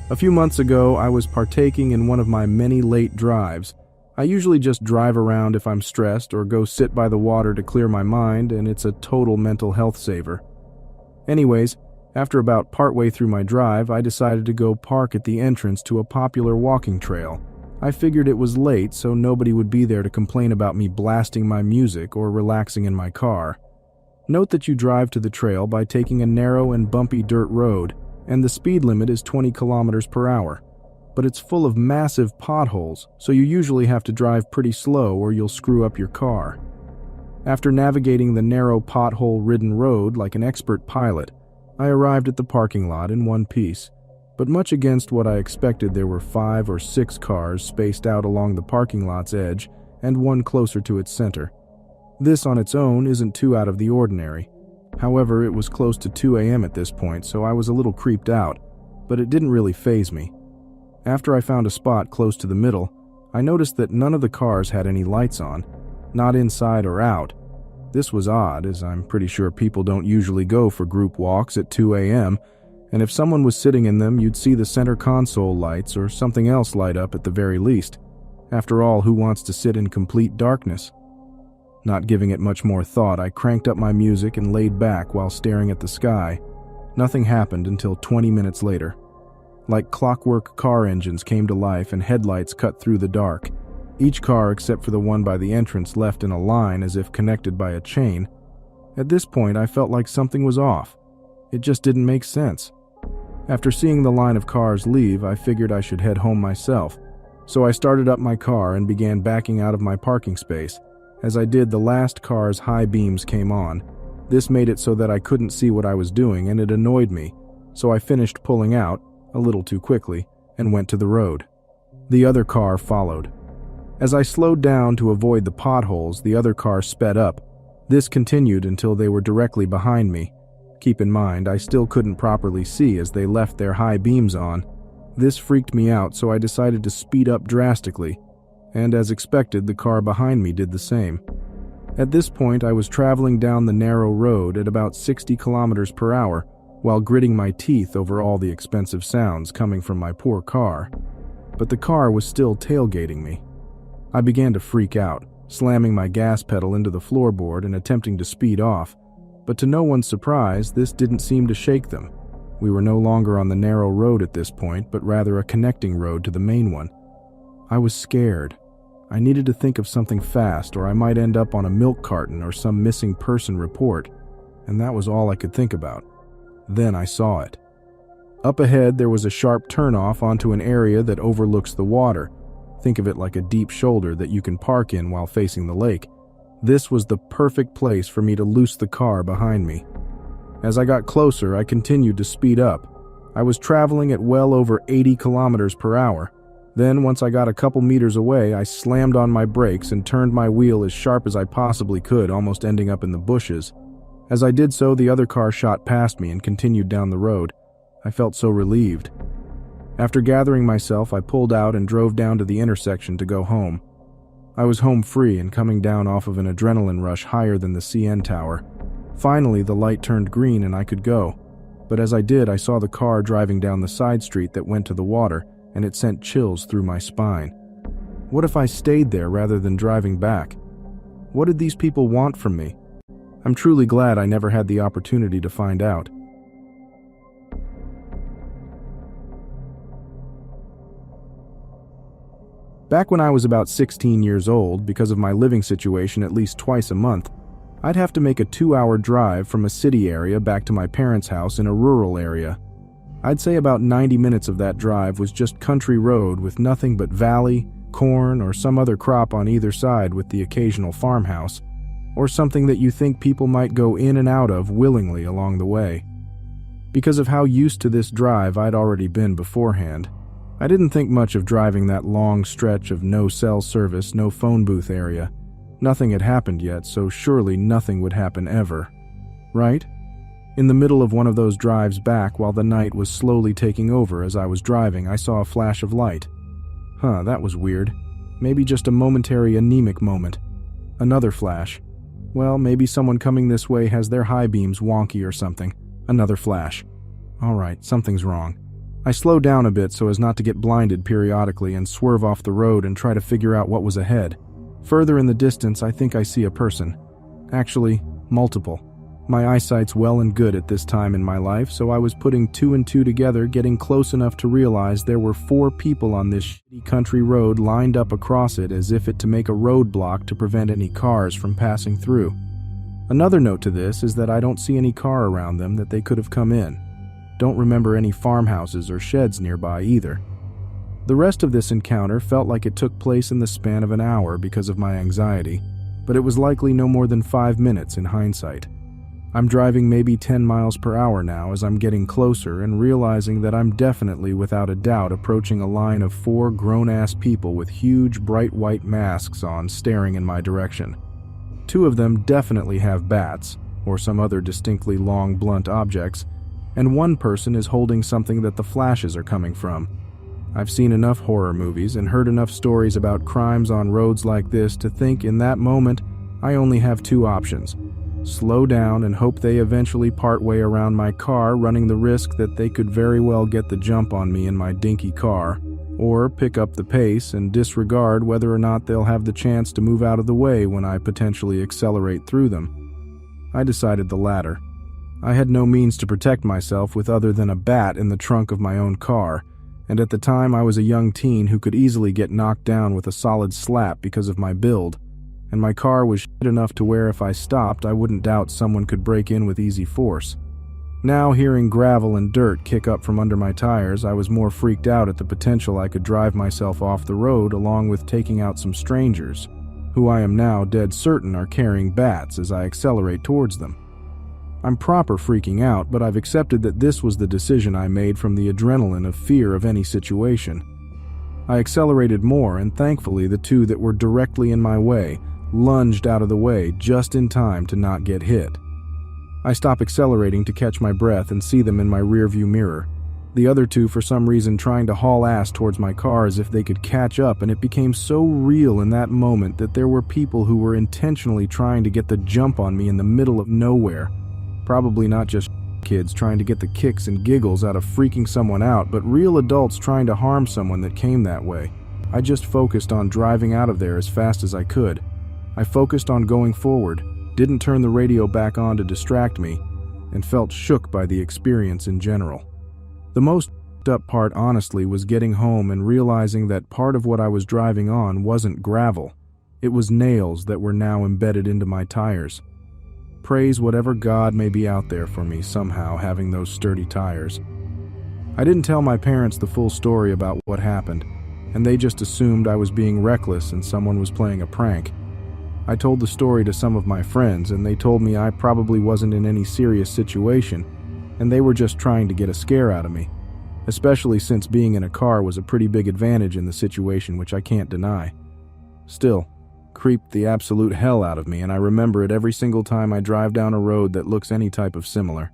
A few months ago, I was partaking in one of my many late drives. I usually just drive around if I'm stressed or go sit by the water to clear my mind, and it's a total mental health saver. Anyways, after about partway through my drive, I decided to go park at the entrance to a popular walking trail. I figured it was late, so nobody would be there to complain about me blasting my music or relaxing in my car. Note that you drive to the trail by taking a narrow and bumpy dirt road, and the speed limit is 20 kilometers per hour. But it's full of massive potholes, so you usually have to drive pretty slow or you'll screw up your car. After navigating the narrow pothole-ridden road like an expert pilot, I arrived at the parking lot in one piece. But much against what I expected, there were 5 or 6 cars spaced out along the parking lot's edge and one closer to its center. This on its own isn't too out of the ordinary. However, it was close to 2 a.m. at this point, so I was a little creeped out, but it didn't really faze me. After I found a spot close to the middle, I noticed that none of the cars had any lights on, not inside or out. This was odd, as I'm pretty sure people don't usually go for group walks at 2 a.m., and if someone was sitting in them, you'd see the center console lights or something else light up at the very least. After all, who wants to sit in complete darkness? Not giving it much more thought, I cranked up my music and laid back while staring at the sky. Nothing happened until 20 minutes later. Like clockwork, car engines came to life and headlights cut through the dark. Each car except for the one by the entrance left in a line as if connected by a chain. At this point, I felt like something was off. It just didn't make sense. After seeing the line of cars leave, I figured I should head home myself. So I started up my car and began backing out of my parking space. As I did, the last car's high beams came on. This made it so that I couldn't see what I was doing, and it annoyed me. So I finished pulling out, a little too quickly, and went to the road. The other car followed. As I slowed down to avoid the potholes, the other car sped up. This continued until they were directly behind me. Keep in mind, I still couldn't properly see as they left their high beams on. This freaked me out, so I decided to speed up drastically. And as expected, the car behind me did the same. At this point, I was traveling down the narrow road at about 60 kilometers per hour, while gritting my teeth over all the expensive sounds coming from my poor car. But the car was still tailgating me. I began to freak out, slamming my gas pedal into the floorboard and attempting to speed off. But to no one's surprise, this didn't seem to shake them. We were no longer on the narrow road at this point, but rather a connecting road to the main one. I was scared. I needed to think of something fast, or I might end up on a milk carton or some missing person report, and that was all I could think about. Then I saw it. Up ahead, there was a sharp turnoff onto an area that overlooks the water. Think of it like a deep shoulder that you can park in while facing the lake. This was the perfect place for me to loose the car behind me. As I got closer, I continued to speed up. I was traveling at well over 80 kilometers per hour. Then, once I got a couple meters away, I slammed on my brakes and turned my wheel as sharp as I possibly could, almost ending up in the bushes. As I did so, the other car shot past me and continued down the road. I felt so relieved. After gathering myself, I pulled out and drove down to the intersection to go home. I was home free and coming down off of an adrenaline rush higher than the CN tower. Finally, the light turned green and I could go. But as I did, I saw the car driving down the side street that went to the water, and it sent chills through my spine. What if I stayed there rather than driving back? What did these people want from me? I'm truly glad I never had the opportunity to find out. Back when I was about 16 years old, because of my living situation at least twice a month, I'd have to make a 2-hour drive from a city area back to my parents' house in a rural area. I'd say about 90 minutes of that drive was just country road with nothing but valley, corn, or some other crop on either side with the occasional farmhouse, or something that you think people might go in and out of willingly along the way. Because of how used to this drive I'd already been beforehand, I didn't think much of driving that long stretch of no cell service, no phone booth area. Nothing had happened yet, so surely nothing would happen ever. Right? In the middle of one of those drives back, while the night was slowly taking over as I was driving, I saw a flash of light. That was weird. Maybe just a momentary anemic moment. Another flash. Well, maybe someone coming this way has their high beams wonky or something. Another flash. All right, something's wrong. I slowed down a bit so as not to get blinded periodically and swerve off the road and try to figure out what was ahead. Further in the distance, I think I see a person. Actually, multiple. My eyesight's well and good at this time in my life, so I was putting two and two together, getting close enough to realize there were 4 people on this shitty country road lined up across it as if to make a roadblock to prevent any cars from passing through. Another note to this is that I don't see any car around them that they could have come in. Don't remember any farmhouses or sheds nearby either. The rest of this encounter felt like it took place in the span of an hour because of my anxiety, but it was likely no more than 5 minutes in hindsight. I'm driving maybe 10 miles per hour now as I'm getting closer and realizing that I'm definitely without a doubt approaching a line of 4 grown-ass people with huge bright white masks on staring in my direction. 2 of them definitely have bats, or some other distinctly long blunt objects, and 1 person is holding something that the flashes are coming from. I've seen enough horror movies and heard enough stories about crimes on roads like this to think in that moment I only have 2 options. Slow down and hope they eventually part way around my car, running the risk that they could very well get the jump on me in my dinky car, or pick up the pace and disregard whether or not they'll have the chance to move out of the way when I potentially accelerate through them. I decided the latter. I had no means to protect myself with other than a bat in the trunk of my own car, and at the time I was a young teen who could easily get knocked down with a solid slap because of my build, and my car was shit enough to where if I stopped I wouldn't doubt someone could break in with easy force. Now, hearing gravel and dirt kick up from under my tires, I was more freaked out at the potential I could drive myself off the road along with taking out some strangers, who I am now dead certain are carrying bats as I accelerate towards them. I'm proper freaking out, but I've accepted that this was the decision I made from the adrenaline of fear of any situation. I accelerated more, and thankfully the 2 that were directly in my way lunged out of the way just in time to not get hit. I stop accelerating to catch my breath and see them in my rearview mirror. The other 2 for some reason trying to haul ass towards my car as if they could catch up, and it became so real in that moment that there were people who were intentionally trying to get the jump on me in the middle of nowhere. Probably not just kids trying to get the kicks and giggles out of freaking someone out, but real adults trying to harm someone that came that way. I just focused on driving out of there as fast as I could. I focused on going forward, didn't turn the radio back on to distract me, and felt shook by the experience in general. The most up part, honestly, was getting home and realizing that part of what I was driving on wasn't gravel. It was nails that were now embedded into my tires. Praise whatever God may be out there for me somehow having those sturdy tires. I didn't tell my parents the full story about what happened, and they just assumed I was being reckless and someone was playing a prank. I told the story to some of my friends, and they told me I probably wasn't in any serious situation, and they were just trying to get a scare out of me, especially since being in a car was a pretty big advantage in the situation, which I can't deny. Still, creeped the absolute hell out of me, and I remember it every single time I drive down a road that looks any type of similar.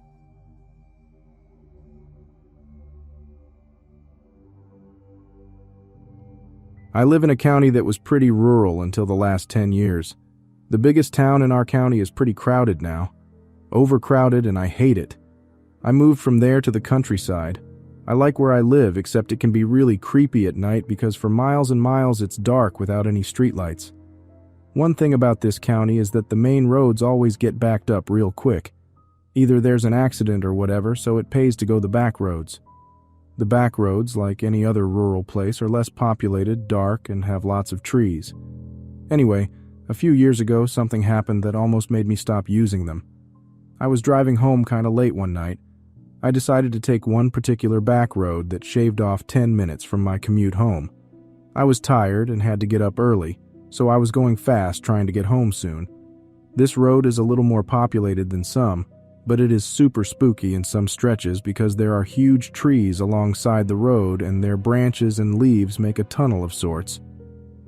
I live in a county that was pretty rural until the last 10 years. The biggest town in our county is pretty crowded now. Overcrowded, and I hate it. I moved from there to the countryside. I like where I live, except it can be really creepy at night because for miles and miles it's dark without any streetlights. One thing about this county is that the main roads always get backed up real quick. Either there's an accident or whatever, so it pays to go the back roads. The back roads, like any other rural place, are less populated, dark, and have lots of trees. Anyway, a few years ago something happened that almost made me stop using them. I was driving home kinda late one night. I decided to take one particular back road that shaved off 10 minutes from my commute home. I was tired and had to get up early, so I was going fast trying to get home soon. This road is a little more populated than some, but it is super spooky in some stretches because there are huge trees alongside the road and their branches and leaves make a tunnel of sorts.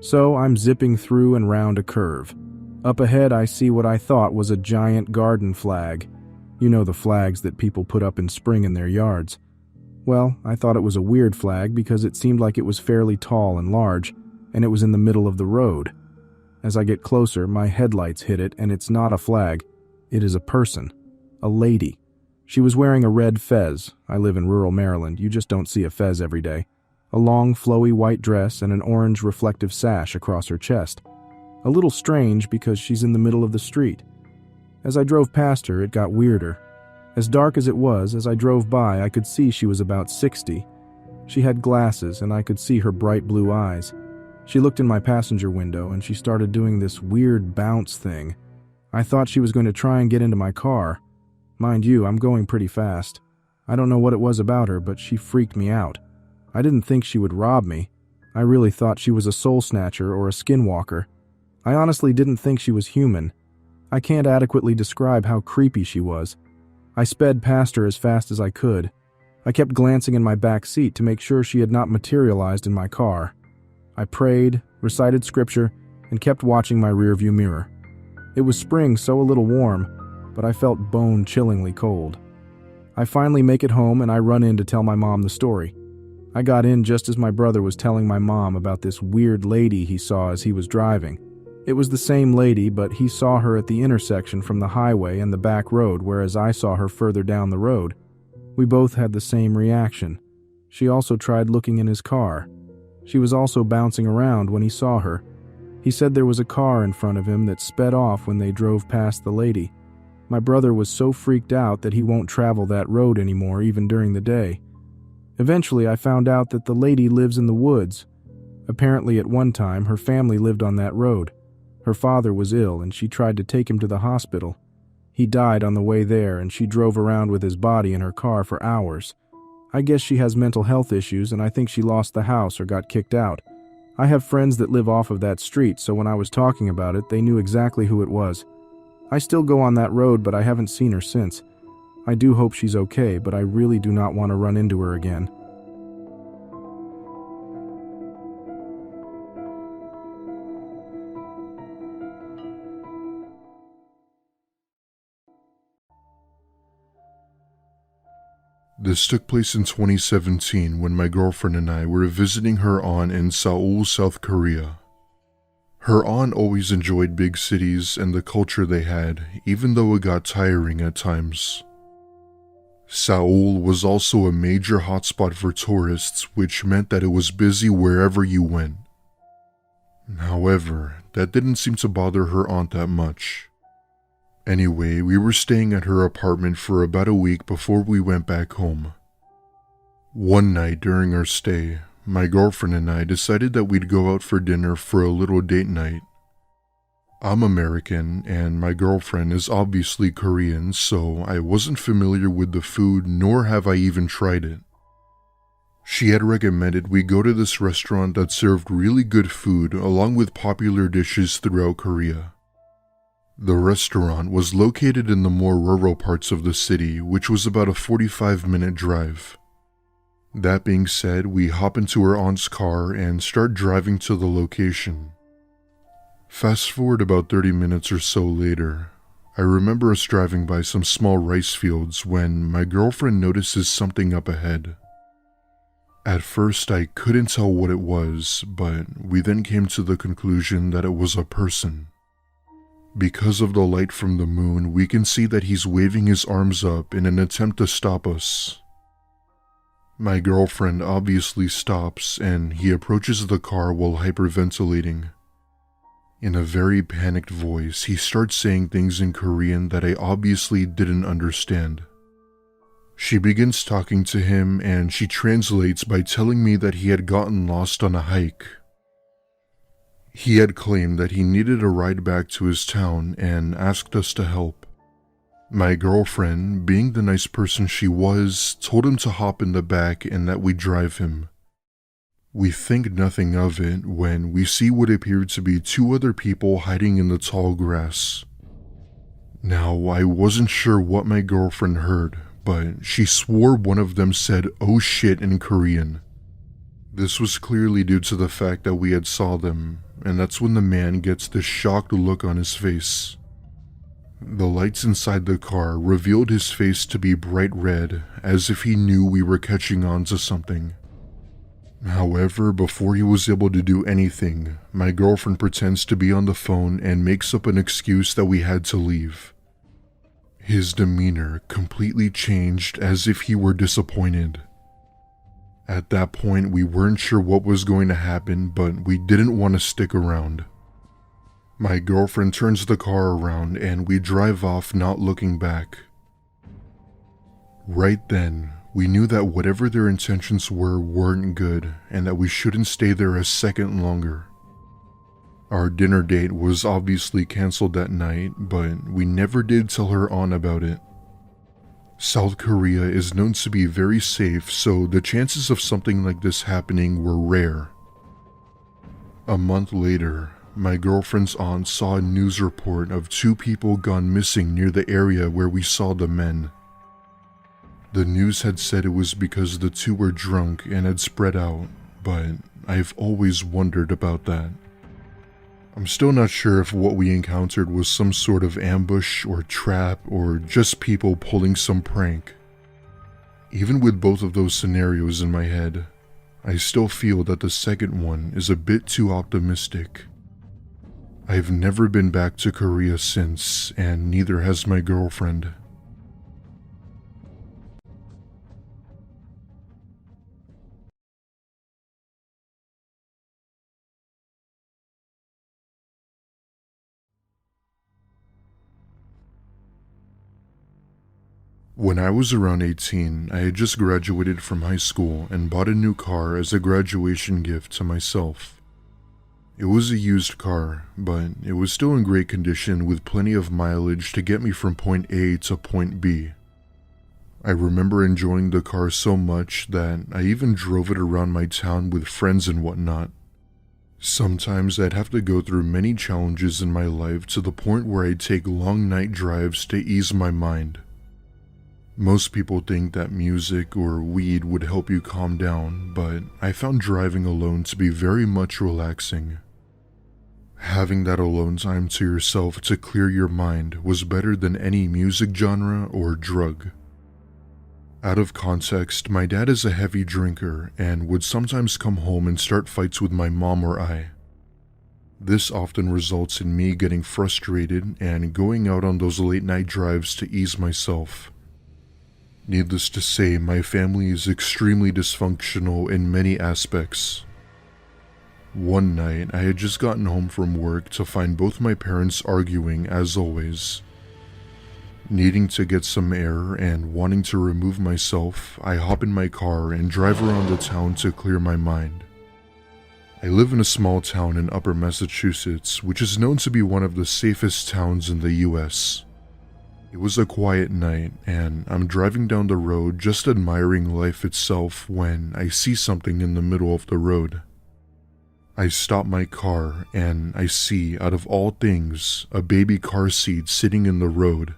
So I'm zipping through and round a curve. Up ahead I see what I thought was a giant garden flag. You know, the flags that people put up in spring in their yards. Well, I thought it was a weird flag because it seemed like it was fairly tall and large, and it was in the middle of the road. As I get closer, my headlights hit it, and it's not a flag. It is a person. A lady. She was wearing a red fez. I live in rural Maryland. You just don't see a fez every day. A long, flowy white dress and an orange reflective sash across her chest. A little strange because she's in the middle of the street. As I drove past her, it got weirder. As dark as it was, as I drove by, I could see she was about 60. She had glasses, and I could see her bright blue eyes. She looked in my passenger window, and she started doing this weird bounce thing. I thought she was going to try and get into my car. Mind you, I'm going pretty fast. I don't know what it was about her, but she freaked me out. I didn't think she would rob me. I really thought she was a soul snatcher or a skinwalker. I honestly didn't think she was human. I can't adequately describe how creepy she was. I sped past her as fast as I could. I kept glancing in my back seat to make sure she had not materialized in my car. I prayed, recited scripture, and kept watching my rearview mirror. It was spring, so a little warm, but I felt bone-chillingly cold. I finally make it home and I run in to tell my mom the story. I got in just as my brother was telling my mom about this weird lady he saw as he was driving. It was the same lady, but he saw her at the intersection from the highway and the back road, whereas I saw her further down the road. We both had the same reaction. She also tried looking in his car. She was also bouncing around when he saw her. He said there was a car in front of him that sped off when they drove past the lady. My brother was so freaked out that he won't travel that road anymore, even during the day. Eventually, I found out that the lady lives in the woods. Apparently, at one time, her family lived on that road. Her father was ill, and she tried to take him to the hospital. He died on the way there, and she drove around with his body in her car for hours. I guess she has mental health issues, and I think she lost the house or got kicked out. I have friends that live off of that street, so when I was talking about it, they knew exactly who it was. I still go on that road, but I haven't seen her since. I do hope she's okay, but I really do not want to run into her again. This took place in 2017 when my girlfriend and I were visiting her aunt in Seoul, South Korea. Her aunt always enjoyed big cities and the culture they had, even though it got tiring at times. Seoul was also a major hotspot for tourists, which meant that it was busy wherever you went. However, that didn't seem to bother her aunt that much. Anyway, we were staying at her apartment for about a week before we went back home. One night during our stay, my girlfriend and I decided that we'd go out for dinner for a little date night. I'm American and my girlfriend is obviously Korean, so I wasn't familiar with the food, nor have I even tried it. She had recommended we go to this restaurant that served really good food along with popular dishes throughout Korea. The restaurant was located in the more rural parts of the city, which was about a 45-minute drive. That being said, we hop into her aunt's car and start driving to the location. Fast forward about 30 minutes or so later, I remember us driving by some small rice fields when my girlfriend notices something up ahead. At first, I couldn't tell what it was, but we then came to the conclusion that it was a person. Because of the light from the moon, we can see that he's waving his arms up in an attempt to stop us. My girlfriend obviously stops and he approaches the car while hyperventilating. In a very panicked voice, he starts saying things in Korean that I obviously didn't understand. She begins talking to him and she translates by telling me that he had gotten lost on a hike. He had claimed that he needed a ride back to his town and asked us to help. My girlfriend, being the nice person she was, told him to hop in the back and that we'd drive him. We think nothing of it when we see what appeared to be two other people hiding in the tall grass. Now, I wasn't sure what my girlfriend heard, but she swore one of them said "oh shit" in Korean. This was clearly due to the fact that we had saw them, and that's when the man gets this shocked look on his face. The lights inside the car revealed his face to be bright red, as if he knew we were catching on to something. However, before he was able to do anything, my girlfriend pretends to be on the phone and makes up an excuse that we had to leave. His demeanor completely changed as if he were disappointed. At that point, we weren't sure what was going to happen, but we didn't want to stick around. My girlfriend turns the car around and we drive off, not looking back. Right then, we knew that whatever their intentions were weren't good and that we shouldn't stay there a second longer. Our dinner date was obviously canceled that night, but we never did tell her aunt about it. South Korea is known to be very safe, so the chances of something like this happening were rare. A month later, my girlfriend's aunt saw a news report of 2 people gone missing near the area where we saw the men. The news had said it was because the 2 were drunk and had spread out, but I've always wondered about that. I'm still not sure if what we encountered was some sort of ambush or trap or just people pulling some prank. Even with both of those scenarios in my head, I still feel that the second one is a bit too optimistic. I've never been back to Korea since, and neither has my girlfriend. When I was around 18, I had just graduated from high school and bought a new car as a graduation gift to myself. It was a used car, but it was still in great condition with plenty of mileage to get me from point A to point B. I remember enjoying the car so much that I even drove it around my town with friends and whatnot. Sometimes I'd have to go through many challenges in my life to the point where I'd take long night drives to ease my mind. Most people think that music or weed would help you calm down, but I found driving alone to be very much relaxing. Having that alone time to yourself to clear your mind was better than any music genre or drug. Out of context, my dad is a heavy drinker and would sometimes come home and start fights with my mom or I. This often results in me getting frustrated and going out on those late night drives to ease myself. Needless to say, my family is extremely dysfunctional in many aspects. One night, I had just gotten home from work to find both my parents arguing as always. Needing to get some air and wanting to remove myself, I hop in my car and drive around the town to clear my mind. I live in a small town in Upper Massachusetts, which is known to be one of the safest towns in the US. It was a quiet night, and I'm driving down the road just admiring life itself when I see something in the middle of the road. I stop my car and I see, out of all things, a baby car seat sitting in the road.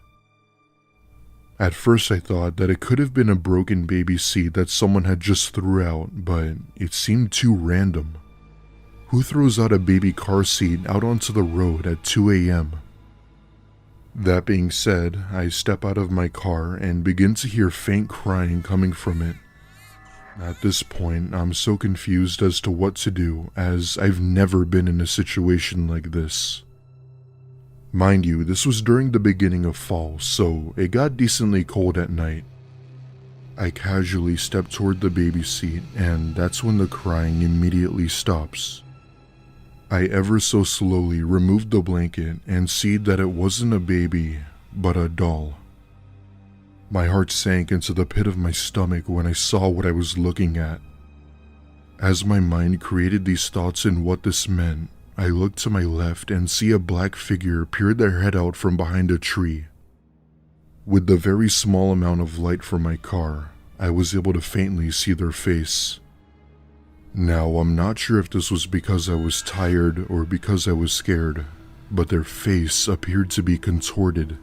At first I thought that it could have been a broken baby seat that someone had just threw out, but it seemed too random. Who throws out a baby car seat out onto the road at 2 a.m.? That being said, I step out of my car and begin to hear faint crying coming from it. At this point, I'm so confused as to what to do, as I've never been in a situation like this. Mind you, this was during the beginning of fall, so it got decently cold at night. I casually step toward the baby seat, and that's when the crying immediately stops. I ever so slowly removed the blanket and see that it wasn't a baby, but a doll. My heart sank into the pit of my stomach when I saw what I was looking at. As my mind created these thoughts and what this meant, I looked to my left and see a black figure peer their head out from behind a tree. With the very small amount of light from my car, I was able to faintly see their face. Now, I'm not sure if this was because I was tired or because I was scared, but their face appeared to be contorted.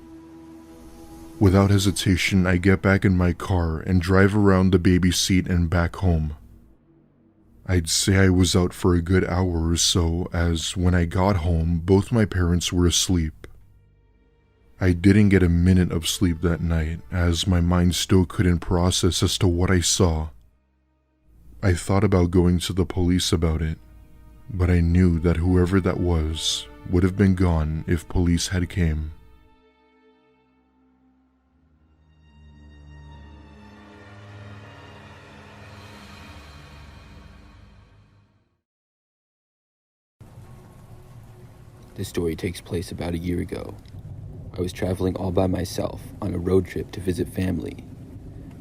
Without hesitation, I get back in my car and drive around the baby seat and back home. I'd say I was out for a good hour or so, as when I got home, both my parents were asleep. I didn't get a minute of sleep that night, as my mind still couldn't process as to what I saw. I thought about going to the police about it, but I knew that whoever that was would have been gone if police had came. This story takes place about a year ago. I was traveling all by myself on a road trip to visit family.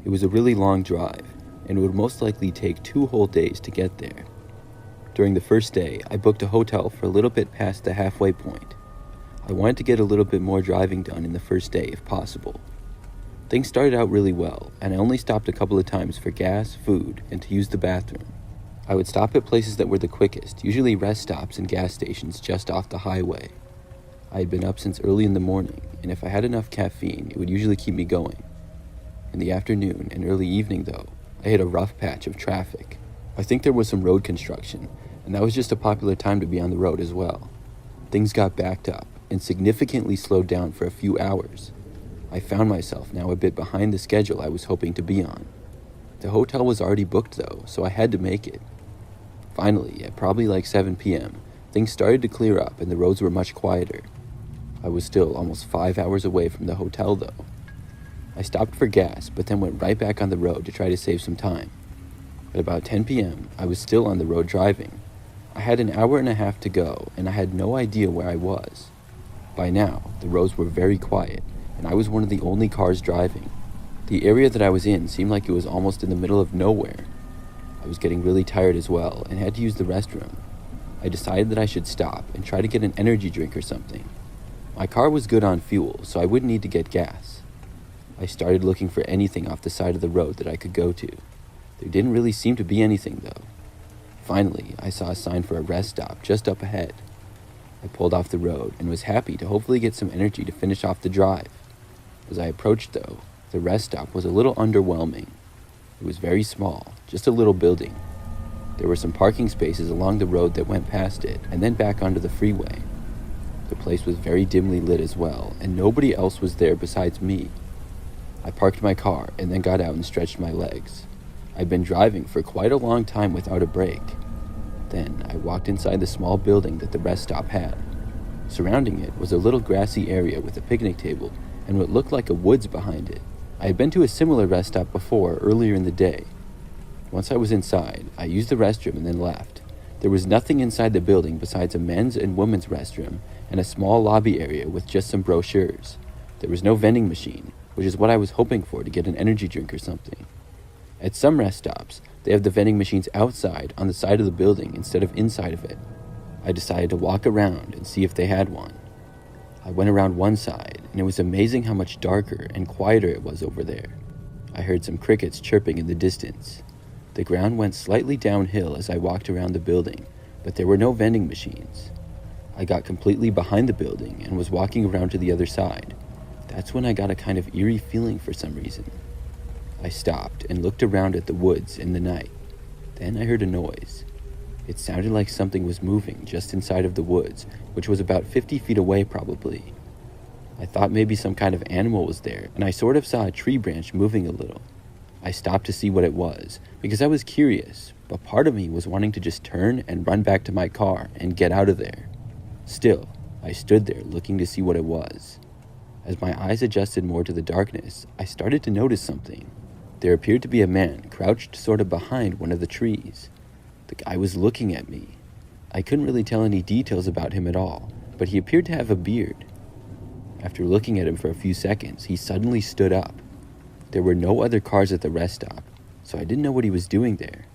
It was a really long drive, and it would most likely take 2 whole days to get there. During the first day, I booked a hotel for a little bit past the halfway point. I wanted to get a little bit more driving done in the first day if possible. Things started out really well, and I only stopped a couple of times for gas, food, and to use the bathroom. I would stop at places that were the quickest, usually rest stops and gas stations just off the highway. I had been up since early in the morning, and if I had enough caffeine, it would usually keep me going. In the afternoon and early evening, though, I hit a rough patch of traffic. I think there was some road construction, and that was just a popular time to be on the road as well. Things got backed up and significantly slowed down for a few hours. I found myself now a bit behind the schedule I was hoping to be on. The hotel was already booked though, so I had to make it. Finally, at probably like 7 p.m., things started to clear up and the roads were much quieter. I was still almost 5 hours away from the hotel though. I stopped for gas, but then went right back on the road to try to save some time. At about 10 p.m., I was still on the road driving. I had an hour and a half to go, and I had no idea where I was. By now, the roads were very quiet, and I was one of the only cars driving. The area that I was in seemed like it was almost in the middle of nowhere. I was getting really tired as well, and had to use the restroom. I decided that I should stop and try to get an energy drink or something. My car was good on fuel, so I wouldn't need to get gas. I started looking for anything off the side of the road that I could go to. There didn't really seem to be anything though. Finally, I saw a sign for a rest stop just up ahead. I pulled off the road and was happy to hopefully get some energy to finish off the drive. As I approached though, the rest stop was a little underwhelming. It was very small, just a little building. There were some parking spaces along the road that went past it and then back onto the freeway. The place was very dimly lit as well, and nobody else was there besides me. I parked my car and then got out and stretched my legs. I'd been driving for quite a long time without a break. Then I walked inside the small building that the rest stop had. Surrounding it was a little grassy area with a picnic table and what looked like a woods behind it. I had been to a similar rest stop before earlier in the day. Once I was inside, I used the restroom and then left. There was nothing inside the building besides a men's and women's restroom and a small lobby area with just some brochures. There was no vending machine, which is what I was hoping for to get an energy drink or something. At some rest stops, they have the vending machines outside on the side of the building instead of inside of it. I decided to walk around and see if they had one. I went around one side, and it was amazing how much darker and quieter it was over there. I heard some crickets chirping in the distance. The ground went slightly downhill as I walked around the building, but there were no vending machines. I got completely behind the building and was walking around to the other side. That's when I got a kind of eerie feeling for some reason. I stopped and looked around at the woods in the night. Then I heard a noise. It sounded like something was moving just inside of the woods, which was about 50 feet away probably. I thought maybe some kind of animal was there, and I sort of saw a tree branch moving a little. I stopped to see what it was, because I was curious, but part of me was wanting to just turn and run back to my car and get out of there. Still, I stood there looking to see what it was. As my eyes adjusted more to the darkness, I started to notice something. There appeared to be a man crouched sort of behind one of the trees. The guy was looking at me. I couldn't really tell any details about him at all, but he appeared to have a beard. After looking at him for a few seconds, he suddenly stood up. There were no other cars at the rest stop, so I didn't know what he was doing there.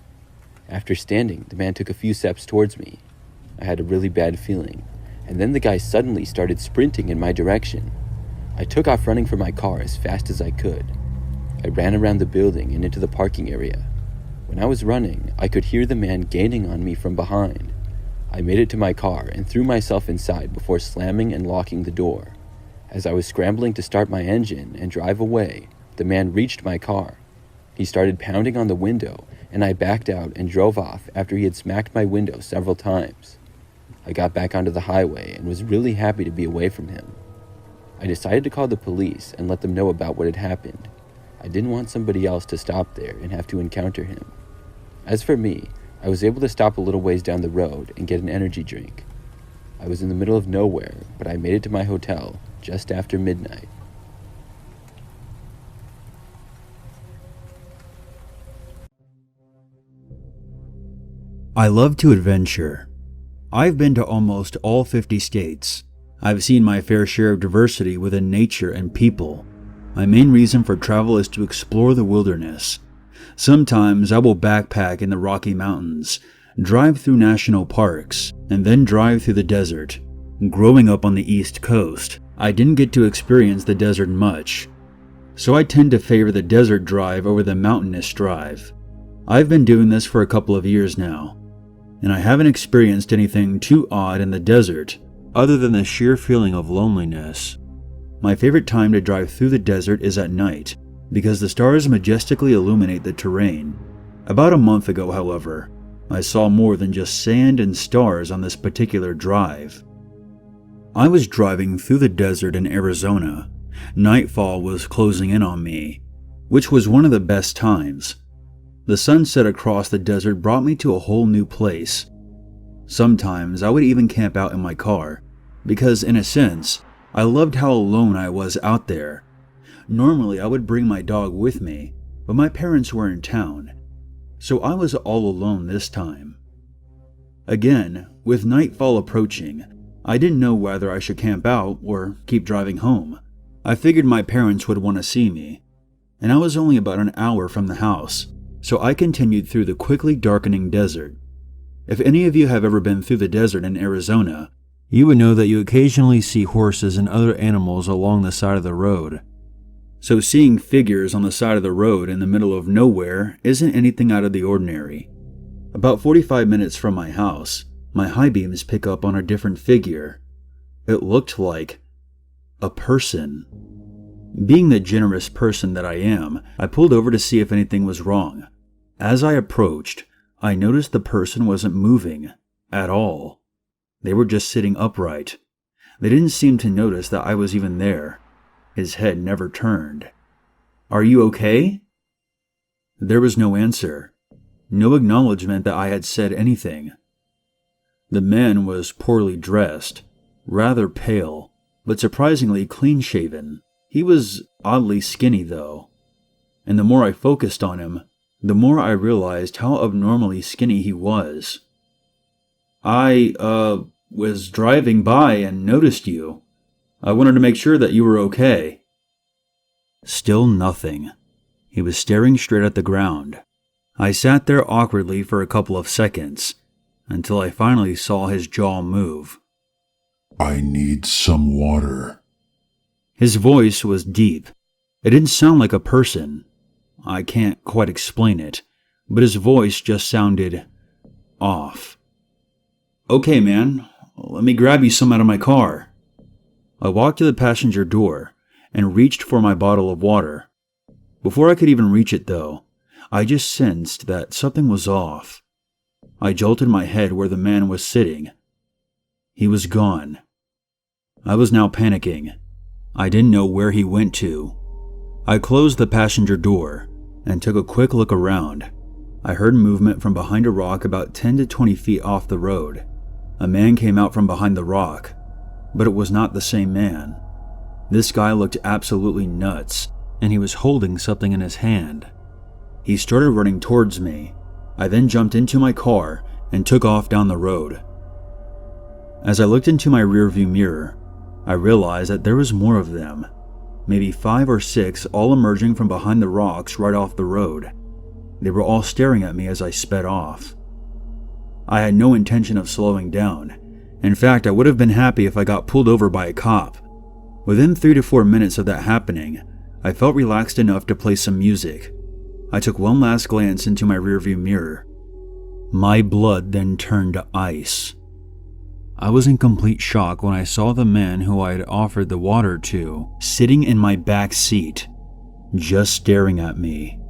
After standing, the man took a few steps towards me. I had a really bad feeling, and then the guy suddenly started sprinting in my direction. I took off running for my car as fast as I could. I ran around the building and into the parking area. When I was running, I could hear the man gaining on me from behind. I made it to my car and threw myself inside before slamming and locking the door. As I was scrambling to start my engine and drive away, the man reached my car. He started pounding on the window, and I backed out and drove off after he had smacked my window several times. I got back onto the highway and was really happy to be away from him. I decided to call the police and let them know about what had happened. I didn't want somebody else to stop there and have to encounter him. As for me, I was able to stop a little ways down the road and get an energy drink. I was in the middle of nowhere, but I made it to my hotel just after midnight. I love to adventure. I've been to almost all 50 states. I've seen my fair share of diversity within nature and people. My main reason for travel is to explore the wilderness. Sometimes I will backpack in the Rocky Mountains, drive through national parks, and then drive through the desert. Growing up on the East Coast, I didn't get to experience the desert much, so I tend to favor the desert drive over the mountainous drive. I've been doing this for a couple of years now, and I haven't experienced anything too odd in the desert other than the sheer feeling of loneliness. My favorite time to drive through the desert is at night, because the stars majestically illuminate the terrain. About a month ago, however, I saw more than just sand and stars on this particular drive. I was driving through the desert in Arizona. Nightfall was closing in on me, which was one of the best times. The sunset across the desert brought me to a whole new place. Sometimes I would even camp out in my car, because in a sense, I loved how alone I was out there. Normally I would bring my dog with me, but my parents were in town, so I was all alone this time. Again, with nightfall approaching, I didn't know whether I should camp out or keep driving home. I figured my parents would want to see me, and I was only about an hour from the house, so I continued through the quickly darkening desert. If any of you have ever been through the desert in Arizona, you would know that you occasionally see horses and other animals along the side of the road. So seeing figures on the side of the road in the middle of nowhere isn't anything out of the ordinary. About 45 minutes from my house, my high beams pick up on a different figure. It looked like a person. Being the generous person that I am, I pulled over to see if anything was wrong. As I approached, I noticed the person wasn't moving at all. They were just sitting upright. They didn't seem to notice that I was even there. His head never turned. "Are you okay?" There was no answer. No acknowledgement that I had said anything. The man was poorly dressed, rather pale, but surprisingly clean-shaven. He was oddly skinny though, and the more I focused on him, the more I realized how abnormally skinny he was. "I, was driving by and noticed you. I wanted to make sure that you were okay." Still nothing. He was staring straight at the ground. I sat there awkwardly for a couple of seconds, until I finally saw his jaw move. "I need some water." His voice was deep. It didn't sound like a person. I can't quite explain it, but his voice just sounded off. "Okay, man, let me grab you some out of my car." I walked to the passenger door and reached for my bottle of water. Before I could even reach it, though, I just sensed that something was off. I jolted my head where the man was sitting. He was gone. I was now panicking. I didn't know where he went to. I closed the passenger door and took a quick look around. I heard movement from behind a rock about 10 to 20 feet off the road. A man came out from behind the rock, but it was not the same man. This guy looked absolutely nuts, and he was holding something in his hand. He started running towards me. I then jumped into my car and took off down the road. As I looked into my rearview mirror, I realized that there was more of them, maybe 5 or 6, all emerging from behind the rocks right off the road. They were all staring at me as I sped off. I had no intention of slowing down. In fact, I would have been happy if I got pulled over by a cop. Within 3 to 4 minutes of that happening, I felt relaxed enough to play some music. I took one last glance into my rearview mirror. My blood then turned to ice. I was in complete shock when I saw the man who I had offered the water to sitting in my back seat, just staring at me.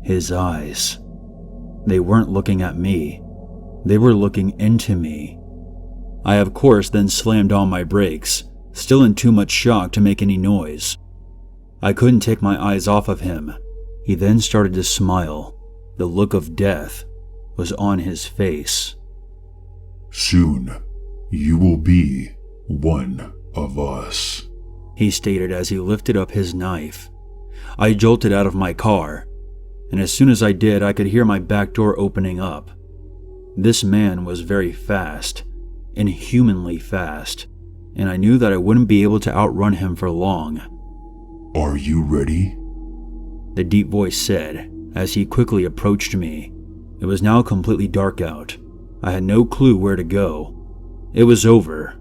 His eyes. They weren't looking at me. They were looking into me. I, of course, then slammed on my brakes, still in too much shock to make any noise. I couldn't take my eyes off of him. He then started to smile. The look of death was on his face. "Soon, you will be one of us," he stated as he lifted up his knife. I jolted out of my car, and as soon as I did, I could hear my back door opening up. This man was very fast, inhumanly fast, and I knew that I wouldn't be able to outrun him for long. "Are you ready?" The deep voice said as he quickly approached me. It was now completely dark out. I had no clue where to go. It was over,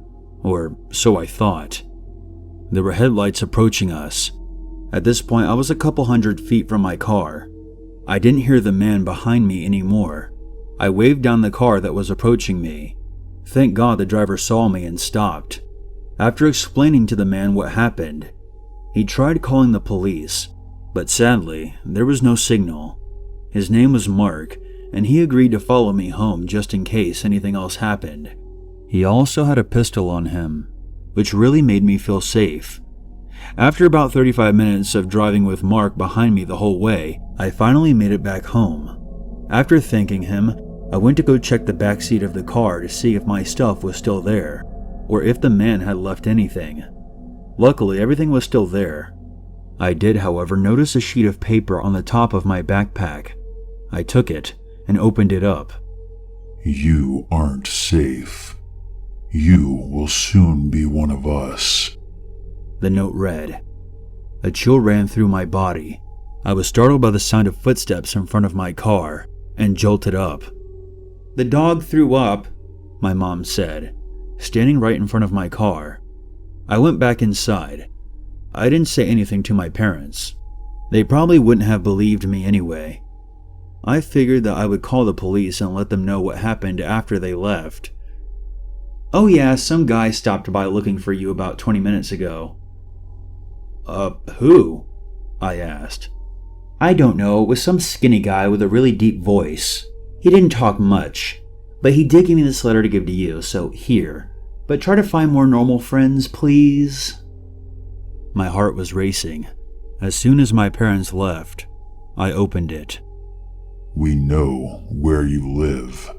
or so I thought. There were headlights approaching us. At this point, I was a couple hundred feet from my car. I didn't hear the man behind me anymore. I waved down the car that was approaching me. Thank God the driver saw me and stopped. After explaining to the man what happened, he tried calling the police, but sadly, there was no signal. His name was Mark, and he agreed to follow me home just in case anything else happened. He also had a pistol on him, which really made me feel safe. After about 35 minutes of driving with Mark behind me the whole way, I finally made it back home. After thanking him, I went to go check the backseat of the car to see if my stuff was still there, or if the man had left anything. Luckily, everything was still there. I did, however, notice a sheet of paper on the top of my backpack. I took it and opened it up. "You aren't safe. You will soon be one of us." The note read. A chill ran through my body. I was startled by the sound of footsteps in front of my car and jolted up. "The dog threw up," my mom said, standing right in front of my car. I went back inside. I didn't say anything to my parents. They probably wouldn't have believed me anyway. I figured that I would call the police and let them know what happened after they left. "Oh yeah, some guy stopped by looking for you about 20 minutes ago." Who?" I asked. "I don't know, it was some skinny guy with a really deep voice. He didn't talk much, but he did give me this letter to give to you, so here. But try to find more normal friends, please." My heart was racing. As soon as my parents left, I opened it. "We know where you live."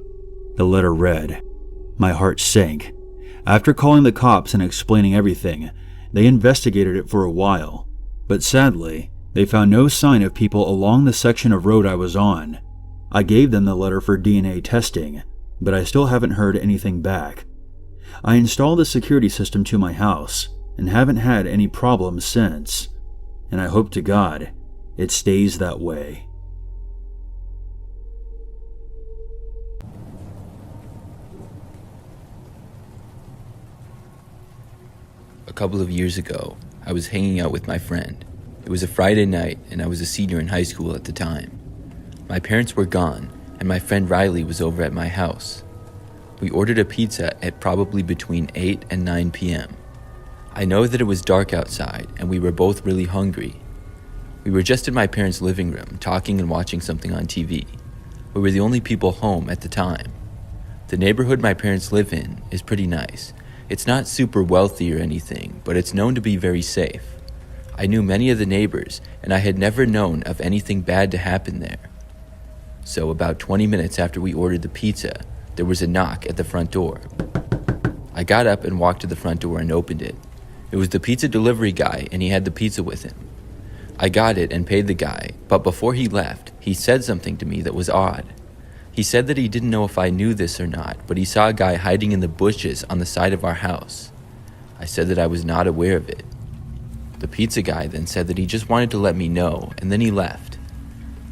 The letter read. My heart sank. After calling the cops and explaining everything, they investigated it for a while, but sadly, they found no sign of people along the section of road I was on. I gave them the letter for DNA testing, but I still haven't heard anything back. I installed a security system to my house and haven't had any problems since, and I hope to God it stays that way. A couple of years ago, I was hanging out with my friend. It was a Friday night, and I was a senior in high school at the time. My parents were gone, and my friend Riley was over at my house. We ordered a pizza at probably between 8 and 9 p.m. I know that it was dark outside, and we were both really hungry. We were just in my parents' living room, talking and watching something on TV. We were the only people home at the time. The neighborhood my parents live in is pretty nice. It's not super wealthy or anything, but it's known to be very safe. I knew many of the neighbors, and I had never known of anything bad to happen there. So about 20 minutes after we ordered the pizza, there was a knock at the front door. I got up and walked to the front door and opened it. It was the pizza delivery guy, and he had the pizza with him. I got it and paid the guy, but before he left, he said something to me that was odd. He said that he didn't know if I knew this or not, but he saw a guy hiding in the bushes on the side of our house. I said that I was not aware of it. The pizza guy then said that he just wanted to let me know, and then he left.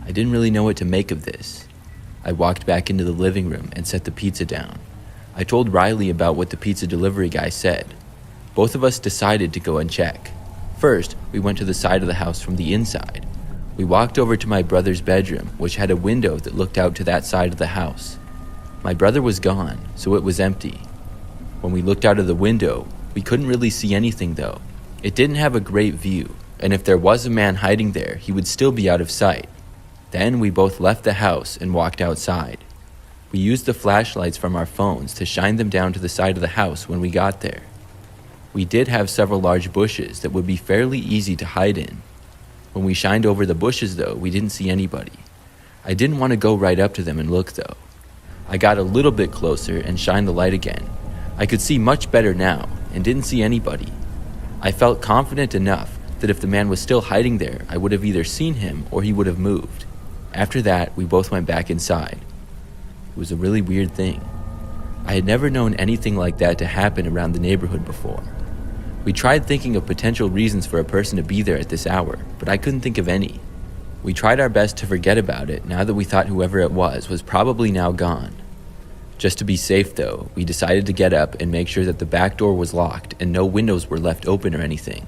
I didn't really know what to make of this. I walked back into the living room and set the pizza down. I told Riley about what the pizza delivery guy said. Both of us decided to go and check. First, we went to the side of the house from the inside. We walked over to my brother's bedroom, which had a window that looked out to that side of the house. My brother was gone, so it was empty. When we looked out of the window, we couldn't really see anything though. It didn't have a great view, and if there was a man hiding there, he would still be out of sight. Then we both left the house and walked outside. We used the flashlights from our phones to shine them down to the side of the house when we got there. We did have several large bushes that would be fairly easy to hide in. When we shined over the bushes though, we didn't see anybody. I didn't want to go right up to them and look though. I got a little bit closer and shined the light again. I could see much better now and didn't see anybody. I felt confident enough that if the man was still hiding there, I would have either seen him or he would have moved. After that, we both went back inside. It was a really weird thing. I had never known anything like that to happen around the neighborhood before. We tried thinking of potential reasons for a person to be there at this hour, but I couldn't think of any. We tried our best to forget about it now that we thought whoever it was probably now gone. Just to be safe though, we decided to get up and make sure that the back door was locked and no windows were left open or anything.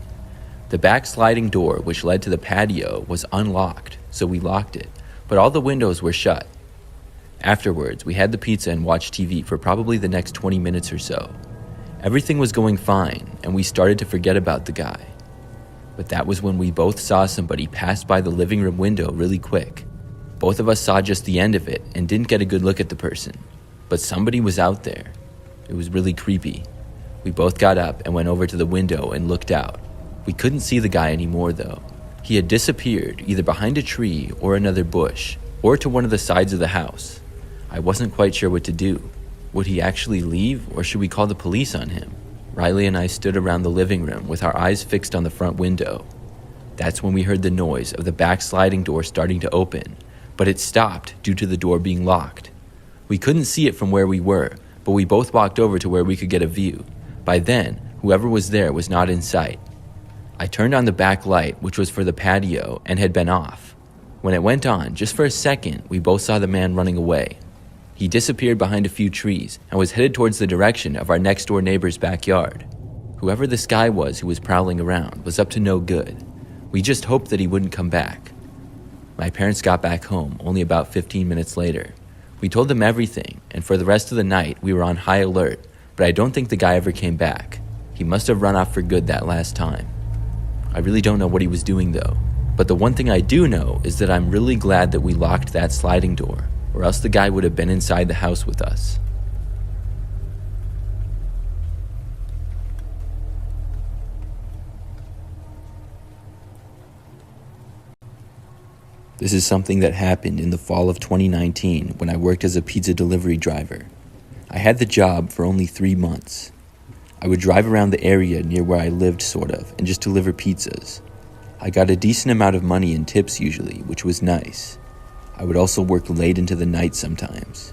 The back sliding door, which led to the patio, was unlocked, so we locked it, but all the windows were shut. Afterwards, we had the pizza and watched TV for probably the next 20 minutes or so. Everything was going fine, and we started to forget about the guy. But that was when we both saw somebody pass by the living room window really quick. Both of us saw just the end of it and didn't get a good look at the person, but somebody was out there. It was really creepy. We both got up and went over to the window and looked out. We couldn't see the guy anymore though. He had disappeared either behind a tree or another bush, or to one of the sides of the house. I wasn't quite sure what to do. Would he actually leave, or should we call the police on him? Riley and I stood around the living room with our eyes fixed on the front window. That's when we heard the noise of the back sliding door starting to open, but it stopped due to the door being locked. We couldn't see it from where we were, but we both walked over to where we could get a view. By then, whoever was there was not in sight. I turned on the back light, which was for the patio, and had been off. When it went on, just for a second, we both saw the man running away. He disappeared behind a few trees and was headed towards the direction of our next door neighbor's backyard. Whoever this guy was who was prowling around was up to no good. We just hoped that he wouldn't come back. My parents got back home only about 15 minutes later. We told them everything, and for the rest of the night we were on high alert, but I don't think the guy ever came back. He must have run off for good that last time. I really don't know what he was doing though, but the one thing I do know is that I'm really glad that we locked that sliding door, or else the guy would have been inside the house with us. This is something that happened in the fall of 2019 when I worked as a pizza delivery driver. I had the job for only 3 months. I would drive around the area near where I lived sort of and just deliver pizzas. I got a decent amount of money in tips usually, which was nice. I would also work late into the night sometimes.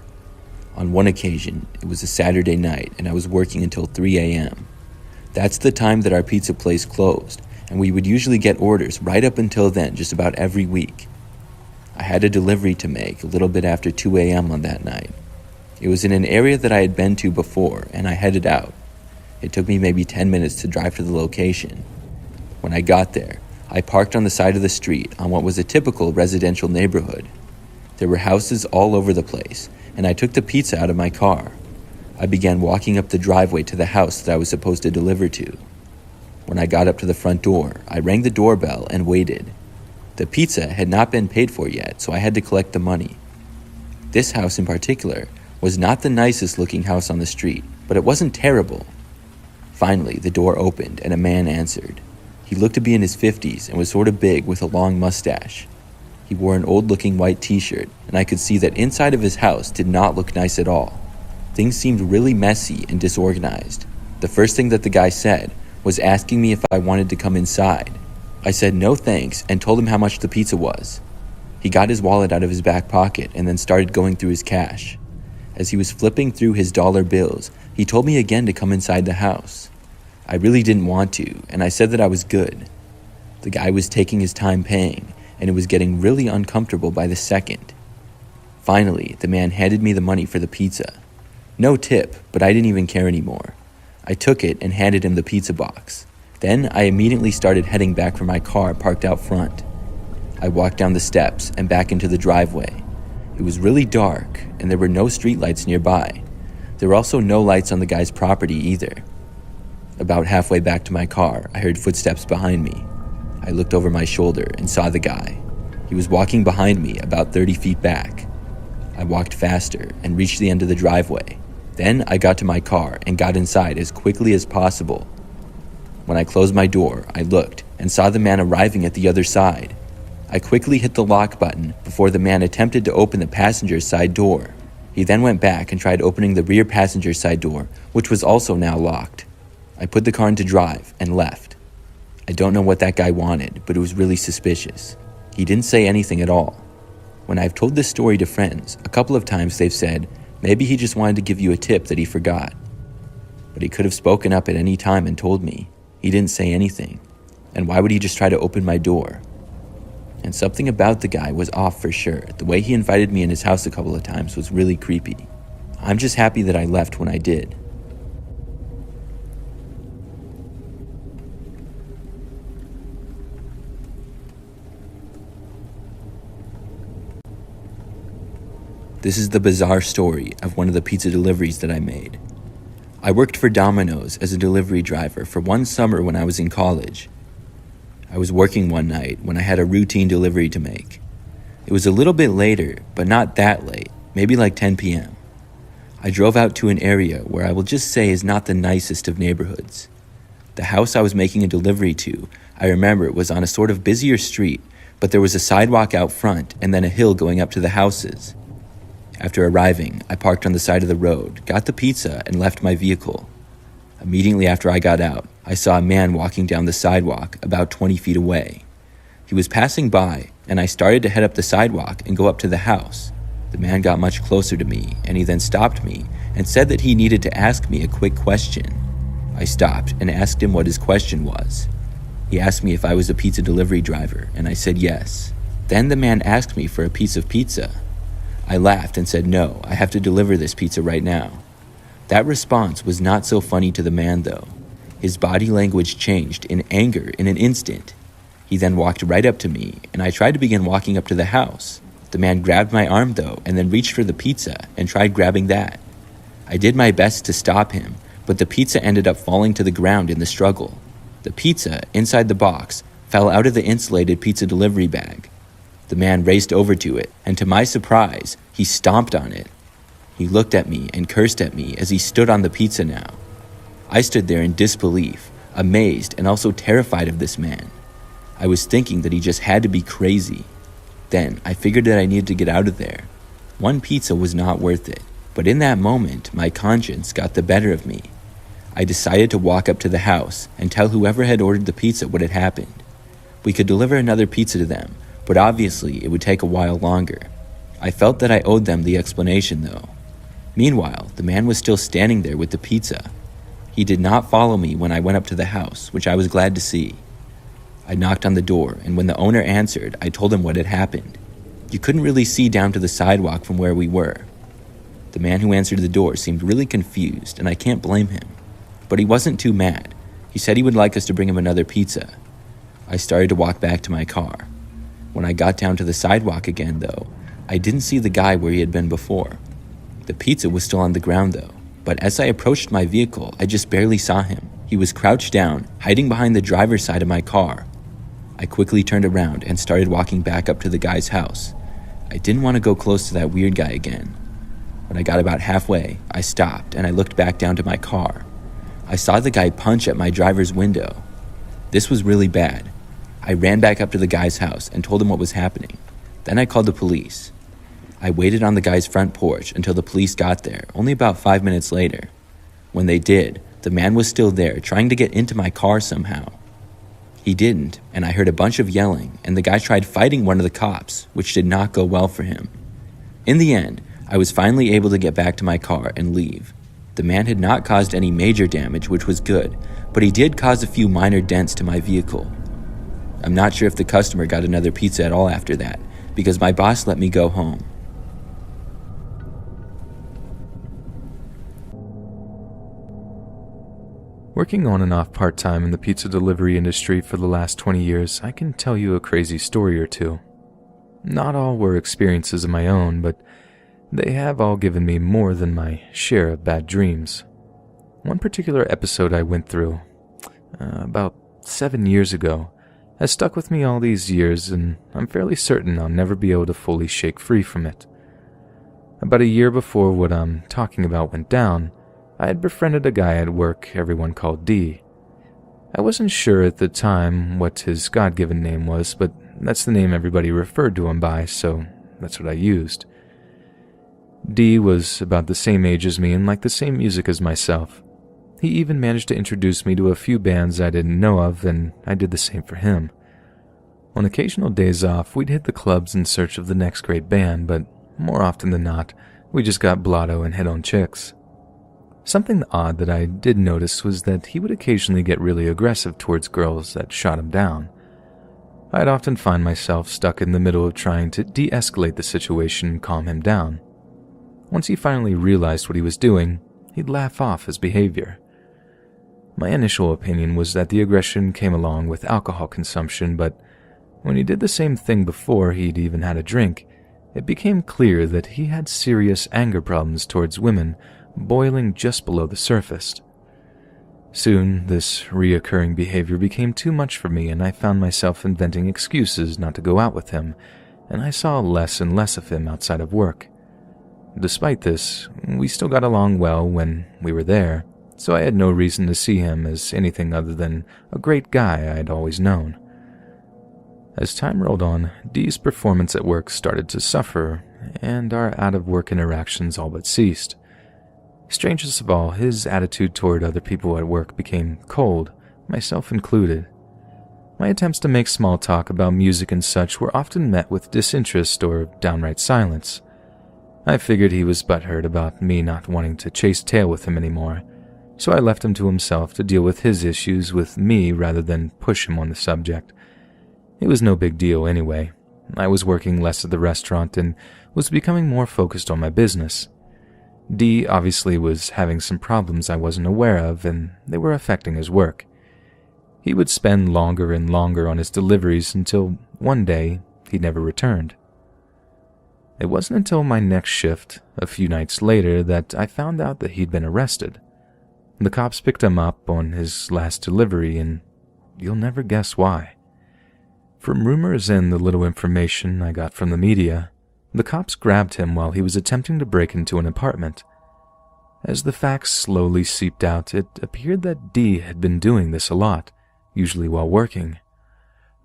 On one occasion, it was a Saturday night and I was working until 3 a.m. That's the time that our pizza place closed, and we would usually get orders right up until then just about every week. I had a delivery to make a little bit after 2 a.m. on that night. It was in an area that I had been to before, and I headed out. It took me maybe 10 minutes to drive to the location. When I got there, I parked on the side of the street on what was a typical residential neighborhood. There were houses all over the place, and I took the pizza out of my car. I began walking up the driveway to the house that I was supposed to deliver to. When I got up to the front door, I rang the doorbell and waited. The pizza had not been paid for yet, so I had to collect the money. This house in particular was not the nicest looking house on the street, but it wasn't terrible. Finally, the door opened and a man answered. He looked to be in his 50s and was sort of big with a long mustache. He wore an old-looking white t-shirt, and I could see that inside of his house did not look nice at all. Things seemed really messy and disorganized. The first thing that the guy said was asking me if I wanted to come inside. I said no thanks and told him how much the pizza was. He got his wallet out of his back pocket and then started going through his cash. As he was flipping through his dollar bills, he told me again to come inside the house. I really didn't want to, and I said that I was good. The guy was taking his time paying, and it was getting really uncomfortable by the second. Finally, the man handed me the money for the pizza. No tip, but I didn't even care anymore. I took it and handed him the pizza box. Then I immediately started heading back for my car parked out front. I walked down the steps and back into the driveway. It was really dark, and there were no streetlights nearby. There were also no lights on the guy's property either. About halfway back to my car, I heard footsteps behind me. I looked over my shoulder and saw the guy. He was walking behind me about 30 feet back. I walked faster and reached the end of the driveway. Then I got to my car and got inside as quickly as possible. When I closed my door, I looked and saw the man arriving at the other side. I quickly hit the lock button before the man attempted to open the passenger's side door. He then went back and tried opening the rear passenger side door, which was also now locked. I put the car into drive and left. I don't know what that guy wanted, but it was really suspicious. He didn't say anything at all. When I've told this story to friends, a couple of times they've said, Maybe he just wanted to give you a tip that he forgot. But he could have spoken up at any time and told me. He didn't say anything. And why would he just try to open my door? And something about the guy was off for sure. The way he invited me in his house a couple of times was really creepy. I'm just happy that I left when I did. This is the bizarre story of one of the pizza deliveries that I made. I worked for Domino's as a delivery driver for one summer when I was in college. I was working one night when I had a routine delivery to make. It was a little bit later, but not that late, maybe like 10 p.m. I drove out to an area where I will just say is not the nicest of neighborhoods. The house I was making a delivery to, I remember it was on a sort of busier street, but there was a sidewalk out front and then a hill going up to the houses. After arriving, I parked on the side of the road, got the pizza, and left my vehicle. Immediately after I got out, I saw a man walking down the sidewalk about 20 feet away. He was passing by, and I started to head up the sidewalk and go up to the house. The man got much closer to me, and he then stopped me and said that he needed to ask me a quick question. I stopped and asked him what his question was. He asked me if I was a pizza delivery driver, and I said yes. Then the man asked me for a piece of pizza. I laughed and said, "No, I have to deliver this pizza right now." That response was not so funny to the man, though. His body language changed in anger in an instant. He then walked right up to me, and I tried to begin walking up to the house. The man grabbed my arm, though, and then reached for the pizza and tried grabbing that. I did my best to stop him, but the pizza ended up falling to the ground in the struggle. The pizza, inside the box, fell out of the insulated pizza delivery bag. The man raced over to it, and to my surprise, he stomped on it. He looked at me and cursed at me as he stood on the pizza now. I stood there in disbelief, amazed and also terrified of this man. I was thinking that he just had to be crazy. Then I figured that I needed to get out of there. One pizza was not worth it, but in that moment, my conscience got the better of me. I decided to walk up to the house and tell whoever had ordered the pizza what had happened. We could deliver another pizza to them, but obviously it would take a while longer. I felt that I owed them the explanation, though. Meanwhile, the man was still standing there with the pizza. He did not follow me when I went up to the house, which I was glad to see. I knocked on the door, and when the owner answered, I told him what had happened. You couldn't really see down to the sidewalk from where we were. The man who answered the door seemed really confused, and I can't blame him. But he wasn't too mad. He said he would like us to bring him another pizza. I started to walk back to my car. When I got down to the sidewalk again, though, I didn't see the guy where he had been before. The pizza was still on the ground, though, but as I approached my vehicle, I just barely saw him. He was crouched down, hiding behind the driver's side of my car. I quickly turned around and started walking back up to the guy's house. I didn't want to go close to that weird guy again. When I got about halfway, I stopped and I looked back down to my car. I saw the guy punch at my driver's window. This was really bad. I ran back up to the guy's house and told him what was happening. Then I called the police. I waited on the guy's front porch until the police got there, only about 5 minutes later. When they did, the man was still there, trying to get into my car somehow. He didn't, and I heard a bunch of yelling, and the guy tried fighting one of the cops, which did not go well for him. In the end, I was finally able to get back to my car and leave. The man had not caused any major damage, which was good, but he did cause a few minor dents to my vehicle. I'm not sure if the customer got another pizza at all after that, because my boss let me go home. Working on and off part-time in the pizza delivery industry for the last 20 years, I can tell you a crazy story or two. Not all were experiences of my own, but they have all given me more than my share of bad dreams. One particular episode I went through, about 7 years ago, has stuck with me all these years, and I'm fairly certain I'll never be able to fully shake free from it. About a year before what I'm talking about went down, I had befriended a guy at work everyone called D. I wasn't sure at the time what his God-given name was, but that's the name everybody referred to him by, so that's what I used. D was about the same age as me and liked the same music as myself. He even managed to introduce me to a few bands I didn't know of, and I did the same for him. On occasional days off, we'd hit the clubs in search of the next great band, but more often than not, We just got blotto and hit on chicks. Something odd that I did notice was that he would occasionally get really aggressive towards girls that shot him down. I'd often find myself stuck in the middle of trying to de-escalate the situation and calm him down. Once he finally realized what he was doing, he'd laugh off his behavior. My initial opinion was that the aggression came along with alcohol consumption, but when he did the same thing before he'd even had a drink, it became clear that he had serious anger problems towards women boiling just below the surface. Soon, this reoccurring behavior became too much for me, and I found myself inventing excuses not to go out with him, and I saw less and less of him outside of work. Despite this, we still got along well when we were there, so I had no reason to see him as anything other than a great guy I had always known. As time rolled on, Dee's performance at work started to suffer, and our out-of-work interactions all but ceased. Strangest of all, his attitude toward other people at work became cold, myself included. My attempts to make small talk about music and such were often met with disinterest or downright silence. I figured he was butthurt about me not wanting to chase tail with him anymore, so I left him to himself to deal with his issues with me rather than push him on the subject. It was no big deal anyway. I was working less at the restaurant and was becoming more focused on my business. Dee obviously was having some problems I wasn't aware of, and they were affecting his work. He would spend longer and longer on his deliveries until one day he never returned. It wasn't until my next shift, a few nights later, that I found out that he'd been arrested. The cops picked him up on his last delivery, and you'll never guess why. From rumors and the little information I got from the media, the cops grabbed him while he was attempting to break into an apartment. As the facts slowly seeped out, it appeared that Dee had been doing this a lot, usually while working.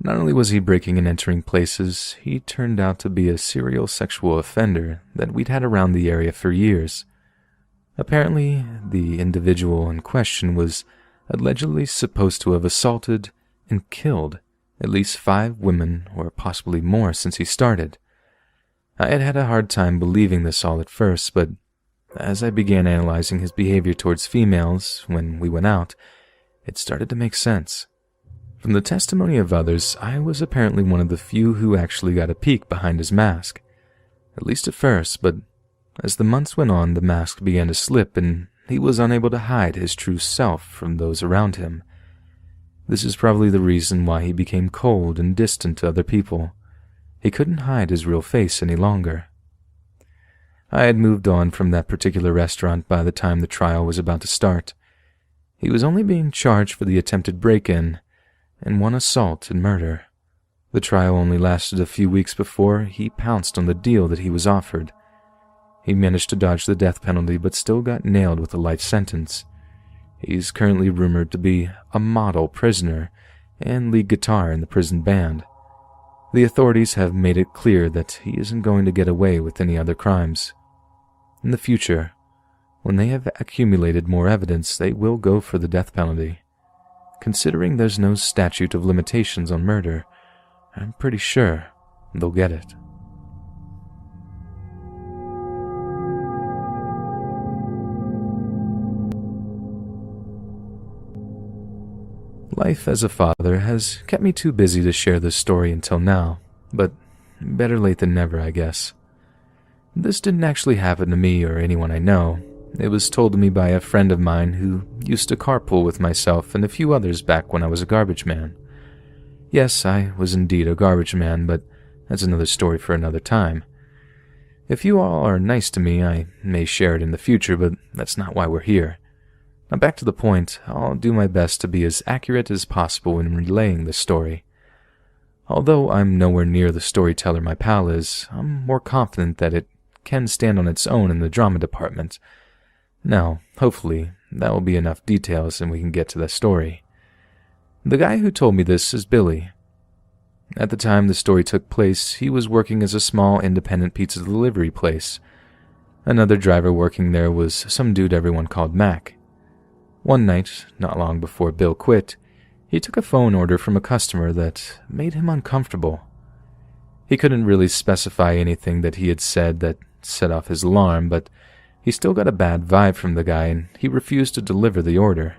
Not only was he breaking and entering places, he turned out to be a serial sexual offender that we'd had around the area for years. Apparently, the individual in question was allegedly supposed to have assaulted and killed at least 5 women or possibly more since he started. I had had a hard time believing this all at first, but as I began analyzing his behavior towards females when we went out, it started to make sense. From the testimony of others, I was apparently one of the few who actually got a peek behind his mask. At least at first, but as the months went on, the mask began to slip and he was unable to hide his true self from those around him. This is probably the reason why he became cold and distant to other people. He couldn't hide his real face any longer. I had moved on from that particular restaurant by the time the trial was about to start. He was only being charged for the attempted break-in and 1 assault and murder. The trial only lasted a few weeks before he pounced on the deal that he was offered. He managed to dodge the death penalty but still got nailed with a life sentence. He's currently rumored to be a model prisoner and lead guitar in the prison band. The authorities have made it clear that he isn't going to get away with any other crimes. In the future, when they have accumulated more evidence, they will go for the death penalty. Considering there's no statute of limitations on murder, I'm pretty sure they'll get it. Life as a father has kept me too busy to share this story until now, but better late than never, I guess. This didn't actually happen to me or anyone I know. It was told to me by a friend of mine who used to carpool with myself and a few others back when I was a garbage man. Yes, I was indeed a garbage man, but that's another story for another time. If you all are nice to me, I may share it in the future, but that's not why we're here. Now back to the point, I'll do my best to be as accurate as possible in relaying this story. Although I'm nowhere near the storyteller my pal is, I'm more confident that it can stand on its own in the drama department. Now, hopefully, that will be enough details and we can get to the story. The guy who told me this is Billy. At the time the story took place, he was working as a small independent pizza delivery place. Another driver working there was some dude everyone called Mac. One night, not long before Bill quit, he took a phone order from a customer that made him uncomfortable. He couldn't really specify anything that he had said that set off his alarm, but he still got a bad vibe from the guy and he refused to deliver the order.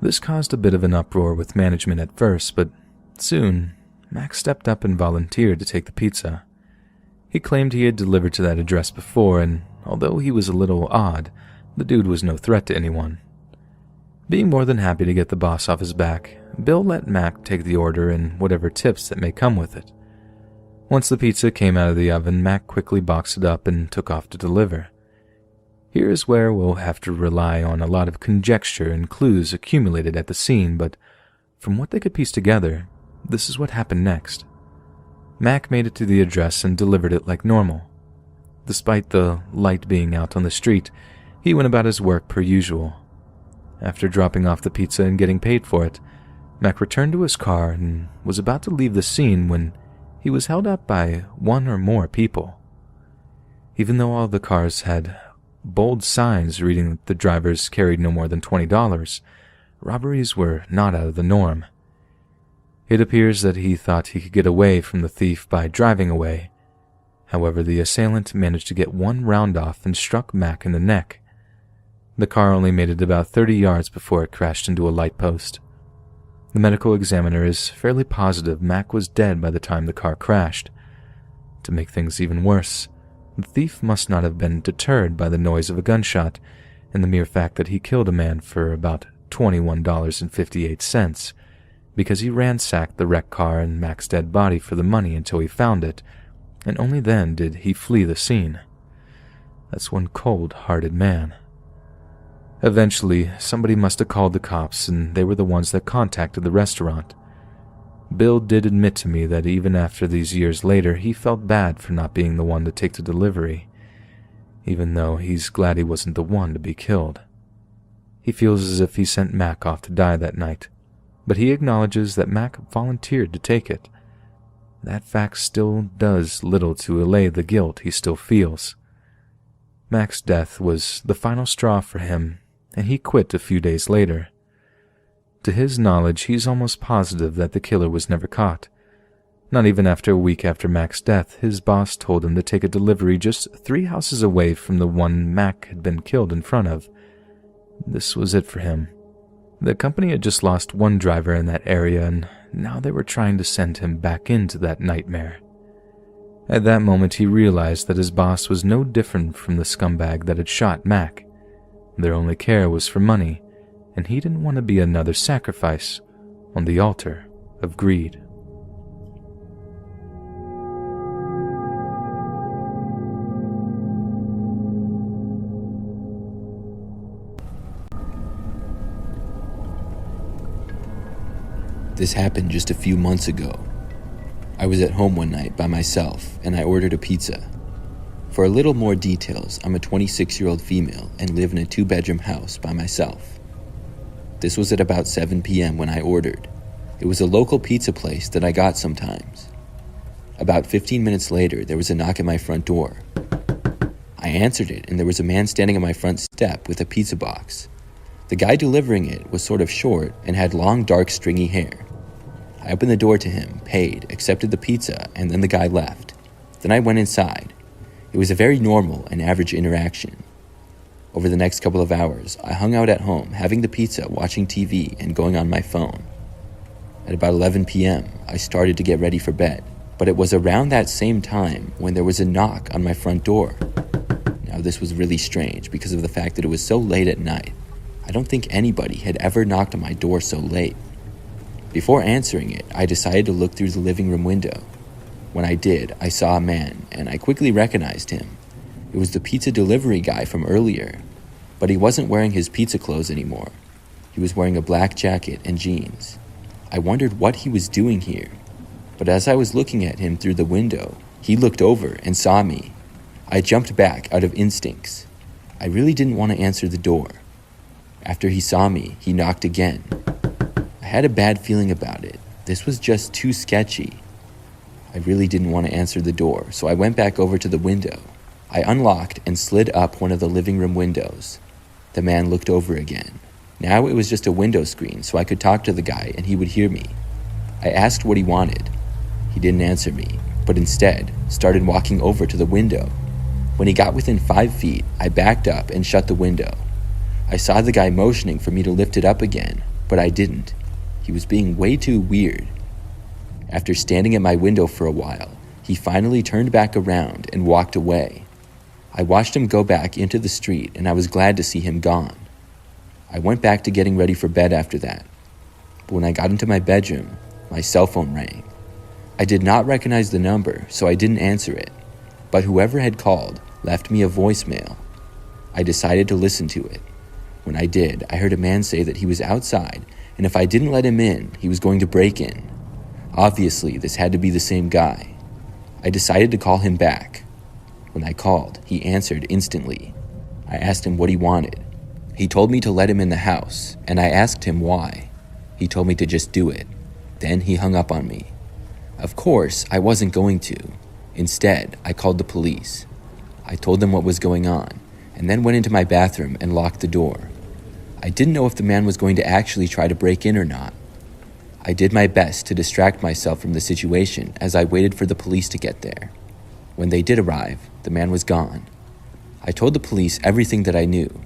This caused a bit of an uproar with management at first, but soon, Mac stepped up and volunteered to take the pizza. He claimed he had delivered to that address before, and although he was a little odd, the dude was no threat to anyone. Being more than happy to get the boss off his back, Bill let Mac take the order and whatever tips that may come with it. Once the pizza came out of the oven, Mac quickly boxed it up and took off to deliver. Here's where we'll have to rely on a lot of conjecture and clues accumulated at the scene, but from what they could piece together, this is what happened next. Mac made it to the address and delivered it like normal. Despite the light being out on the street, he went about his work per usual. After dropping off the pizza and getting paid for it, Mac returned to his car and was about to leave the scene when he was held up by one or more people. Even though all the cars had bold signs reading that the drivers carried no more than $20, robberies were not out of the norm. It appears that he thought he could get away from the thief by driving away. However, the assailant managed to get one round off and struck Mac in the neck. The car only made it about 30 yards before it crashed into a light post. The medical examiner is fairly positive Mac was dead by the time the car crashed. To make things even worse, the thief must not have been deterred by the noise of a gunshot and the mere fact that he killed a man for about $21.58, because he ransacked the wrecked car and Mac's dead body for the money until he found it, and only then did he flee the scene. That's one cold-hearted man. Eventually, somebody must have called the cops, and they were the ones that contacted the restaurant. Bill did admit to me that even after these years later, he felt bad for not being the one to take the delivery, even though he's glad he wasn't the one to be killed. He feels as if he sent Mac off to die that night, but he acknowledges that Mac volunteered to take it. That fact still does little to allay the guilt he still feels. Mac's death was the final straw for him, and he quit a few days later. To his knowledge, he's almost positive that the killer was never caught. Not even after a week after Mac's death, his boss told him to take a delivery just 3 houses away from the one Mac had been killed in front of. This was it for him. The company had just lost one driver in that area, and now they were trying to send him back into that nightmare. At that moment, he realized that his boss was no different from the scumbag that had shot Mac. Their only care was for money, and he didn't want to be another sacrifice on the altar of greed. This happened just a few months ago. I was at home one night by myself, and I ordered a pizza. For a little more details, I'm a 26-year-old female and live in a 2-bedroom house by myself. This was at about 7 p.m. when I ordered. It was a local pizza place that I got sometimes. About 15 minutes later, there was a knock at my front door. I answered it, and there was a man standing on my front step with a pizza box. The guy delivering it was sort of short and had long, dark, stringy hair. I opened the door to him, paid, accepted the pizza, and then the guy left. Then I went inside. It was a very normal and average interaction. Over the next couple of hours, I hung out at home, having the pizza, watching TV, and going on my phone. At about 11 p.m., I started to get ready for bed, but it was around that same time when there was a knock on my front door. Now, this was really strange because of the fact that it was so late at night. I don't think anybody had ever knocked on my door so late. Before answering it, I decided to look through the living room window. When I did, I saw a man, and I quickly recognized him. It was the pizza delivery guy from earlier, but he wasn't wearing his pizza clothes anymore. He was wearing a black jacket and jeans. I wondered what he was doing here, but as I was looking at him through the window, he looked over and saw me. I jumped back out of instincts. I really didn't want to answer the door. After he saw me, he knocked again. I had a bad feeling about it. This was just too sketchy. I really didn't want to answer the door, so I went back over to the window. I unlocked and slid up one of the living room windows. The man looked over again. Now it was just a window screen, so I could talk to the guy and he would hear me. I asked what he wanted. He didn't answer me, but instead started walking over to the window. When he got within 5 feet, I backed up and shut the window. I saw the guy motioning for me to lift it up again, but I didn't. He was being way too weird. After standing at my window for a while, he finally turned back around and walked away. I watched him go back into the street, and I was glad to see him gone. I went back to getting ready for bed after that. But when I got into my bedroom, my cell phone rang. I did not recognize the number, so I didn't answer it. But whoever had called left me a voicemail. I decided to listen to it. When I did, I heard a man say that he was outside, and if I didn't let him in, he was going to break in. Obviously, this had to be the same guy. I decided to call him back. When I called, he answered instantly. I asked him what he wanted. He told me to let him in the house, and I asked him why. He told me to just do it. Then he hung up on me. Of course, I wasn't going to. Instead, I called the police. I told them what was going on, and then went into my bathroom and locked the door. I didn't know if the man was going to actually try to break in or not. I did my best to distract myself from the situation as I waited for the police to get there. When they did arrive, the man was gone. I told the police everything that I knew.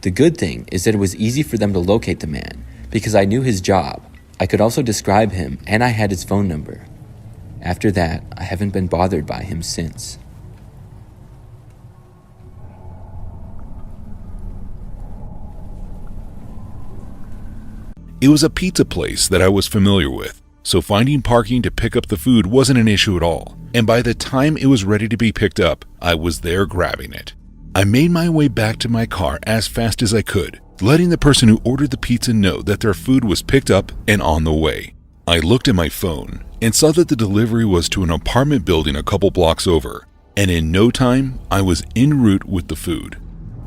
The good thing is that it was easy for them to locate the man because I knew his job. I could also describe him, and I had his phone number. After that, I haven't been bothered by him since. It was a pizza place that I was familiar with, so finding parking to pick up the food wasn't an issue at all, and by the time it was ready to be picked up, I was there grabbing it. I made my way back to my car as fast as I could, letting the person who ordered the pizza know that their food was picked up and on the way. I looked at my phone and saw that the delivery was to an apartment building a couple blocks over, and in no time, I was en route with the food.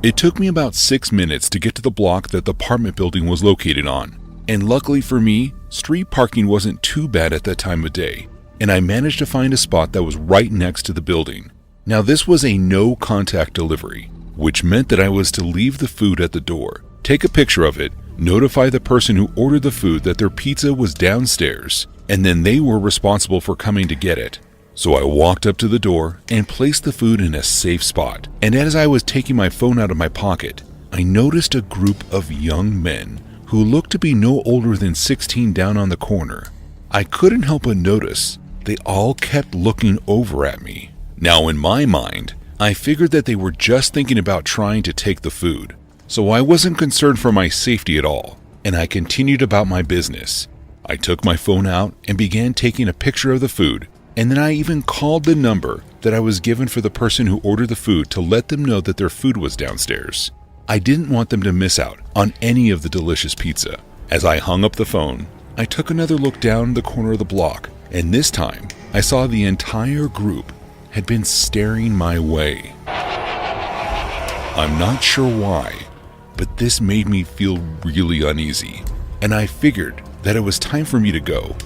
It took me about 6 minutes to get to the block that the apartment building was located on, and luckily for me, street parking wasn't too bad at that time of day, and I managed to find a spot that was right next to the building. Now this was a no-contact delivery, which meant that I was to leave the food at the door, take a picture of it, notify the person who ordered the food that their pizza was downstairs, and then they were responsible for coming to get it. So I walked up to the door and placed the food in a safe spot, and as I was taking my phone out of my pocket, I noticed a group of young men who looked to be no older than 16 down on the corner. I couldn't help but notice they all kept looking over at me. Now in my mind, I figured that they were just thinking about trying to take the food, so I wasn't concerned for my safety at all, and I continued about my business. I took my phone out and began taking a picture of the food, and then I even called the number that I was given for the person who ordered the food to let them know that their food was downstairs. I didn't want them to miss out on any of the delicious pizza. As I hung up the phone, I took another look down the corner of the block, and this time I saw the entire group had been staring my way. I'm not sure why, but this made me feel really uneasy, and I figured that it was time for me to go.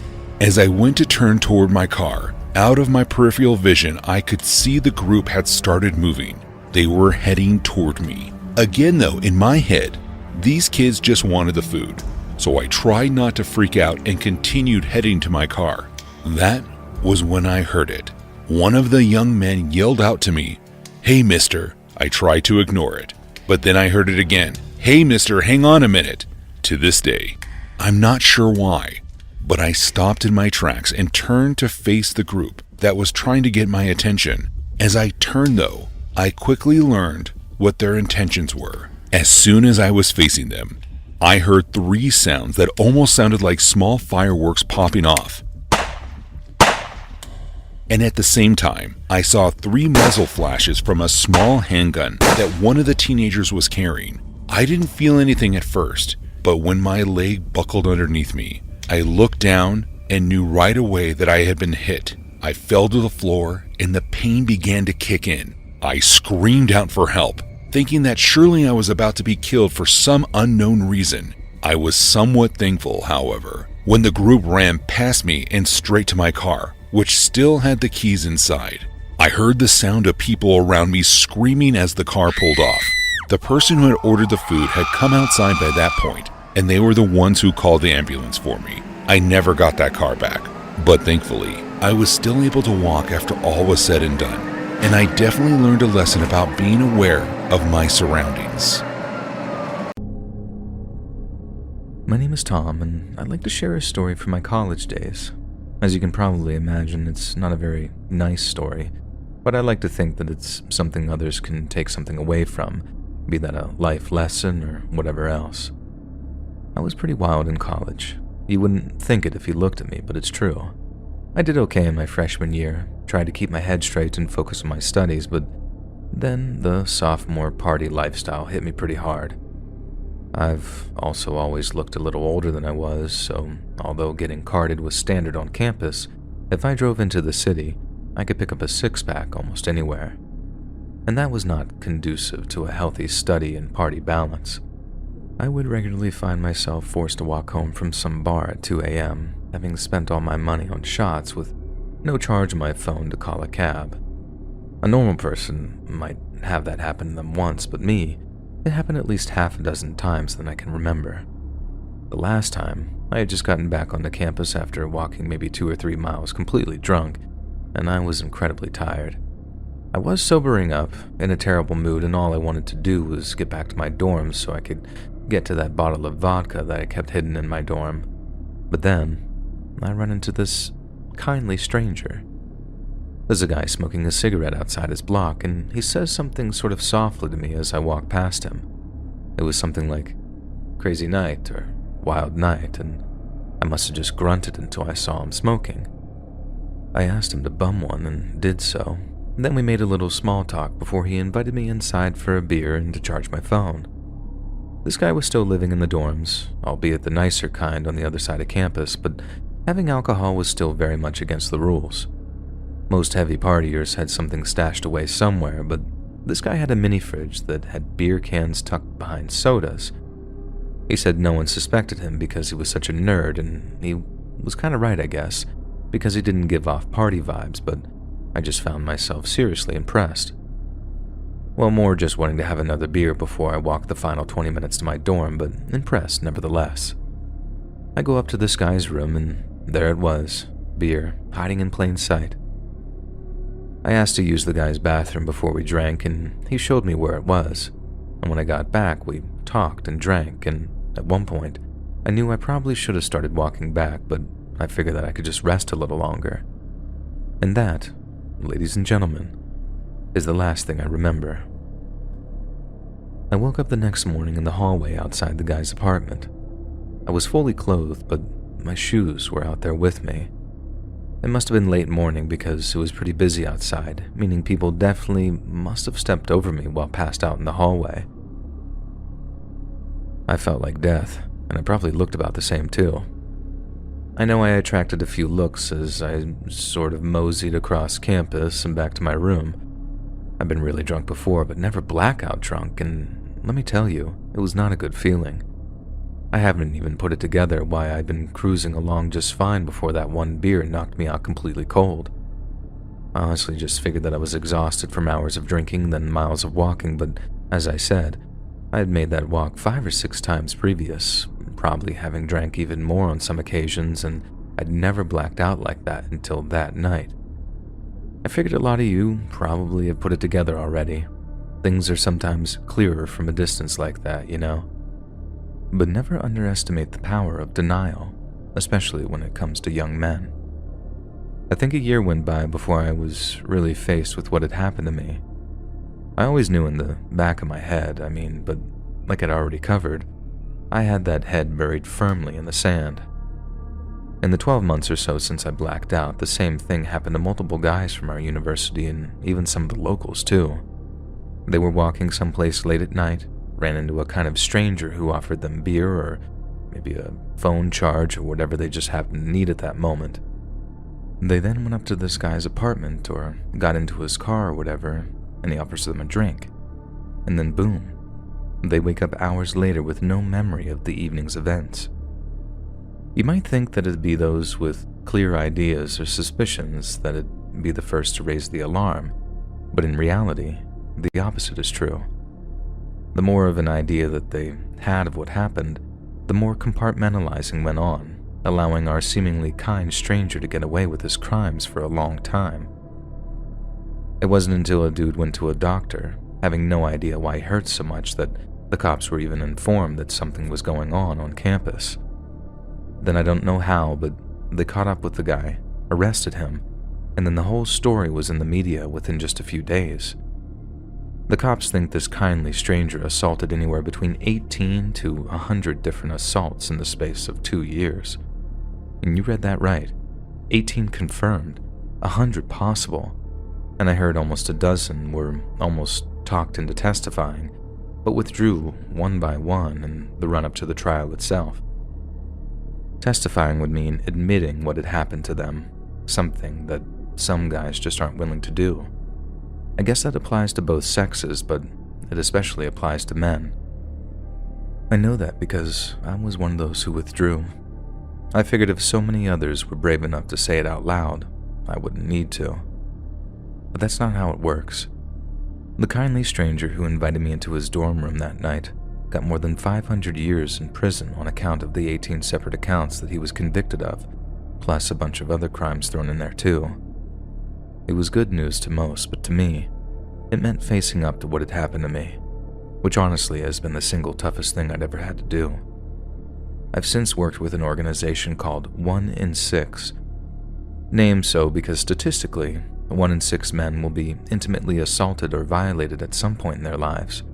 As I went to turn toward my car, out of my peripheral vision, I could see the group had started moving. They were heading toward me. Again though, in my head, these kids just wanted the food, so I tried not to freak out and continued heading to my car. That was when I heard it. One of the young men yelled out to me, "Hey mister." I tried to ignore it, but then I heard it again. "Hey mister, hang on a minute." To this day, I'm not sure why, but I stopped in my tracks and turned to face the group that was trying to get my attention. As I turned though, I quickly learned what their intentions were. As soon as I was facing them, I heard 3 sounds that almost sounded like small fireworks popping off. And at the same time, I saw 3 muzzle flashes from a small handgun that one of the teenagers was carrying. I didn't feel anything at first, but when my leg buckled underneath me, I looked down and knew right away that I had been hit. I fell to the floor and the pain began to kick in. I screamed out for help, thinking that surely I was about to be killed for some unknown reason. I was somewhat thankful, however, when the group ran past me and straight to my car, which still had the keys inside. I heard the sound of people around me screaming as the car pulled off. The person who had ordered the food had come outside by that point, and they were the ones who called the ambulance for me. I never got that car back, but thankfully, I was still able to walk after all was said and done. and I definitely learned a lesson about being aware of my surroundings. My name is Tom, and I'd like to share a story from my college days. As you can probably imagine, it's not a very nice story, but I like to think that it's something others can take something away from, be that a life lesson or whatever else. I was pretty wild in college. You wouldn't think it if you looked at me, but it's true. I did okay in my freshman year, tried to keep my head straight and focus on my studies, but then the sophomore party lifestyle hit me pretty hard. I've also always looked a little older than I was, so although getting carded was standard on campus, if I drove into the city, I could pick up a six-pack almost anywhere. And that was not conducive to a healthy study and party balance. I would regularly find myself forced to walk home from some bar at 2 a.m., having spent all my money on shots with no charge on my phone to call a cab. A normal person might have that happen to them once, but me, it happened at least half a dozen times than I can remember. The last time, I had just gotten back onto campus after walking maybe 2 or 3 miles completely drunk, and I was incredibly tired. I was sobering up, in a terrible mood, and all I wanted to do was get back to my dorm so I could get to that bottle of vodka that I kept hidden in my dorm. But then, I run into this kindly stranger. There's a guy smoking a cigarette outside his block, and he says something sort of softly to me as I walk past him. It was something like, "Crazy night," or "Wild night," and I must have just grunted until I saw him smoking. I asked him to bum one and did so. Then we made a little small talk before he invited me inside for a beer and to charge my phone. This guy was still living in the dorms, albeit the nicer kind on the other side of campus, but having alcohol was still very much against the rules. Most heavy partiers had something stashed away somewhere, but this guy had a mini fridge that had beer cans tucked behind sodas. He said no one suspected him because he was such a nerd, and he was kind of right, I guess, because he didn't give off party vibes, but I just found myself seriously impressed. Well, more just wanting to have another beer before I walked the final 20 minutes to my dorm, but impressed nevertheless. I go up to this guy's room, and there it was, beer, hiding in plain sight. I asked to use the guy's bathroom before we drank, and he showed me where it was. And when I got back, we talked and drank, and at one point, I knew I probably should have started walking back, but I figured that I could just rest a little longer. And that, ladies and gentlemen, is the last thing I remember. I woke up the next morning in the hallway outside the guy's apartment. I was fully clothed, but my shoes were out there with me. It must have been late morning because it was pretty busy outside, meaning people definitely must have stepped over me while passed out in the hallway. I felt like death, and I probably looked about the same too. I know I attracted a few looks as I sort of moseyed across campus and back to my room. I've been really drunk before, but never blackout drunk, and let me tell you, it was not a good feeling. I haven't even put it together why I'd been cruising along just fine before that one beer knocked me out completely cold. I honestly just figured that I was exhausted from hours of drinking than miles of walking, but as I said, I had made that walk 5 or 6 times previous, probably having drank even more on some occasions, and I'd never blacked out like that until that night. I figured a lot of you probably have put it together already. Things are sometimes clearer from a distance like that, you know? But never underestimate the power of denial, especially when it comes to young men. I think a year went by before I was really faced with what had happened to me. I always knew in the back of my head, but like I'd already covered, I had that head buried firmly in the sand. In the 12 months or so since I blacked out, the same thing happened to multiple guys from our university and even some of the locals too. They were walking someplace late at night, ran into a kind of stranger who offered them beer or maybe a phone charge or whatever they just happened to need at that moment. They then went up to this guy's apartment or got into his car or whatever, and he offers them a drink. And then boom, they wake up hours later with no memory of the evening's events. You might think that it'd be those with clear ideas or suspicions that'd be the first to raise the alarm, but in reality, the opposite is true. The more of an idea that they had of what happened, the more compartmentalizing went on, allowing our seemingly kind stranger to get away with his crimes for a long time. It wasn't until a dude went to a doctor, having no idea why he hurt so much, that the cops were even informed that something was going on campus. Then I don't know how, but they caught up with the guy, arrested him, and then the whole story was in the media within just a few days. The cops think this kindly stranger assaulted anywhere between 18 to 100 different assaults in the space of 2 years. And you read that right. 18 confirmed, 100 possible, and I heard almost a dozen were almost talked into testifying, but withdrew one by one in the run-up to the trial itself. Testifying would mean admitting what had happened to them, something that some guys just aren't willing to do. I guess that applies to both sexes, but it especially applies to men. I know that because I was one of those who withdrew. I figured if so many others were brave enough to say it out loud, I wouldn't need to. But that's not how it works. The kindly stranger who invited me into his dorm room that night got more than 500 years in prison on account of the 18 separate accounts that he was convicted of, plus a bunch of other crimes thrown in there too. It was good news to most, but to me, it meant facing up to what had happened to me, which honestly has been the single toughest thing I'd ever had to do. I've since worked with an organization called 1 in 6, named so because statistically, 1 in 6 men will be intimately assaulted or violated at some point in their lives.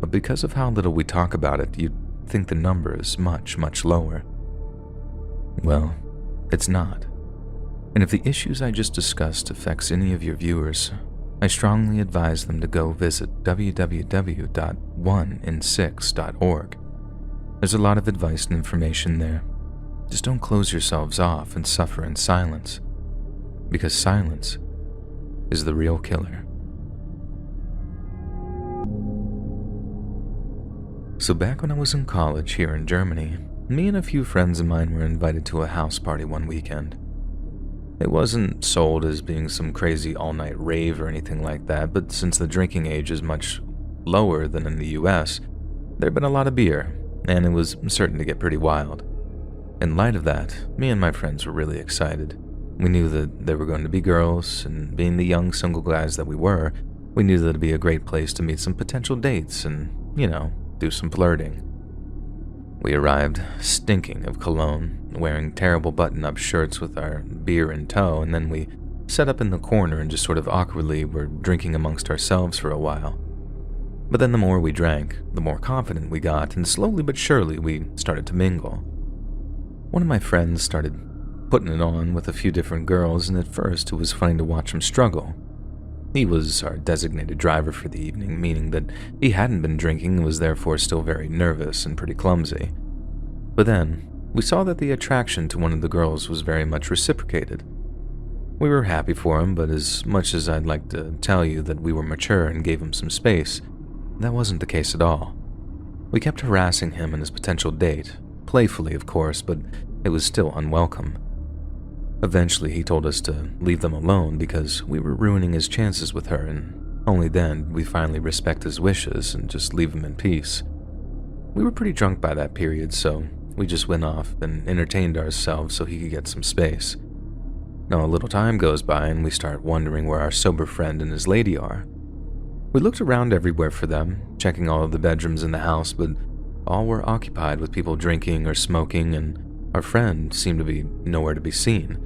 But because of how little we talk about it, you'd think the number is much, much lower. Well, it's not. And if the issues I just discussed affects any of your viewers, I strongly advise them to go visit www.oneinsix.org. There's a lot of advice and information there. Just don't close yourselves off and suffer in silence, because silence is the real killer. So back when I was in college here in Germany, me and a few friends of mine were invited to a house party one weekend. It wasn't sold as being some crazy all-night rave or anything like that, but since the drinking age is much lower than in the US, there'd been a lot of beer, and it was certain to get pretty wild. In light of that, me and my friends were really excited. We knew that there were going to be girls, and being the young single guys that we were, we knew that it'd be a great place to meet some potential dates and, do some flirting. We arrived stinking of cologne, wearing terrible button-up shirts with our beer in tow, and then we set up in the corner and just sort of awkwardly were drinking amongst ourselves for a while. But then the more we drank, the more confident we got, and slowly but surely we started to mingle. One of my friends started putting it on with a few different girls, and at first it was funny to watch him struggle. He was our designated driver for the evening, meaning that he hadn't been drinking and was therefore still very nervous and pretty clumsy. But then, we saw that the attraction to one of the girls was very much reciprocated. We were happy for him, but as much as I'd like to tell you that we were mature and gave him some space, that wasn't the case at all. We kept harassing him and his potential date, playfully of course, but it was still unwelcome. Eventually, he told us to leave them alone because we were ruining his chances with her, and only then did we finally respect his wishes and just leave him in peace. We were pretty drunk by that period, so we just went off and entertained ourselves so he could get some space. Now, a little time goes by and we start wondering where our sober friend and his lady are. We looked around everywhere for them, checking all of the bedrooms in the house, but all were occupied with people drinking or smoking, and our friend seemed to be nowhere to be seen.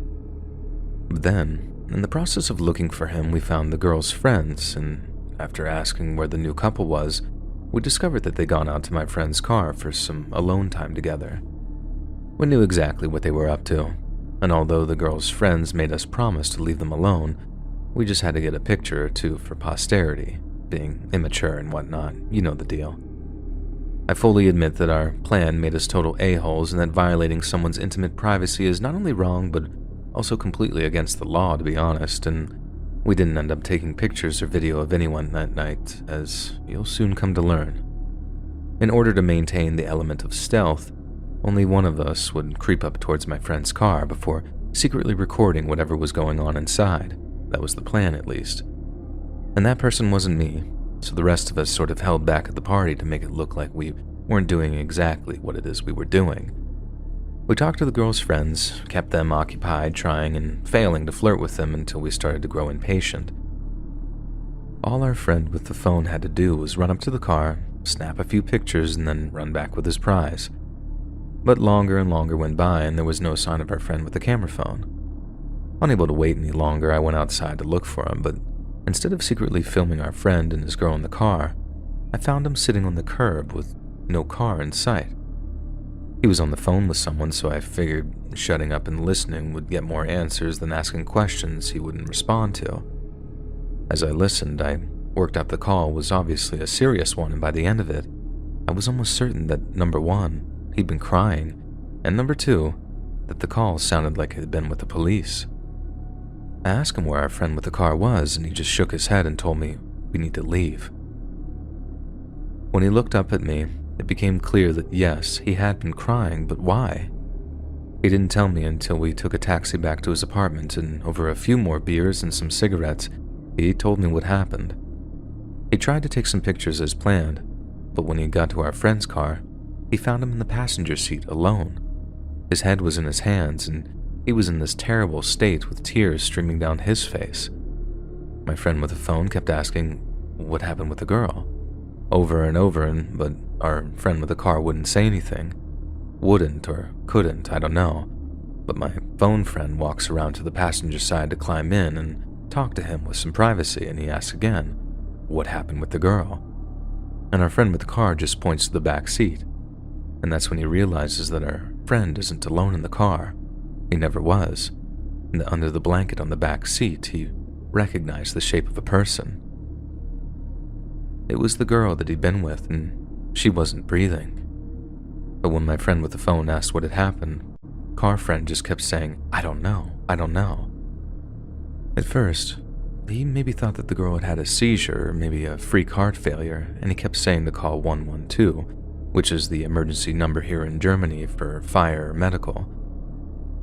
But then, in the process of looking for him, we found the girl's friends, and after asking where the new couple was, we discovered that they'd gone out to my friend's car for some alone time together. We knew exactly what they were up to, and although the girl's friends made us promise to leave them alone, we just had to get a picture or two for posterity, being immature and whatnot, you know the deal. I fully admit that our plan made us total a-holes and that violating someone's intimate privacy is not only wrong, but also completely against the law, to be honest, and we didn't end up taking pictures or video of anyone that night, as you'll soon come to learn. In order to maintain the element of stealth, only one of us would creep up towards my friend's car before secretly recording whatever was going on inside. That was the plan, at least. And that person wasn't me, so the rest of us sort of held back at the party to make it look like we weren't doing exactly what it is we were doing. We talked to the girl's friends, kept them occupied trying and failing to flirt with them until we started to grow impatient. All our friend with the phone had to do was run up to the car, snap a few pictures, and then run back with his prize. But longer and longer went by, and there was no sign of our friend with the camera phone. Unable to wait any longer, I went outside to look for him, but instead of secretly filming our friend and his girl in the car, I found him sitting on the curb with no car in sight. He was on the phone with someone, so I figured shutting up and listening would get more answers than asking questions he wouldn't respond to. As I listened, I worked out the call was obviously a serious one, and by the end of it, I was almost certain that number one, he'd been crying, and number two, that the call sounded like it had been with the police. I asked him where our friend with the car was, and he just shook his head and told me we need to leave. When he looked up at me, it became clear that yes, he had been crying, but why? He didn't tell me until we took a taxi back to his apartment, and over a few more beers and some cigarettes, he told me what happened. He tried to take some pictures as planned, but when he got to our friend's car, he found him in the passenger seat alone. His head was in his hands, and he was in this terrible state with tears streaming down his face. My friend with the phone kept asking what happened with the girl, over and over, but our friend with the car wouldn't say anything. Wouldn't or couldn't, I don't know. But my phone friend walks around to the passenger side to climb in and talk to him with some privacy, and he asks again, what happened with the girl? And our friend with the car just points to the back seat. And that's when he realizes that our friend isn't alone in the car. He never was. And that under the blanket on the back seat, he recognized the shape of a person. It was the girl that he'd been with, and she wasn't breathing. But when my friend with the phone asked what had happened, car friend just kept saying, I don't know. At first, he maybe thought that the girl had had a seizure or maybe a freak heart failure, and he kept saying to call 112, which is the emergency number here in Germany for fire or medical.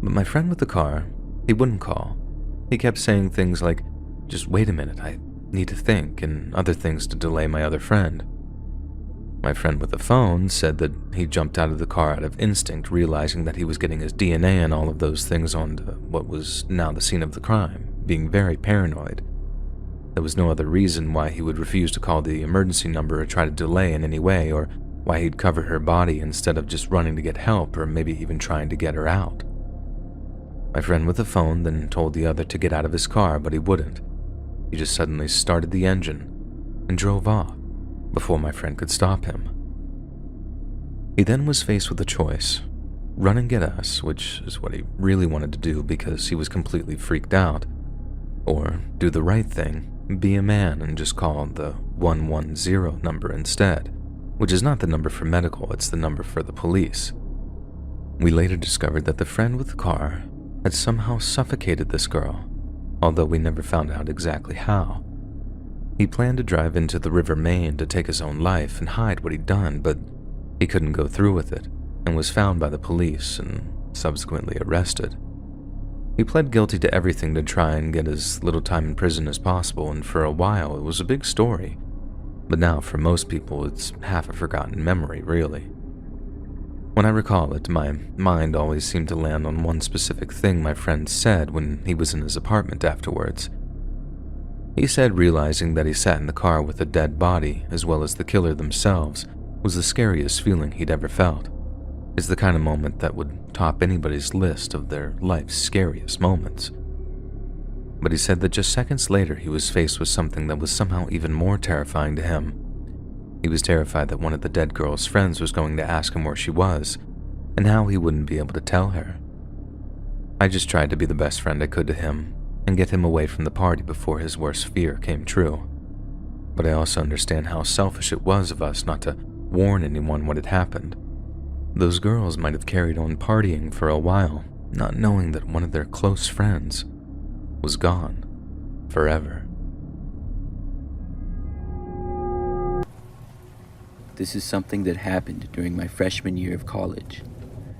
But my friend with the car, he wouldn't call. He kept saying things like, just wait a minute, I need to think, and other things to delay my other friend. My friend with the phone said that he jumped out of the car out of instinct, realizing that he was getting his DNA and all of those things onto what was now the scene of the crime, being very paranoid. There was no other reason why he would refuse to call the emergency number or try to delay in any way, or why he'd cover her body instead of just running to get help or maybe even trying to get her out. My friend with the phone then told the other to get out of his car, but he wouldn't. He just suddenly started the engine and drove off before my friend could stop him. He then was faced with a choice: run and get us, which is what he really wanted to do because he was completely freaked out, or do the right thing, be a man and just call the 110 number instead, which is not the number for medical, it's the number for the police. We later discovered that the friend with the car had somehow suffocated this girl, although we never found out exactly how. He planned to drive into the River Main to take his own life and hide what he'd done, but he couldn't go through with it and was found by the police and subsequently arrested. He pled guilty to everything to try and get as little time in prison as possible, and for a while it was a big story. But now for most people it's half a forgotten memory, really. When I recall it, my mind always seemed to land on one specific thing my friend said when he was in his apartment afterwards. He said realizing that he sat in the car with a dead body, as well as the killer themselves, was the scariest feeling he'd ever felt. It's the kind of moment that would top anybody's list of their life's scariest moments. But he said that just seconds later he was faced with something that was somehow even more terrifying to him. He was terrified that one of the dead girl's friends was going to ask him where she was, and how he wouldn't be able to tell her. I just tried to be the best friend I could to him, and get him away from the party before his worst fear came true. But I also understand how selfish it was of us not to warn anyone what had happened. Those girls might have carried on partying for a while, not knowing that one of their close friends was gone forever. This is something that happened during my freshman year of college.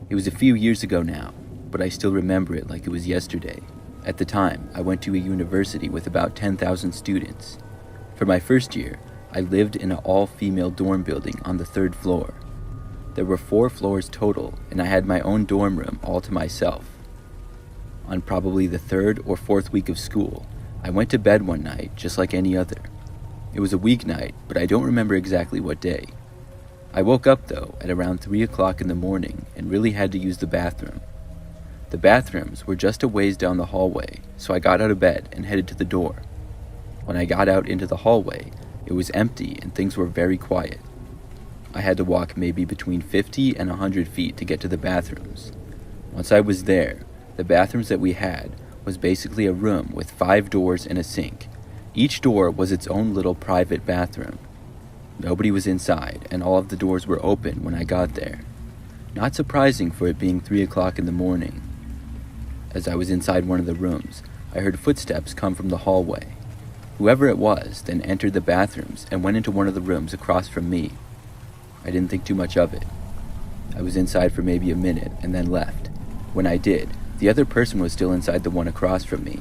It was a few years ago now, but I still remember it like it was yesterday. At the time, I went to a university with about 10,000 students. For my first year, I lived in an all-female dorm building on the 3rd floor. There were 4 floors total, and I had my own dorm room all to myself. On probably the 3rd or 4th week of school, I went to bed one night just like any other. It was a weeknight, but I don't remember exactly what day. I woke up though at around 3 o'clock in the morning and really had to use the bathroom. The bathrooms were just a ways down the hallway, so I got out of bed and headed to the door. When I got out into the hallway, it was empty and things were very quiet. I had to walk maybe between 50 and 100 feet to get to the bathrooms. Once I was there, the bathrooms that we had was basically a room with 5 doors and a sink. Each door was its own little private bathroom. Nobody was inside, and all of the doors were open when I got there. Not surprising for it being 3 o'clock in the morning. As I was inside one of the rooms, I heard footsteps come from the hallway. Whoever it was then entered the bathrooms and went into one of the rooms across from me. I didn't think too much of it. I was inside for maybe a minute and then left. When I did, the other person was still inside the one across from me.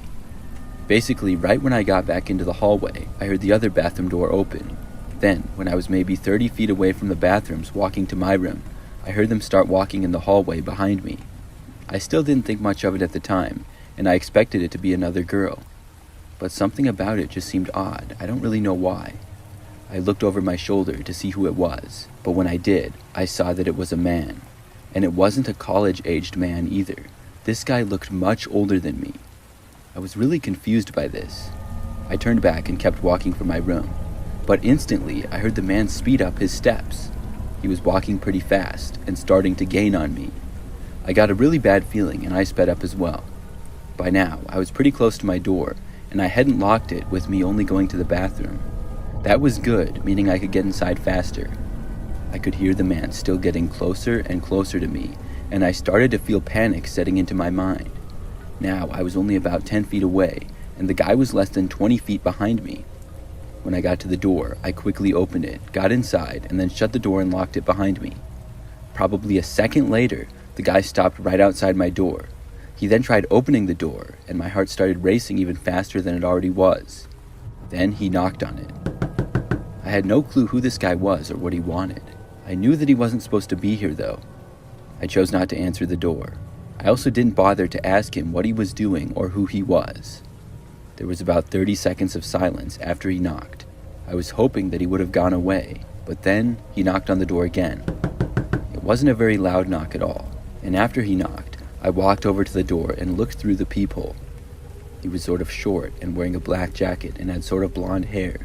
Basically, right when I got back into the hallway, I heard the other bathroom door open. Then, when I was maybe 30 feet away from the bathrooms walking to my room, I heard them start walking in the hallway behind me. I still didn't think much of it at the time, and I expected it to be another girl. But something about it just seemed odd. I don't really know why. I looked over my shoulder to see who it was, but when I did, I saw that it was a man. And it wasn't a college-aged man either. This guy looked much older than me. I was really confused by this. I turned back and kept walking from my room, but instantly I heard the man speed up his steps. He was walking pretty fast and starting to gain on me. I got a really bad feeling and I sped up as well. By now, I was pretty close to my door, and I hadn't locked it with me only going to the bathroom. That was good, meaning I could get inside faster. I could hear the man still getting closer and closer to me, and I started to feel panic setting into my mind. Now I was only about 10 feet away, and the guy was less than 20 feet behind me. When I got to the door, I quickly opened it, got inside, and then shut the door and locked it behind me. Probably a second later, the guy stopped right outside my door. He then tried opening the door, and my heart started racing even faster than it already was. Then he knocked on it. I had no clue who this guy was or what he wanted. I knew that he wasn't supposed to be here though. I chose not to answer the door. I also didn't bother to ask him what he was doing or who he was. There was about 30 seconds of silence after he knocked. I was hoping that he would have gone away, but then he knocked on the door again. It wasn't a very loud knock at all, and after he knocked, I walked over to the door and looked through the peephole. He was sort of short and wearing a black jacket and had sort of blonde hair.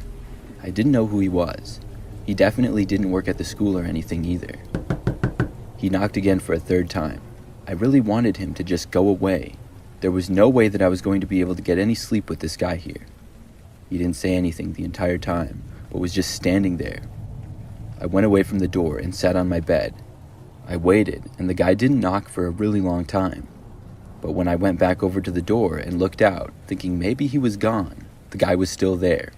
I didn't know who he was. He definitely didn't work at the school or anything either. He knocked again for a third time. I really wanted him to just go away. There was no way that I was going to be able to get any sleep with this guy here. He didn't say anything the entire time, but was just standing there. I went away from the door and sat on my bed. I waited, and the guy didn't knock for a really long time. But when I went back over to the door and looked out, thinking maybe he was gone, the guy was still there.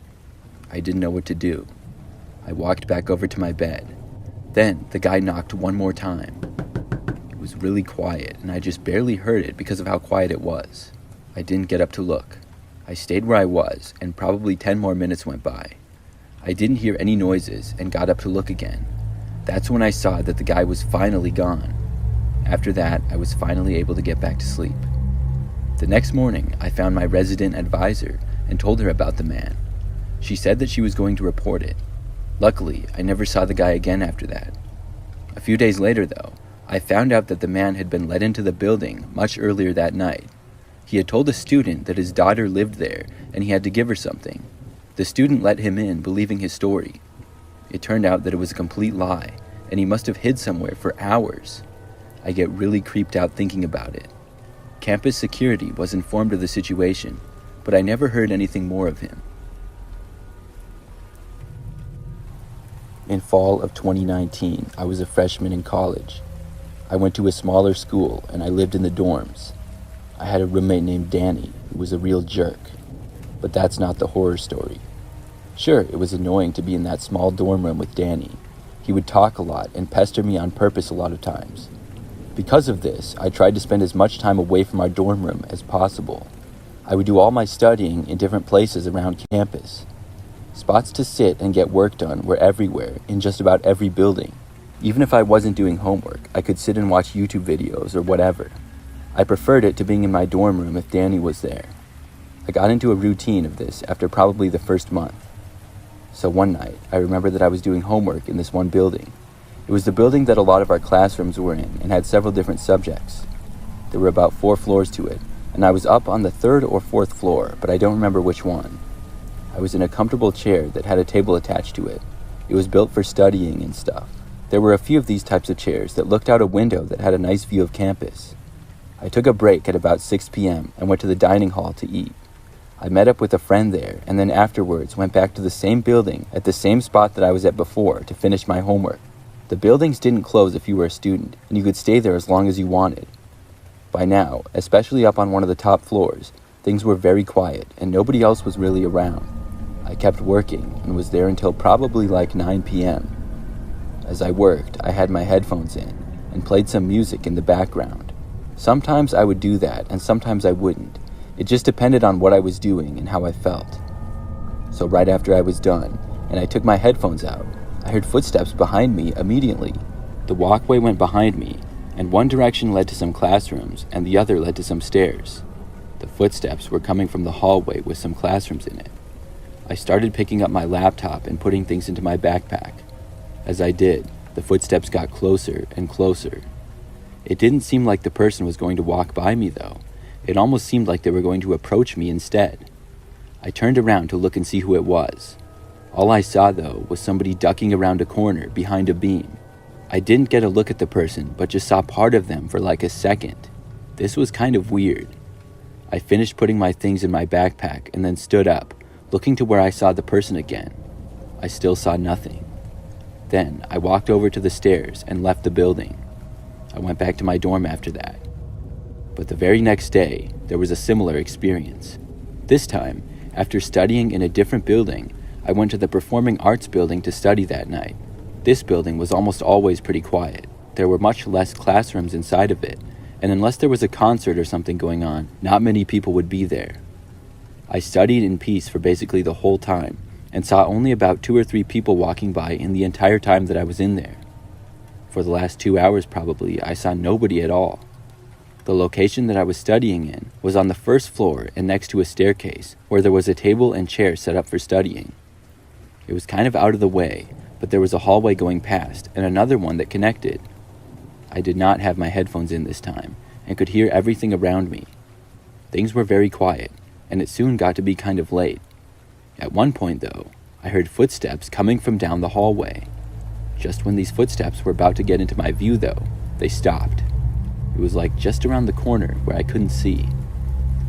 I didn't know what to do. I walked back over to my bed. Then the guy knocked one more time. It was really quiet, and I just barely heard it because of how quiet it was. I didn't get up to look. I stayed where I was, and probably 10 more minutes went by. I didn't hear any noises and got up to look again. That's when I saw that the guy was finally gone. After that, I was finally able to get back to sleep. The next morning, I found my resident advisor and told her about the man. She said that she was going to report it. Luckily, I never saw the guy again after that. A few days later, though, I found out that the man had been let into the building much earlier that night. He had told a student that his daughter lived there and he had to give her something. The student let him in, believing his story. It turned out that it was a complete lie, and he must have hid somewhere for hours. I get really creeped out thinking about it. Campus security was informed of the situation, but I never heard anything more of him. In fall of 2019, I was a freshman in college. I went to a smaller school and I lived in the dorms. I had a roommate named Danny who was a real jerk. But that's not the horror story. Sure, it was annoying to be in that small dorm room with Danny. He would talk a lot and pester me on purpose a lot of times. Because of this, I tried to spend as much time away from our dorm room as possible. I would do all my studying in different places around campus. Spots to sit and get work done were everywhere, in just about every building. Even if I wasn't doing homework, I could sit and watch YouTube videos or whatever. I preferred it to being in my dorm room if Danny was there. I got into a routine of this after probably the first month. So one night, I remember that I was doing homework in this one building. It was the building that a lot of our classrooms were in and had several different subjects. There were about 4 floors to it, and I was up on the 3rd or 4th floor, but I don't remember which one. I was in a comfortable chair that had a table attached to it. It was built for studying and stuff. There were a few of these types of chairs that looked out a window that had a nice view of campus. I took a break at about 6 p.m. and went to the dining hall to eat. I met up with a friend there, and then afterwards went back to the same building at the same spot that I was at before to finish my homework. The buildings didn't close if you were a student, and you could stay there as long as you wanted. By now, especially up on one of the top floors, things were very quiet and nobody else was really around. I kept working and was there until probably like 9 p.m. As I worked, I had my headphones in and played some music in the background. Sometimes I would do that and sometimes I wouldn't. It just depended on what I was doing and how I felt. So right after I was done and I took my headphones out, I heard footsteps behind me immediately. The walkway went behind me, and one direction led to some classrooms and the other led to some stairs. The footsteps were coming from the hallway with some classrooms in it. I started picking up my laptop and putting things into my backpack. As I did, the footsteps got closer and closer. It didn't seem like the person was going to walk by me though. It almost seemed like they were going to approach me instead. I turned around to look and see who it was. All I saw though was somebody ducking around a corner behind a beam. I didn't get a look at the person, but just saw part of them for like a second. This was kind of weird. I finished putting my things in my backpack and then stood up, looking to where I saw the person again. I still saw nothing. Then I walked over to the stairs and left the building. I went back to my dorm after that. But the very next day, there was a similar experience. This time, after studying in a different building, I went to the performing arts building to study that night. This building was almost always pretty quiet. There were much less classrooms inside of it, and unless there was a concert or something going on, not many people would be there. I studied in peace for basically the whole time, and saw only about 2 or 3 people walking by in the entire time that I was in there. For the last 2 hours probably, I saw nobody at all. The location that I was studying in was on the 1st floor and next to a staircase, where there was a table and chair set up for studying. It was kind of out of the way, but there was a hallway going past and another one that connected. I did not have my headphones in this time and could hear everything around me. Things were very quiet, and it soon got to be kind of late. At one point, though, I heard footsteps coming from down the hallway. Just when these footsteps were about to get into my view, though, they stopped. It was like just around the corner where I couldn't see.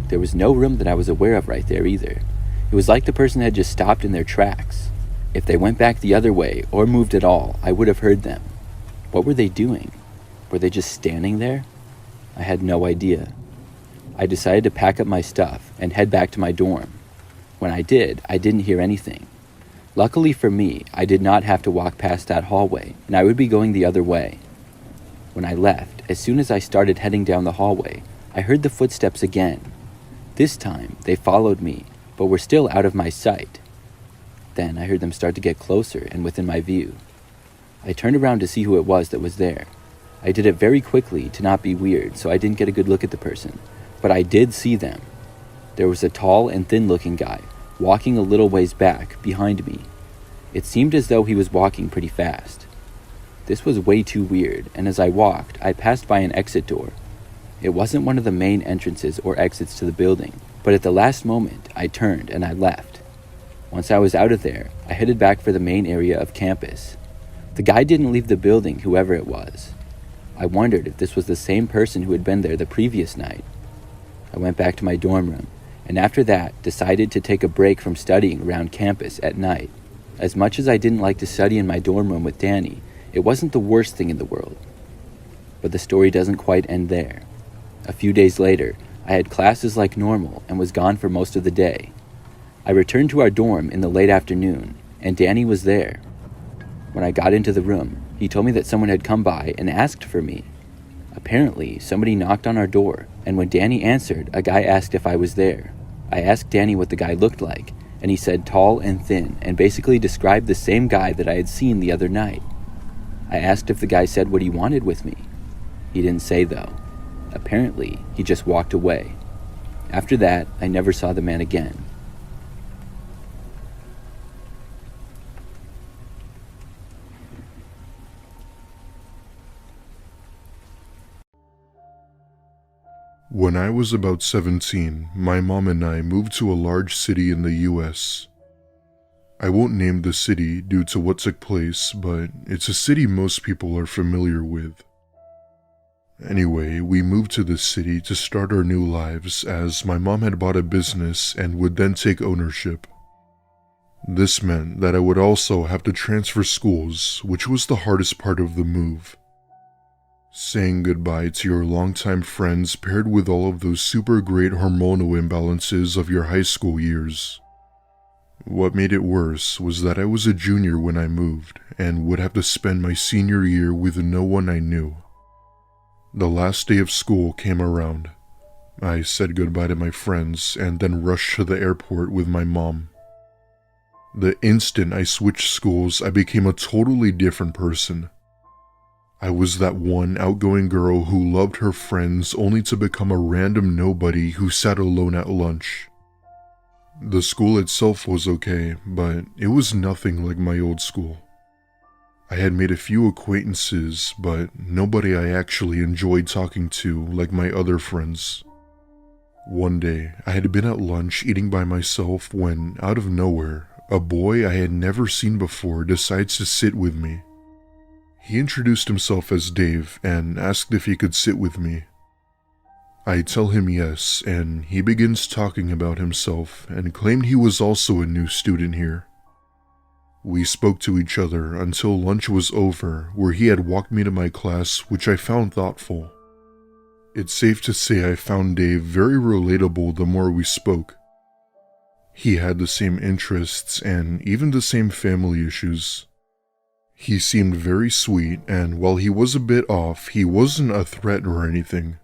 There was no room that I was aware of right there either. It was like the person had just stopped in their tracks. If they went back the other way or moved at all, I would have heard them. What were they doing? Were they just standing there? I had no idea. I decided to pack up my stuff and head back to my dorm. When I did, I didn't hear anything. Luckily for me, I did not have to walk past that hallway, and I would be going the other way. When I left, as soon as I started heading down the hallway, I heard the footsteps again. This time, they followed me, but were still out of my sight. Then I heard them start to get closer and within my view. I turned around to see who it was that was there. I did it very quickly to not be weird, so I didn't get a good look at the person, but I did see them. There was a tall and thin-looking guy, walking a little ways back, behind me. It seemed as though he was walking pretty fast. This was way too weird, and as I walked, I passed by an exit door. It wasn't one of the main entrances or exits to the building, but at the last moment, I turned and I left. Once I was out of there, I headed back for the main area of campus. The guy didn't leave the building, whoever it was. I wondered if this was the same person who had been there the previous night. I went back to my dorm room, and after that, decided to take a break from studying around campus at night. As much as I didn't like to study in my dorm room with Danny, it wasn't the worst thing in the world. But the story doesn't quite end there. A few days later, I had classes like normal and was gone for most of the day. I returned to our dorm in the late afternoon, and Danny was there. When I got into the room, he told me that someone had come by and asked for me. Apparently, somebody knocked on our door, and when Danny answered, a guy asked if I was there. I asked Danny what the guy looked like, and he said tall and thin, and basically described the same guy that I had seen the other night. I asked if the guy said what he wanted with me. He didn't say, though. Apparently, he just walked away. After that, I never saw the man again. When I was about 17, my mom and I moved to a large city in the US. I won't name the city due to what took place, but it's a city most people are familiar with. Anyway, we moved to this city to start our new lives as my mom had bought a business and would then take ownership. This meant that I would also have to transfer schools, which was the hardest part of the move. Saying goodbye to your longtime friends paired with all of those super great hormonal imbalances of your high school years. What made it worse was that I was a junior when I moved and would have to spend my senior year with no one I knew. The last day of school came around. I said goodbye to my friends and then rushed to the airport with my mom. The instant I switched schools, I became a totally different person. I was that one outgoing girl who loved her friends only to become a random nobody who sat alone at lunch. The school itself was okay, but it was nothing like my old school. I had made a few acquaintances, but nobody I actually enjoyed talking to like my other friends. One day, I had been at lunch eating by myself when, out of nowhere, a boy I had never seen before decides to sit with me. He introduced himself as Dave and asked if he could sit with me. I tell him yes, and he begins talking about himself and claimed he was also a new student here. We spoke to each other until lunch was over, where he had walked me to my class, which I found thoughtful. It's safe to say I found Dave very relatable the more we spoke. He had the same interests and even the same family issues. He seemed very sweet, and while he was a bit off, he wasn't a threat or anything.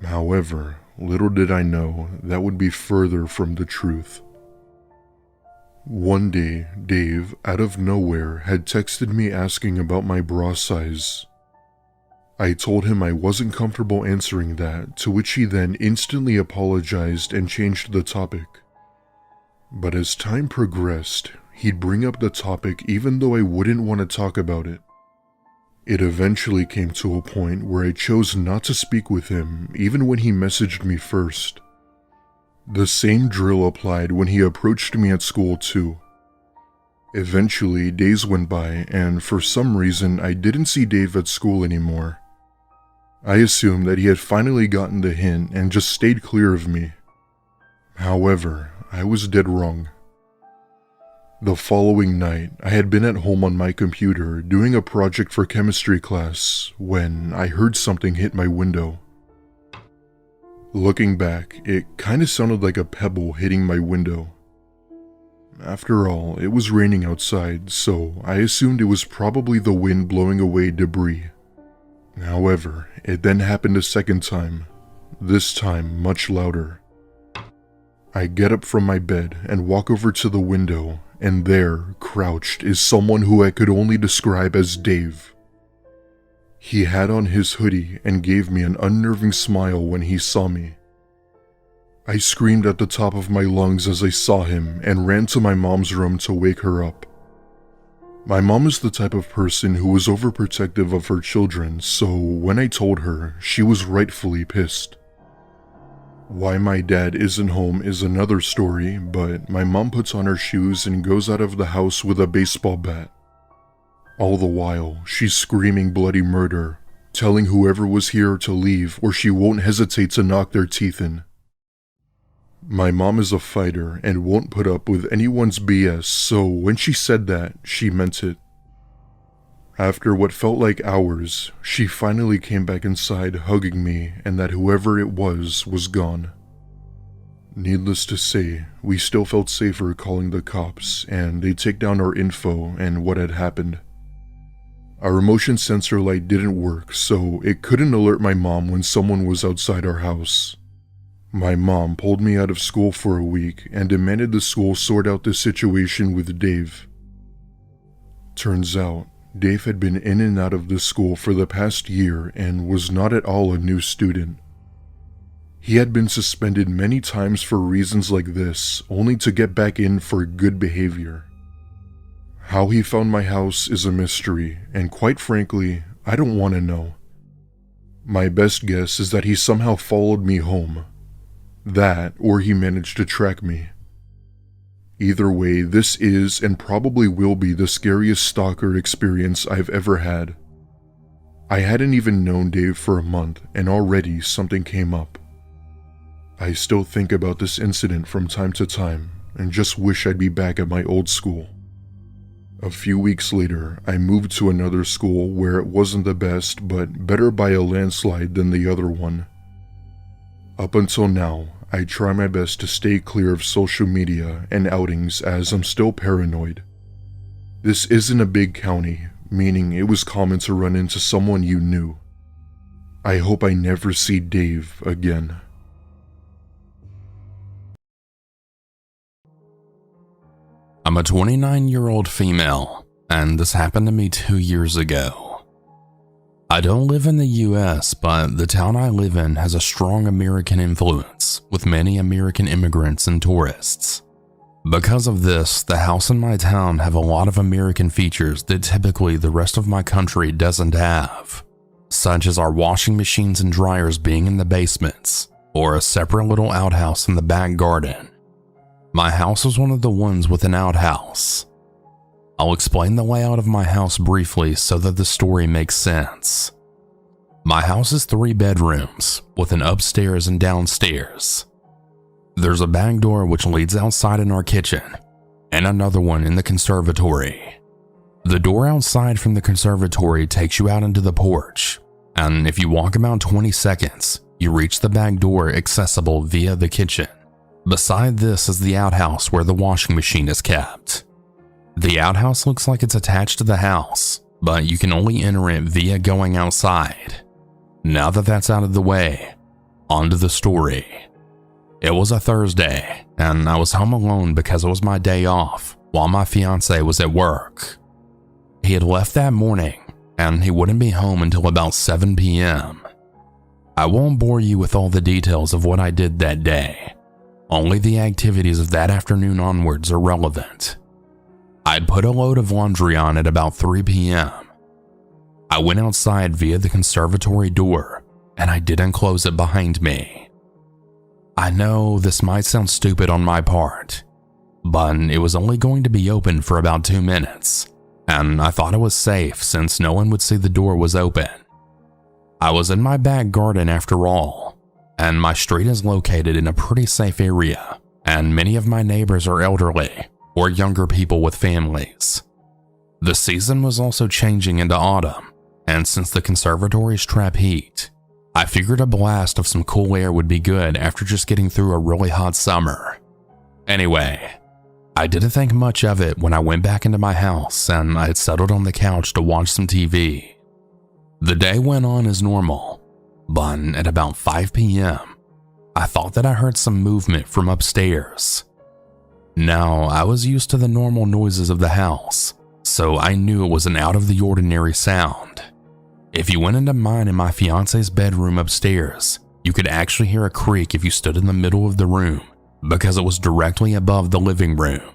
However, little did I know that would be further from the truth. One day, Dave, out of nowhere, had texted me asking about my bra size. I told him I wasn't comfortable answering that, to which he then instantly apologized and changed the topic. But as time progressed, he'd bring up the topic even though I wouldn't want to talk about it. It eventually came to a point where I chose not to speak with him even when he messaged me first. The same drill applied when he approached me at school too. Eventually, days went by, and for some reason I didn't see Dave at school anymore. I assumed that he had finally gotten the hint and just stayed clear of me. However, I was dead wrong. The following night, I had been at home on my computer doing a project for chemistry class when I heard something hit my window. Looking back, it kinda sounded like a pebble hitting my window. After all, it was raining outside, so I assumed it was probably the wind blowing away debris. However, it then happened a second time, this time much louder. I get up from my bed and walk over to the window, and there, crouched, is someone who I could only describe as Dave. He had on his hoodie and gave me an unnerving smile when he saw me. I screamed at the top of my lungs as I saw him and ran to my mom's room to wake her up. My mom is the type of person who was overprotective of her children, so when I told her, she was rightfully pissed. Why my dad isn't home is another story, but my mom puts on her shoes and goes out of the house with a baseball bat. All the while, she's screaming bloody murder, telling whoever was here to leave or she won't hesitate to knock their teeth in. My mom is a fighter and won't put up with anyone's BS, so when she said that, she meant it. After what felt like hours, she finally came back inside hugging me and that whoever it was gone. Needless to say, we still felt safer calling the cops and they take down our info and what had happened. Our motion sensor light didn't work, so it couldn't alert my mom when someone was outside our house. My mom pulled me out of school for a week and demanded the school sort out the situation with Dave. Turns out, Dave had been in and out of the school for the past year and was not at all a new student. He had been suspended many times for reasons like this, only to get back in for good behavior. How he found my house is a mystery, and quite frankly, I don't want to know. My best guess is that he somehow followed me home. That, or he managed to track me. Either way, this is and probably will be the scariest stalker experience I've ever had. I hadn't even known Dave for a month, and already something came up. I still think about this incident from time to time, and just wish I'd be back at my old school. A few weeks later, I moved to another school where it wasn't the best, but better by a landslide than the other one. Up until now, I try my best to stay clear of social media and outings as I'm still paranoid. This isn't a big county, meaning it was common to run into someone you knew. I hope I never see Dave again. I'm a 29-year-old female, and this happened to me 2 years ago. I don't live in the US, but the town I live in has a strong American influence, with many American immigrants and tourists. Because of this, the house in my town have a lot of American features that typically the rest of my country doesn't have, such as our washing machines and dryers being in the basements, or a separate little outhouse in the back garden. My house was one of the ones with an outhouse. I'll explain the layout of my house briefly so that the story makes sense. My house is 3 bedrooms, with an upstairs and downstairs. There's a back door which leads outside in our kitchen, and another one in the conservatory. The door outside from the conservatory takes you out into the porch, and if you walk about 20 seconds, you reach the back door accessible via the kitchen. Beside this is the outhouse where the washing machine is kept. The outhouse looks like it's attached to the house, but you can only enter it via going outside. Now that that's out of the way, on to the story. It was a Thursday, and I was home alone because it was my day off while my fiance was at work. He had left that morning, and he wouldn't be home until about 7 p.m. I won't bore you with all the details of what I did that day. Only the activities of that afternoon onwards are relevant. I'd put a load of laundry on at about 3 p.m. I went outside via the conservatory door, and I didn't close it behind me. I know this might sound stupid on my part, but it was only going to be open for about 2 minutes, and I thought it was safe since no one would see the door was open. I was in my back garden after all, and my street is located in a pretty safe area, and many of my neighbors are elderly or younger people with families. The season was also changing into autumn, and since the conservatories trap heat, I figured a blast of some cool air would be good after just getting through a really hot summer. Anyway, I didn't think much of it when I went back into my house and I had settled on the couch to watch some TV. The day went on as normal, but at about 5 p.m., I thought that I heard some movement from upstairs. Now, I was used to the normal noises of the house, so I knew it was an out-of-the-ordinary sound. If you went into mine and my fiance's bedroom upstairs, you could actually hear a creak if you stood in the middle of the room, because it was directly above the living room.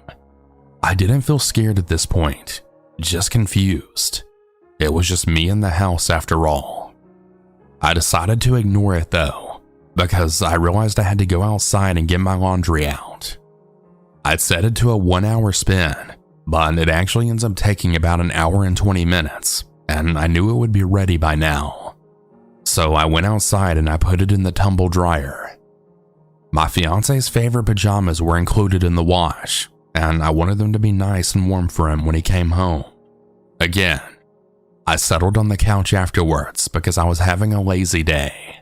I didn't feel scared at this point, just confused. It was just me in the house after all. I decided to ignore it though, because I realized I had to go outside and get my laundry out. I'd set it to a 1-hour spin, but it actually ends up taking about 1 hour and 20 minutes, and I knew it would be ready by now. So I went outside and I put it in the tumble dryer. My fiance's favorite pajamas were included in the wash, and I wanted them to be nice and warm for him when he came home. Again, I settled on the couch afterwards because I was having a lazy day.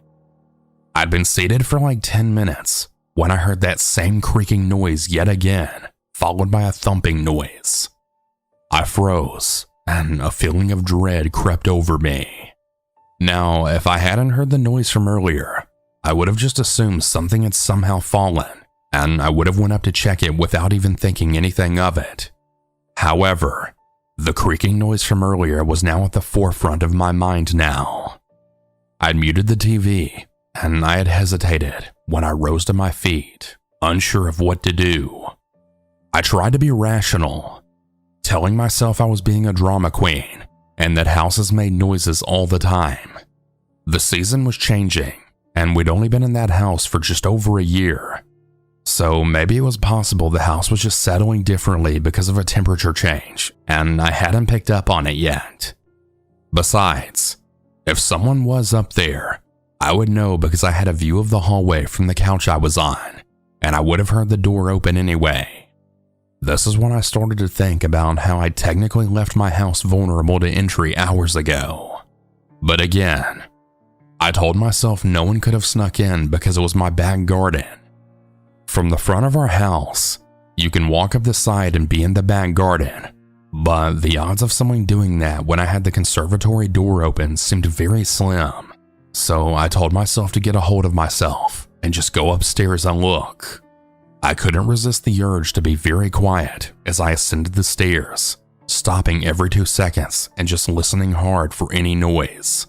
I'd been seated for like 10 minutes when I heard that same creaking noise yet again, followed by a thumping noise. I froze, and a feeling of dread crept over me. Now, if I hadn't heard the noise from earlier, I would have just assumed something had somehow fallen, and I would have went up to check it without even thinking anything of it. However, the creaking noise from earlier was now at the forefront of my mind now. I'd muted the TV, and I had hesitated when I rose to my feet, unsure of what to do. I tried to be rational, telling myself I was being a drama queen and that houses made noises all the time. The season was changing, and we'd only been in that house for just over a year. So maybe it was possible the house was just settling differently because of a temperature change, and I hadn't picked up on it yet. Besides, if someone was up there, I would know because I had a view of the hallway from the couch I was on, and I would have heard the door open anyway. This is when I started to think about how I technically left my house vulnerable to entry hours ago. But again, I told myself no one could have snuck in because it was my back garden. From the front of our house, you can walk up the side and be in the back garden, but the odds of someone doing that when I had the conservatory door open seemed very slim. So I told myself to get a hold of myself and just go upstairs and look. I couldn't resist the urge to be very quiet as I ascended the stairs, stopping every 2 seconds and just listening hard for any noise.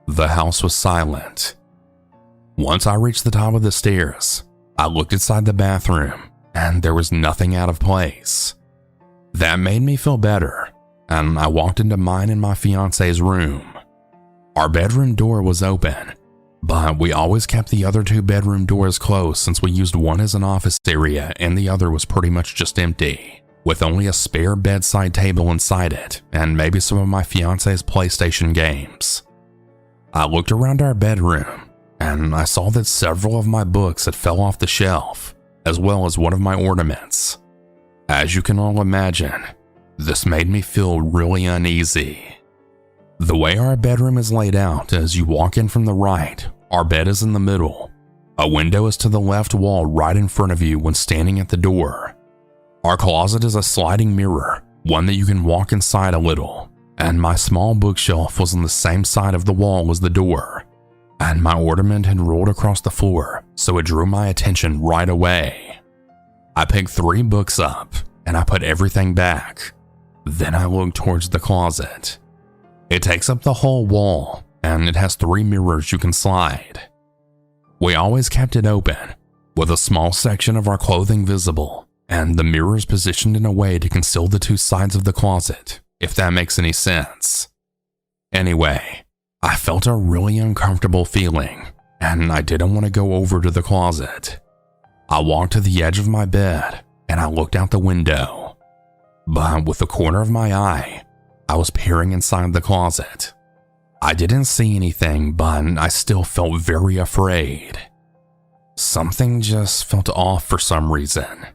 The house was silent. Once I reached the top of the stairs, I looked inside the bathroom and there was nothing out of place. That made me feel better, and I walked into mine and my fiance's room. Our bedroom door was open, but we always kept the other 2 bedroom doors closed since we used one as an office area and the other was pretty much just empty, with only a spare bedside table inside it and maybe some of my fiance's PlayStation games. I looked around our bedroom and I saw that several of my books had fell off the shelf, as well as one of my ornaments. As you can all imagine, this made me feel really uneasy. The way our bedroom is laid out is you walk in from the right, our bed is in the middle, a window is to the left wall right in front of you when standing at the door. Our closet is a sliding mirror, one that you can walk inside a little, and my small bookshelf was on the same side of the wall as the door, and my ornament had rolled across the floor, so it drew my attention right away. I picked 3 books up, and I put everything back. Then I looked towards the closet. It takes up the whole wall, and it has 3 mirrors you can slide. We always kept it open, with a small section of our clothing visible, and the mirrors positioned in a way to conceal the 2 sides of the closet, if that makes any sense. Anyway, I felt a really uncomfortable feeling, and I didn't want to go over to the closet. I walked to the edge of my bed, and I looked out the window. But with the corner of my eye, I was peering inside the closet. I didn't see anything, but I still felt very afraid. Something just felt off for some reason.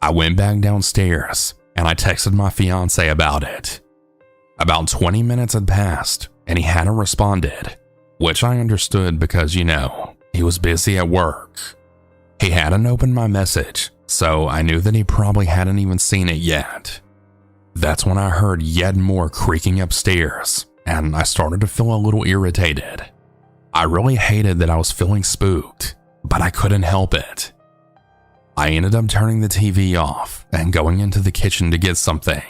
I went back downstairs, and I texted my fiance about it. About 20 minutes had passed, and he hadn't responded, which I understood because, he was busy at work. He hadn't opened my message, so I knew that he probably hadn't even seen it yet. That's when I heard yet more creaking upstairs, and I started to feel a little irritated. I really hated that I was feeling spooked, but I couldn't help it. I ended up turning the TV off and going into the kitchen to get something.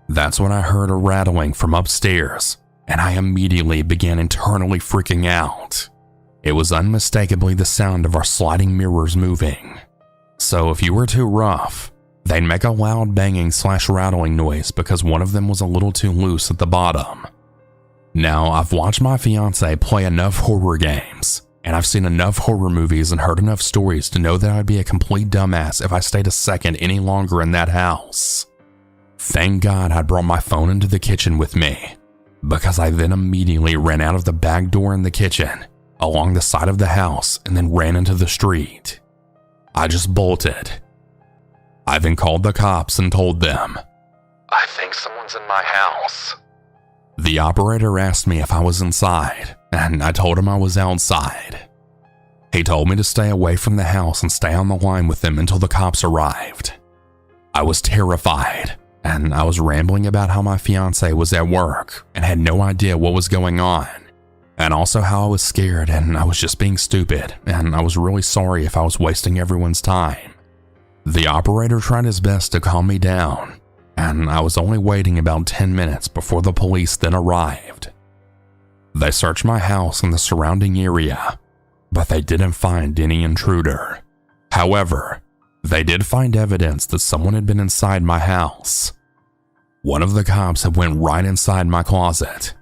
That's when I heard a rattling from upstairs, and I immediately began internally freaking out. It was unmistakably the sound of our sliding mirrors moving. So if you were too rough, they'd make a loud banging/rattling noise because one of them was a little too loose at the bottom. Now, I've watched my fiance play enough horror games, and I've seen enough horror movies and heard enough stories to know that I'd be a complete dumbass if I stayed a second any longer in that house. Thank God I brought my phone into the kitchen with me, because I then immediately ran out of the back door in the kitchen, along the side of the house, and then ran into the street. I just bolted. I then called the cops and told them, "I think someone's in my house." The operator asked me if I was inside, and I told him I was outside. He told me to stay away from the house and stay on the line with them until the cops arrived. I was terrified, and I was rambling about how my fiance was at work and had no idea what was going on, and also how I was scared and I was just being stupid, and I was really sorry if I was wasting everyone's time. The operator tried his best to calm me down, and I was only waiting about 10 minutes before the police then arrived. They searched my house and the surrounding area, but they didn't find any intruder. However, they did find evidence that someone had been inside my house. One of the cops had went right inside my closet.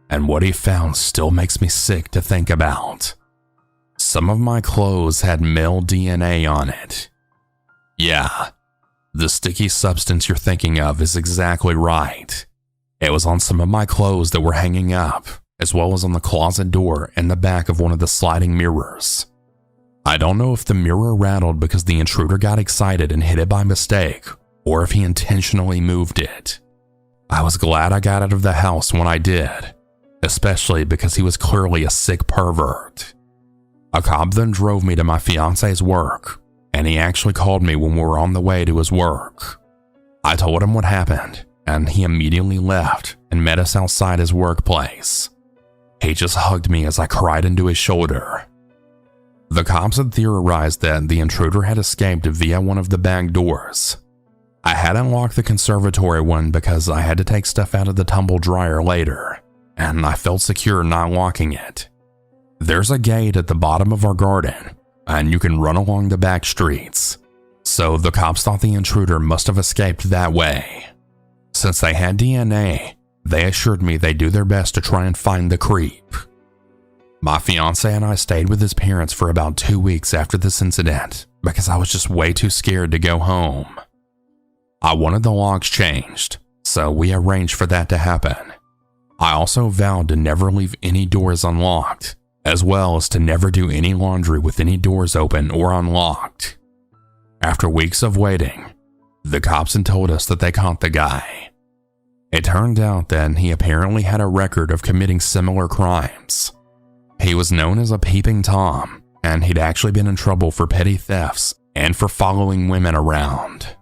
and what he found still makes me sick to think about. Some of my clothes had male DNA on it. Yeah, the sticky substance you're thinking of is exactly right. It was on some of my clothes that were hanging up, as well as on the closet door and the back of one of the sliding mirrors. I don't know if the mirror rattled because the intruder got excited and hit it by mistake, or if he intentionally moved it. I was glad I got out of the house when I did, especially because he was clearly a sick pervert. A cop then drove me to my fiance's work, and he actually called me when we were on the way to his work. I told him what happened, and he immediately left and met us outside his workplace. He just hugged me as I cried into his shoulder. The cops had theorized that the intruder had escaped via one of the back doors. I hadn't locked the conservatory one because I had to take stuff out of the tumble dryer later, and I felt secure not locking it. There's a gate at the bottom of our garden, and you can run along the back streets, so the cops thought the intruder must have escaped that way. Since they had DNA, they assured me they'd do their best to try and find the creep. My fiance and I stayed with his parents for about 2 weeks after this incident because I was just way too scared to go home. I wanted the locks changed, so we arranged for that to happen. I also vowed to never leave any doors unlocked, as well as to never do any laundry with any doors open or unlocked. After weeks of waiting, the cops had told us that they caught the guy. It turned out that he apparently had a record of committing similar crimes. He was known as a peeping Tom, and he'd actually been in trouble for petty thefts and for following women around.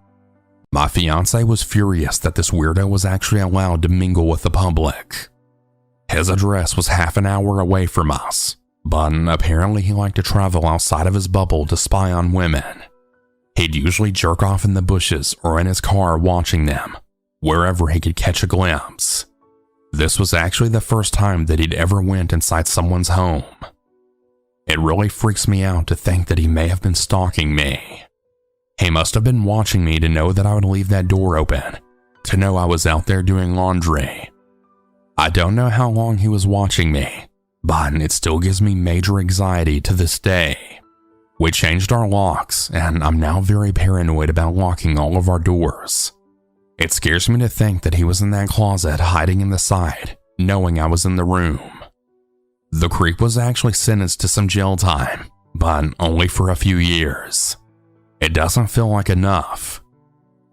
My fiance was furious that this weirdo was actually allowed to mingle with the public. His address was half an hour away from us, but apparently he liked to travel outside of his bubble to spy on women. He'd usually jerk off in the bushes or in his car watching them, wherever he could catch a glimpse. This was actually the first time that he'd ever went inside someone's home. It really freaks me out to think that he may have been stalking me. He must have been watching me to know that I would leave that door open, to know I was out there doing laundry. I don't know how long he was watching me, but it still gives me major anxiety to this day. We changed our locks, and I'm now very paranoid about locking all of our doors. It scares me to think that he was in that closet hiding in the side, knowing I was in the room. The creep was actually sentenced to some jail time, but only for a few years. It doesn't feel like enough.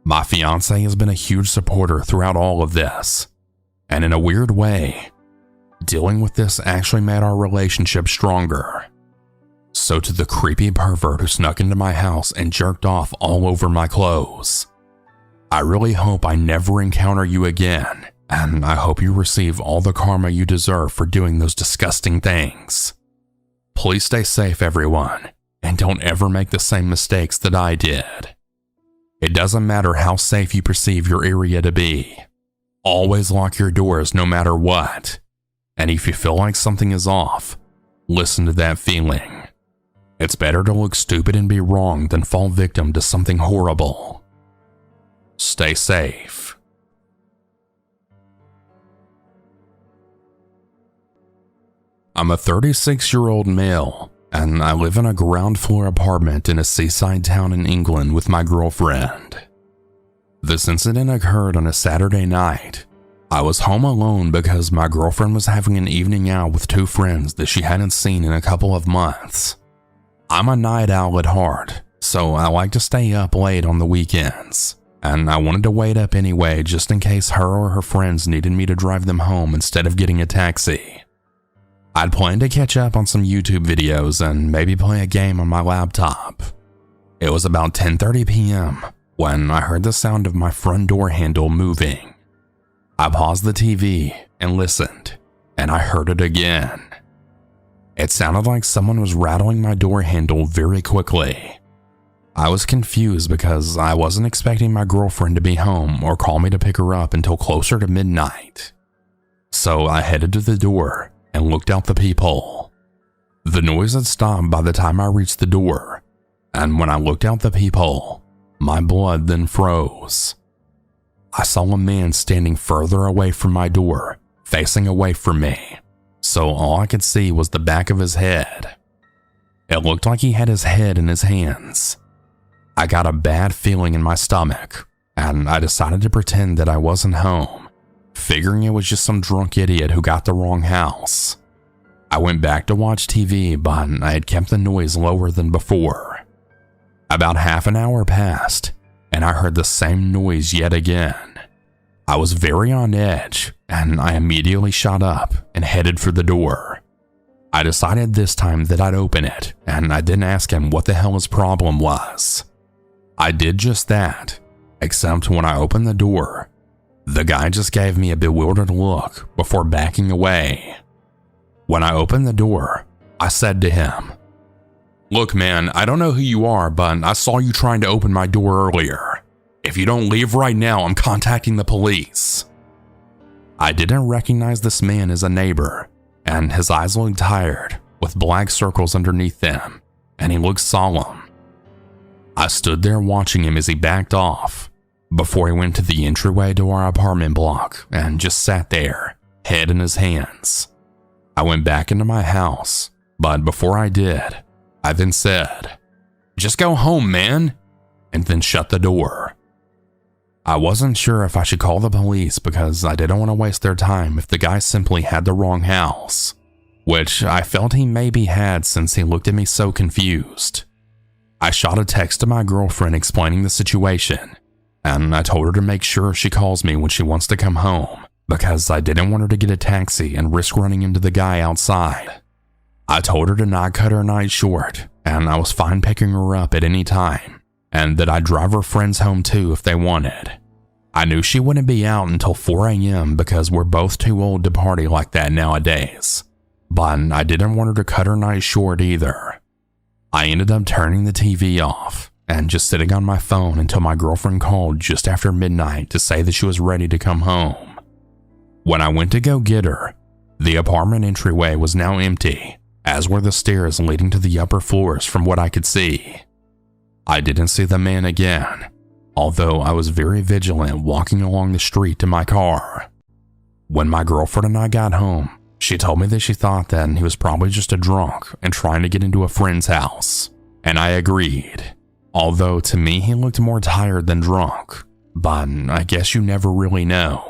My fiance has been a huge supporter throughout all of this, and in a weird way, dealing with this actually made our relationship stronger. So to the creepy pervert who snuck into my house and jerked off all over my clothes, I really hope I never encounter you again, and I hope you receive all the karma you deserve for doing those disgusting things. Please stay safe, everyone, and don't ever make the same mistakes that I did. It doesn't matter how safe you perceive your area to be. Always lock your doors no matter what. And if you feel like something is off, listen to that feeling. It's better to look stupid and be wrong than fall victim to something horrible. Stay safe. I'm a 36-year-old male, and I live in a ground floor apartment in a seaside town in England with my girlfriend. This incident occurred on a Saturday night. I was home alone because my girlfriend was having an evening out with two friends that she hadn't seen in a couple of months. I'm a night owl at heart, so I like to stay up late on the weekends, and I wanted to wait up anyway just in case her or her friends needed me to drive them home instead of getting a taxi. I'd planned to catch up on some YouTube videos and maybe play a game on my laptop. It was about 10:30 p.m. when I heard the sound of my front door handle moving. I paused the TV and listened, and I heard it again. It sounded like someone was rattling my door handle very quickly. I was confused because I wasn't expecting my girlfriend to be home or call me to pick her up until closer to midnight. So I headed to the door and looked out the peephole. The noise had stopped by the time I reached the door, and when I looked out the peephole, my blood then froze. I saw a man standing further away from my door, facing away from me, so all I could see was the back of his head. It looked like he had his head in his hands. I got a bad feeling in my stomach, and I decided to pretend that I wasn't home, figuring it was just some drunk idiot who got the wrong house. I went back to watch TV, but I had kept the noise lower than before. About half an hour passed, and I heard the same noise yet again. I was very on edge, and I immediately shot up and headed for the door. I decided this time that I'd open it, and I didn't ask him what the hell his problem was. I did just that, except when I opened the door, the guy just gave me a bewildered look before backing away. When I opened the door, I said to him, "Look, man, I don't know who you are, but I saw you trying to open my door earlier. If you don't leave right now, I'm contacting the police." I didn't recognize this man as a neighbor, and his eyes looked tired, with black circles underneath them, and he looked solemn. I stood there watching him as he backed off, before he went to the entryway to our apartment block and just sat there, head in his hands. I went back into my house, but before I did, I then said, "Just go home, man," and then shut the door. I wasn't sure if I should call the police because I didn't want to waste their time if the guy simply had the wrong house, which I felt he maybe had since he looked at me so confused. I shot a text to my girlfriend explaining the situation, and I told her to make sure she calls me when she wants to come home because I didn't want her to get a taxi and risk running into the guy outside. I told her to not cut her night short, and I was fine picking her up at any time, and that I'd drive her friends home too if they wanted. I knew she wouldn't be out until 4 a.m. because we're both too old to party like that nowadays, but I didn't want her to cut her night short either. I ended up turning the TV off and just sitting on my phone until my girlfriend called just after midnight to say that she was ready to come home. When I went to go get her, the apartment entryway was now empty, as were the stairs leading to the upper floors from what I could see. I didn't see the man again, although I was very vigilant walking along the street to my car. When my girlfriend and I got home, she told me that she thought that he was probably just a drunk and trying to get into a friend's house, and I agreed, although to me he looked more tired than drunk, but I guess you never really know.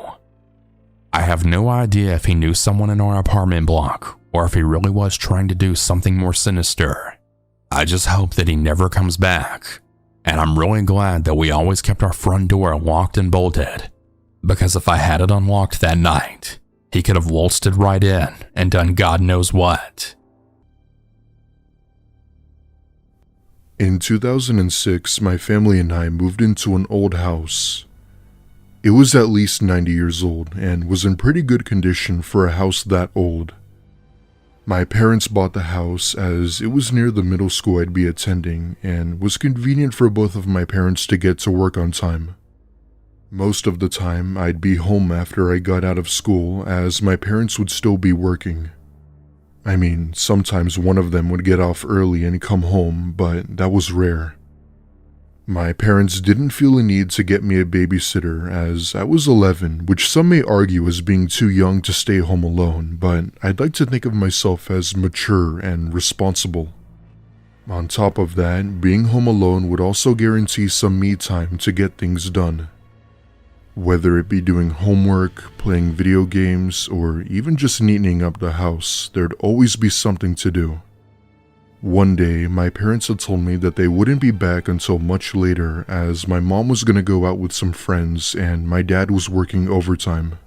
I have no idea if he knew someone in our apartment block or if he really was trying to do something more sinister. I just hope that he never comes back, and I'm really glad that we always kept our front door locked and bolted, because if I had it unlocked that night, he could have waltzed it right in and done God knows what. In 2006, my family and I moved into an old house. It was at least 90 years old and was in pretty good condition for a house that old. My parents bought the house as it was near the middle school I'd be attending and was convenient for both of my parents to get to work on time. Most of the time, I'd be home after I got out of school as my parents would still be working. I mean, sometimes one of them would get off early and come home, but that was rare. My parents didn't feel a need to get me a babysitter as I was 11, which some may argue as being too young to stay home alone, but I'd like to think of myself as mature and responsible. On top of that, being home alone would also guarantee some me time to get things done. Whether it be doing homework, playing video games, or even just neatening up the house, there'd always be something to do. One day, my parents had told me that they wouldn't be back until much later as my mom was going to go out with some friends and my dad was working overtime.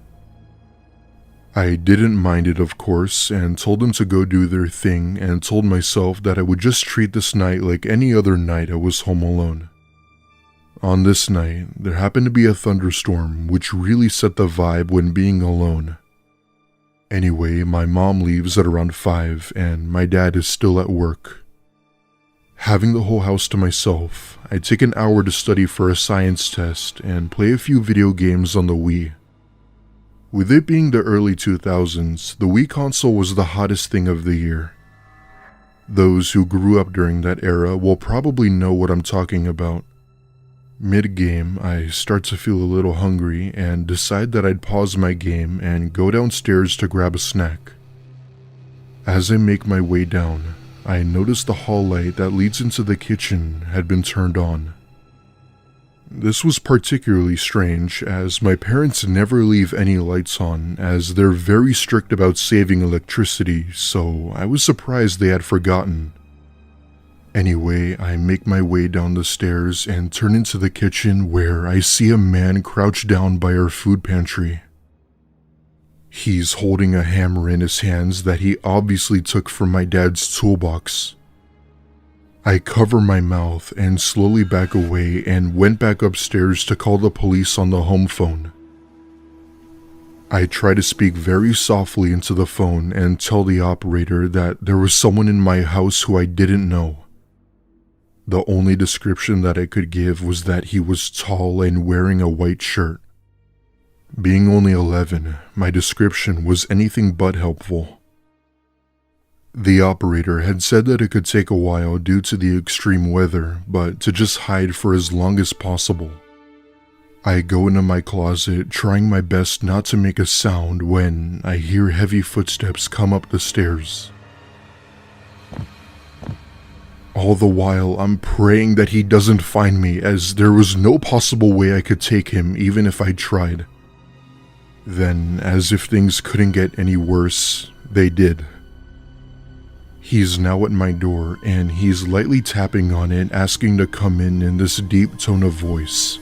I didn't mind it, of course, and told them to go do their thing and told myself that I would just treat this night like any other night I was home alone. On this night, there happened to be a thunderstorm which really set the vibe when being alone. Anyway, my mom leaves at around 5 and my dad is still at work. Having the whole house to myself, I take an hour to study for a science test and play a few video games on the Wii. With it being the early 2000s, the Wii console was the hottest thing of the year. Those who grew up during that era will probably know what I'm talking about. Mid-game, I start to feel a little hungry and decide that I'd pause my game and go downstairs to grab a snack. As I make my way down, I notice the hall light that leads into the kitchen had been turned on. This was particularly strange, as my parents never leave any lights on, as they're very strict about saving electricity, so I was surprised they had forgotten. Anyway, I make my way down the stairs and turn into the kitchen where I see a man crouched down by our food pantry. He's holding a hammer in his hands that he obviously took from my dad's toolbox. I cover my mouth and slowly back away and went back upstairs to call the police on the home phone. I try to speak very softly into the phone and tell the operator that there was someone in my house who I didn't know. The only description that I could give was that he was tall and wearing a white shirt. Being only 11, my description was anything but helpful. The operator had said that it could take a while due to the extreme weather, but to just hide for as long as possible. I go into my closet, trying my best not to make a sound when I hear heavy footsteps come up the stairs. All the while, I'm praying that he doesn't find me, as there was no possible way I could take him even if I tried. Then, as if things couldn't get any worse, they did. He's now at my door, and he's lightly tapping on it, asking to come in this deep tone of voice.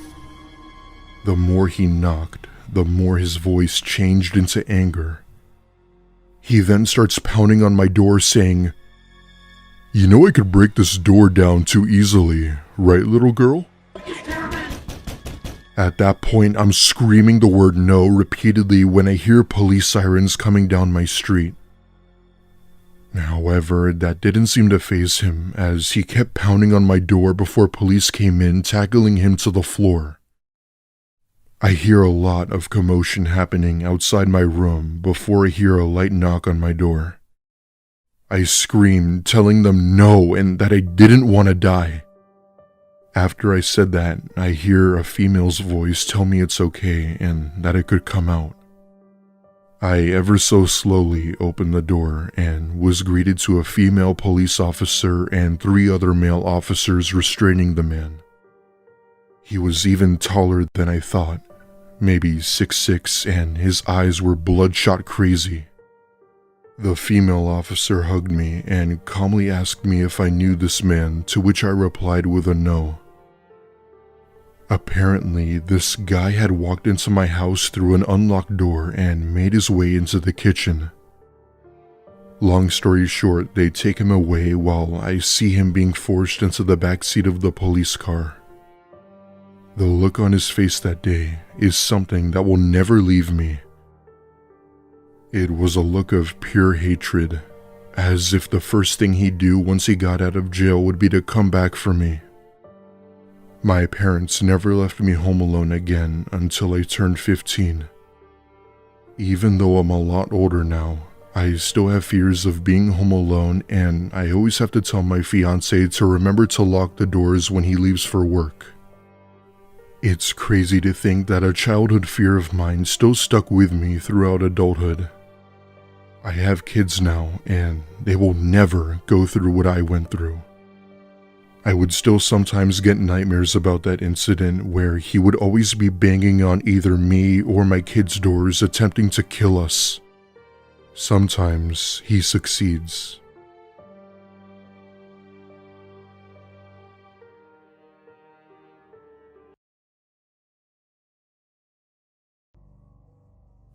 The more he knocked, the more his voice changed into anger. He then starts pounding on my door saying, "You know I could break this door down too easily, right, little girl?" At that point, I'm screaming the word no repeatedly when I hear police sirens coming down my street. However, that didn't seem to faze him, as he kept pounding on my door before police came in, tackling him to the floor. I hear a lot of commotion happening outside my room before I hear a light knock on my door. I screamed, telling them no and that I didn't want to die. After I said that, I hear a female's voice tell me it's okay and that I could come out. I ever so slowly opened the door and was greeted to a female police officer and 3 other male officers restraining the man. He was even taller than I thought, maybe 6'6", and his eyes were bloodshot crazy. The female officer hugged me and calmly asked me if I knew this man, to which I replied with a no. Apparently, this guy had walked into my house through an unlocked door and made his way into the kitchen. Long story short, they take him away while I see him being forced into the backseat of the police car. The look on his face that day is something that will never leave me. It was a look of pure hatred, as if the first thing he'd do once he got out of jail would be to come back for me. My parents never left me home alone again until I turned 15. Even though I'm a lot older now, I still have fears of being home alone, and I always have to tell my fiancé to remember to lock the doors when he leaves for work. It's crazy to think that a childhood fear of mine still stuck with me throughout adulthood. I have kids now, and they will never go through what I went through. I would still sometimes get nightmares about that incident where he would always be banging on either me or my kids' doors attempting to kill us. Sometimes he succeeds.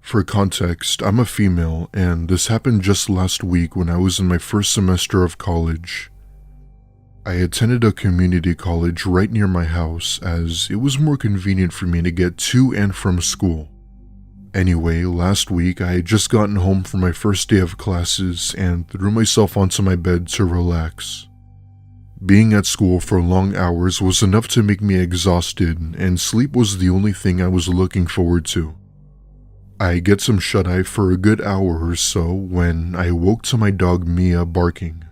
For context, I'm a female, and this happened just last week when I was in my first semester of college. I attended a community college right near my house, as it was more convenient for me to get to and from school. Anyway, last week I had just gotten home from my first day of classes and threw myself onto my bed to relax. Being at school for long hours was enough to make me exhausted, and sleep was the only thing I was looking forward to. I get some shut-eye for a good hour or so when I woke to my dog Mia barking.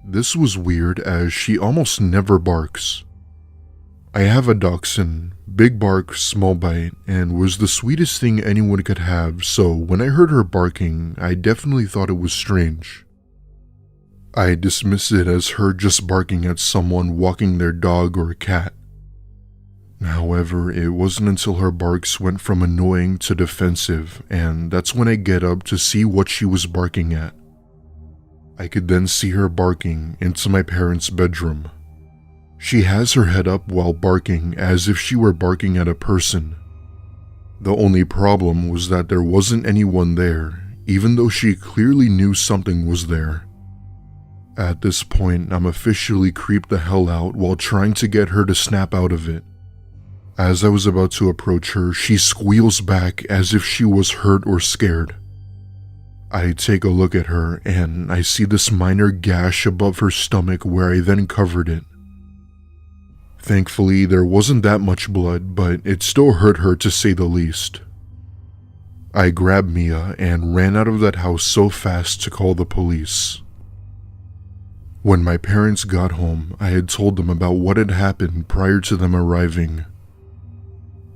This was weird, as she almost never barks. I have a dachshund, big bark, small bite, and was the sweetest thing anyone could have, so when I heard her barking, I definitely thought it was strange. I dismissed it as her just barking at someone walking their dog or cat. However, it wasn't until her barks went from annoying to defensive, and that's when I get up to see what she was barking at. I could then see her barking into my parents' bedroom. She has her head up while barking as if she were barking at a person. The only problem was that there wasn't anyone there, even though she clearly knew something was there. At this point, I'm officially creeped the hell out while trying to get her to snap out of it. As I was about to approach her, she squeals back as if she was hurt or scared. I take a look at her and I see this minor gash above her stomach where I then covered it. Thankfully, there wasn't that much blood, but it still hurt her to say the least. I grabbed Mia and ran out of that house so fast to call the police. When my parents got home, I had told them about what had happened prior to them arriving.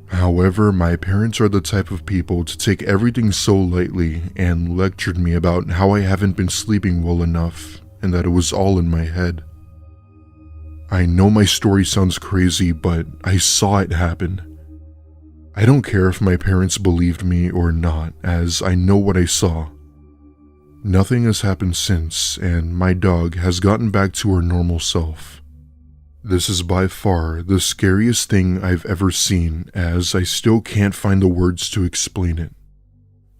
However, my parents are the type of people to take everything so lightly and lectured me about how I haven't been sleeping well enough and that it was all in my head. I know my story sounds crazy, but I saw it happen. I don't care if my parents believed me or not, as I know what I saw. Nothing has happened since, and my dog has gotten back to her normal self. This is by far the scariest thing I've ever seen, as I still can't find the words to explain it.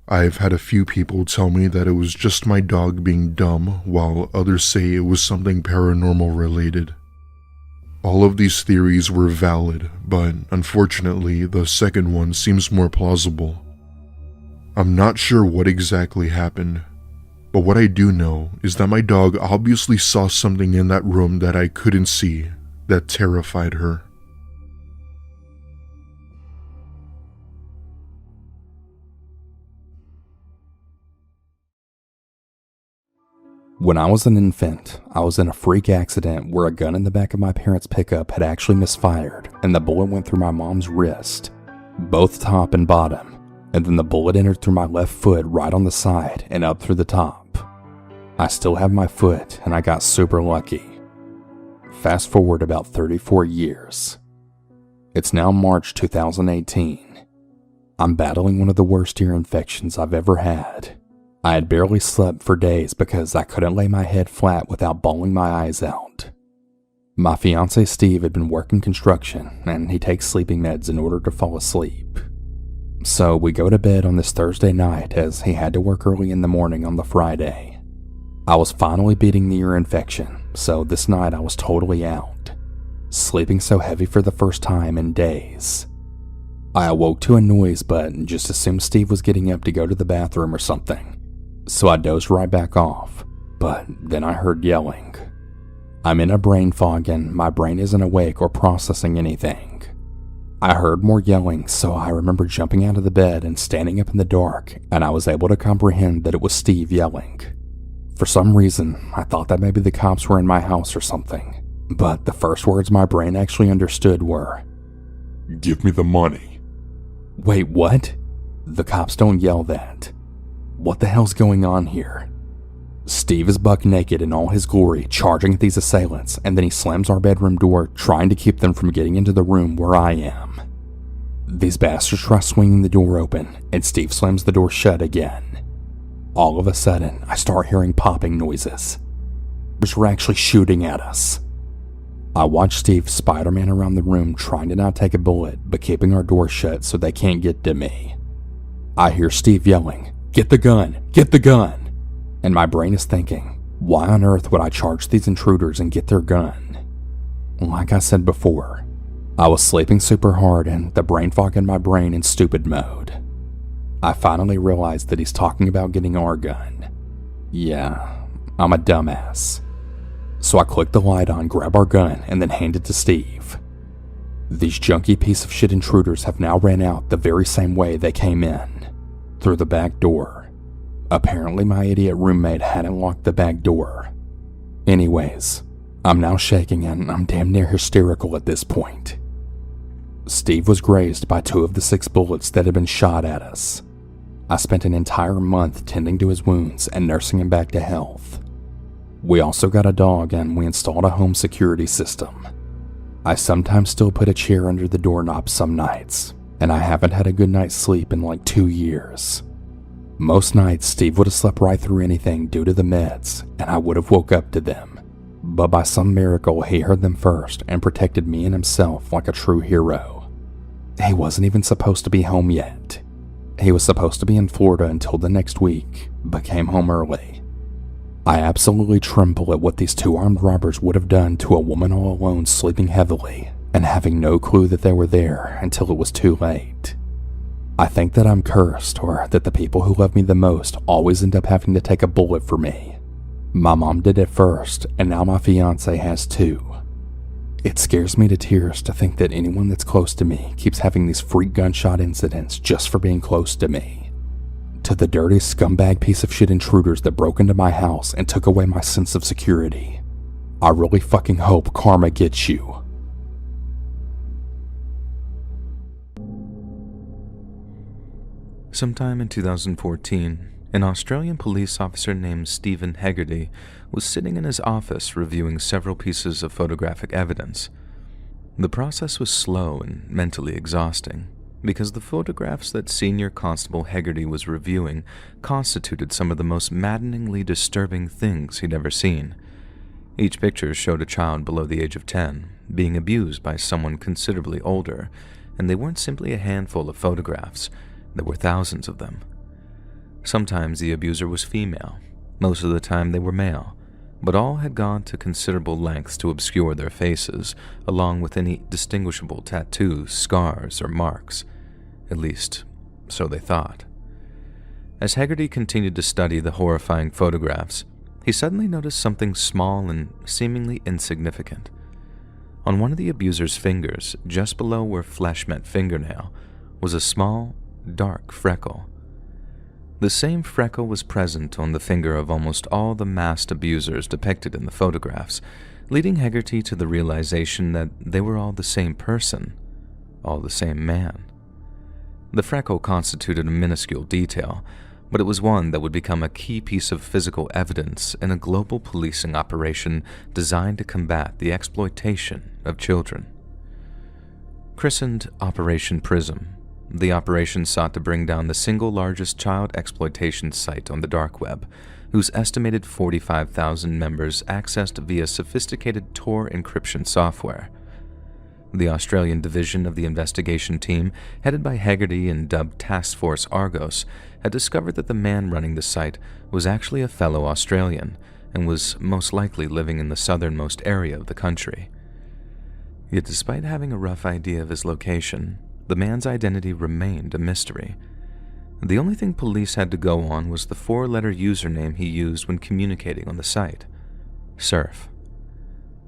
I've had a few people tell me that it was just my dog being dumb, while others say it was something paranormal related. All of these theories were valid, but unfortunately, the second one seems more plausible. I'm not sure what exactly happened, but what I do know is that my dog obviously saw something in that room that I couldn't see, that terrified her. When I was an infant, I was in a freak accident where a gun in the back of my parents' pickup had actually misfired and the bullet went through my mom's wrist, both top and bottom, and then the bullet entered through my left foot right on the side and up through the top. I still have my foot and I got super lucky. Fast forward about 34 years. It's now March 2018. I'm battling one of the worst ear infections I've ever had. I had barely slept for days because I couldn't lay my head flat without bawling my eyes out. My fiance Steve had been working construction and he takes sleeping meds in order to fall asleep. So we go to bed on this Thursday night as he had to work early in the morning on the Friday. I was finally beating the ear infection, so this night I was totally out, sleeping so heavy for the first time in days. I awoke to a noise but just assumed Steve was getting up to go to the bathroom or something. So I dozed right back off, but then I heard yelling. I'm in a brain fog and my brain isn't awake or processing anything. I heard more yelling, so I remember jumping out of the bed and standing up in the dark, and I was able to comprehend that it was Steve yelling. For some reason, I thought that maybe the cops were in my house or something, but the first words my brain actually understood were, Give me the money. Wait, what? The cops don't yell that. What the hell's going on here? Steve is buck naked in all his glory, charging at these assailants, and then he slams our bedroom door, trying to keep them from getting into the room where I am. These bastards try swinging the door open, and Steve slams the door shut again. All of a sudden, I start hearing popping noises. They were actually shooting at us. I watch Steve Spider-Man around the room, trying to not take a bullet, but keeping our door shut so they can't get to me. I hear Steve yelling, Get the gun! Get the gun! And my brain is thinking, why on earth would I charge these intruders and get their gun? Like I said before, I was sleeping super hard and the brain fog in my brain in stupid mode. I finally realized that he's talking about getting our gun. Yeah, I'm a dumbass. So I click the light on, grab our gun, and then hand it to Steve. These junky piece of shit intruders have now ran out the very same way they came in. Through the back door. Apparently my idiot roommate hadn't locked the back door. Anyways, I'm now shaking and I'm damn near hysterical at this point. Steve was grazed by 2 of the 6 bullets that had been shot at us. I spent an entire month tending to his wounds and nursing him back to health. We also got a dog and we installed a home security system. I sometimes still put a chair under the doorknob some nights, and I haven't had a good night's sleep in like 2 years. Most nights Steve would have slept right through anything due to the meds, and I would have woke up to them. But by some miracle he heard them first and protected me and himself like a true hero. He wasn't even supposed to be home yet. He was supposed to be in Florida until the next week, but came home early. I absolutely tremble at what these 2 armed robbers would have done to a woman all alone sleeping heavily and having no clue that they were there until it was too late. I think that I'm cursed, or that the people who love me the most always end up having to take a bullet for me. My mom did it first, and now my fiance has too. It scares me to tears to think that anyone that's close to me keeps having these freak gunshot incidents just for being close to me. To the dirty scumbag piece of shit intruders that broke into my house and took away my sense of security, I really fucking hope karma gets you. Sometime in 2014, an Australian police officer named Stephen Hegarty was sitting in his office reviewing several pieces of photographic evidence. The process was slow and mentally exhausting, because the photographs that Senior Constable Hegarty was reviewing constituted some of the most maddeningly disturbing things he'd ever seen. Each picture showed a child below the age of 10 being abused by someone considerably older, and they weren't simply a handful of photographs. There were thousands of them. Sometimes the abuser was female, most of the time they were male, but all had gone to considerable lengths to obscure their faces, along with any distinguishable tattoos, scars, or marks. At least, so they thought. As Hegarty continued to study the horrifying photographs, he suddenly noticed something small and seemingly insignificant. On one of the abuser's fingers, just below where flesh met fingernail, was a small, dark freckle. The same freckle was present on the finger of almost all the masked abusers depicted in the photographs, leading Hegarty to the realization that they were all the same person, all the same man. The freckle constituted a minuscule detail, but it was one that would become a key piece of physical evidence in a global policing operation designed to combat the exploitation of children. Christened Operation Prism, the operation sought to bring down the single largest child exploitation site on the dark web, whose estimated 45,000 members accessed via sophisticated Tor encryption software. The Australian division of the investigation team, headed by Hegarty and dubbed Task Force Argos, had discovered that the man running the site was actually a fellow Australian and was most likely living in the southernmost area of the country. Yet despite having a rough idea of his location, the man's identity remained a mystery. The only thing police had to go on was the 4-letter username he used when communicating on the site: Surf.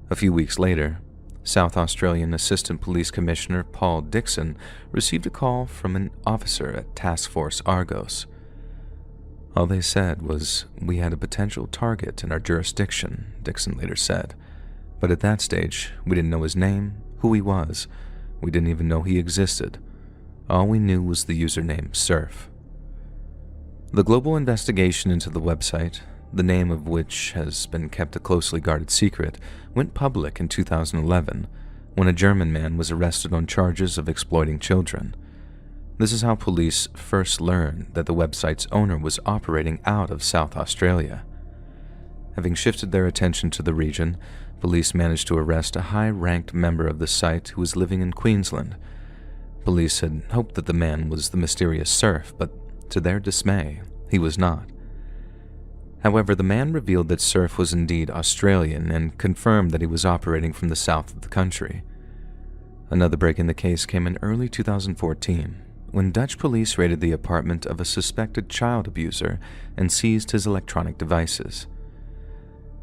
A few weeks later, South Australian Assistant Police Commissioner Paul Dixon received a call from an officer at Task Force Argos. All they said was, "We had a potential target in our jurisdiction," Dixon later said. But at that stage, we didn't know his name, who he was. We didn't even know he existed. All we knew was the username Surf. The global investigation into the website, the name of which has been kept a closely guarded secret, went public in 2011 when a German man was arrested on charges of exploiting children. This is how police first learned that the website's owner was operating out of South Australia. Having shifted their attention to the region, police managed to arrest a high-ranked member of the site who was living in Queensland. Police had hoped that the man was the mysterious Surf, but to their dismay, he was not. However, the man revealed that Surf was indeed Australian and confirmed that he was operating from the south of the country. Another break in the case came in early 2014, when Dutch police raided the apartment of a suspected child abuser and seized his electronic devices.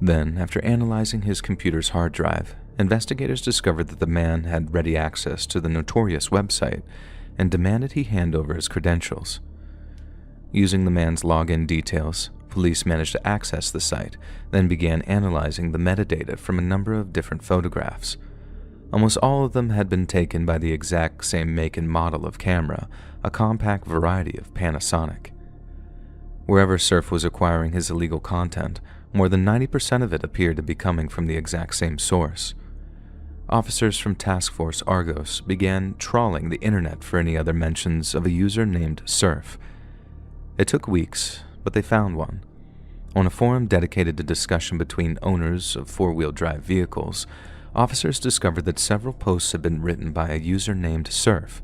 Then, after analyzing his computer's hard drive, investigators discovered that the man had ready access to the notorious website and demanded he hand over his credentials. Using the man's login details, police managed to access the site, then began analyzing the metadata from a number of different photographs. Almost all of them had been taken by the exact same make and model of camera, a compact variety of Panasonic. Wherever Cerf was acquiring his illegal content, more than 90% of it appeared to be coming from the exact same source. Officers from Task Force Argos began trawling the internet for any other mentions of a user named Cerf. It took weeks, but they found one. On a forum dedicated to discussion between owners of four-wheel drive vehicles, officers discovered that several posts had been written by a user named Cerf.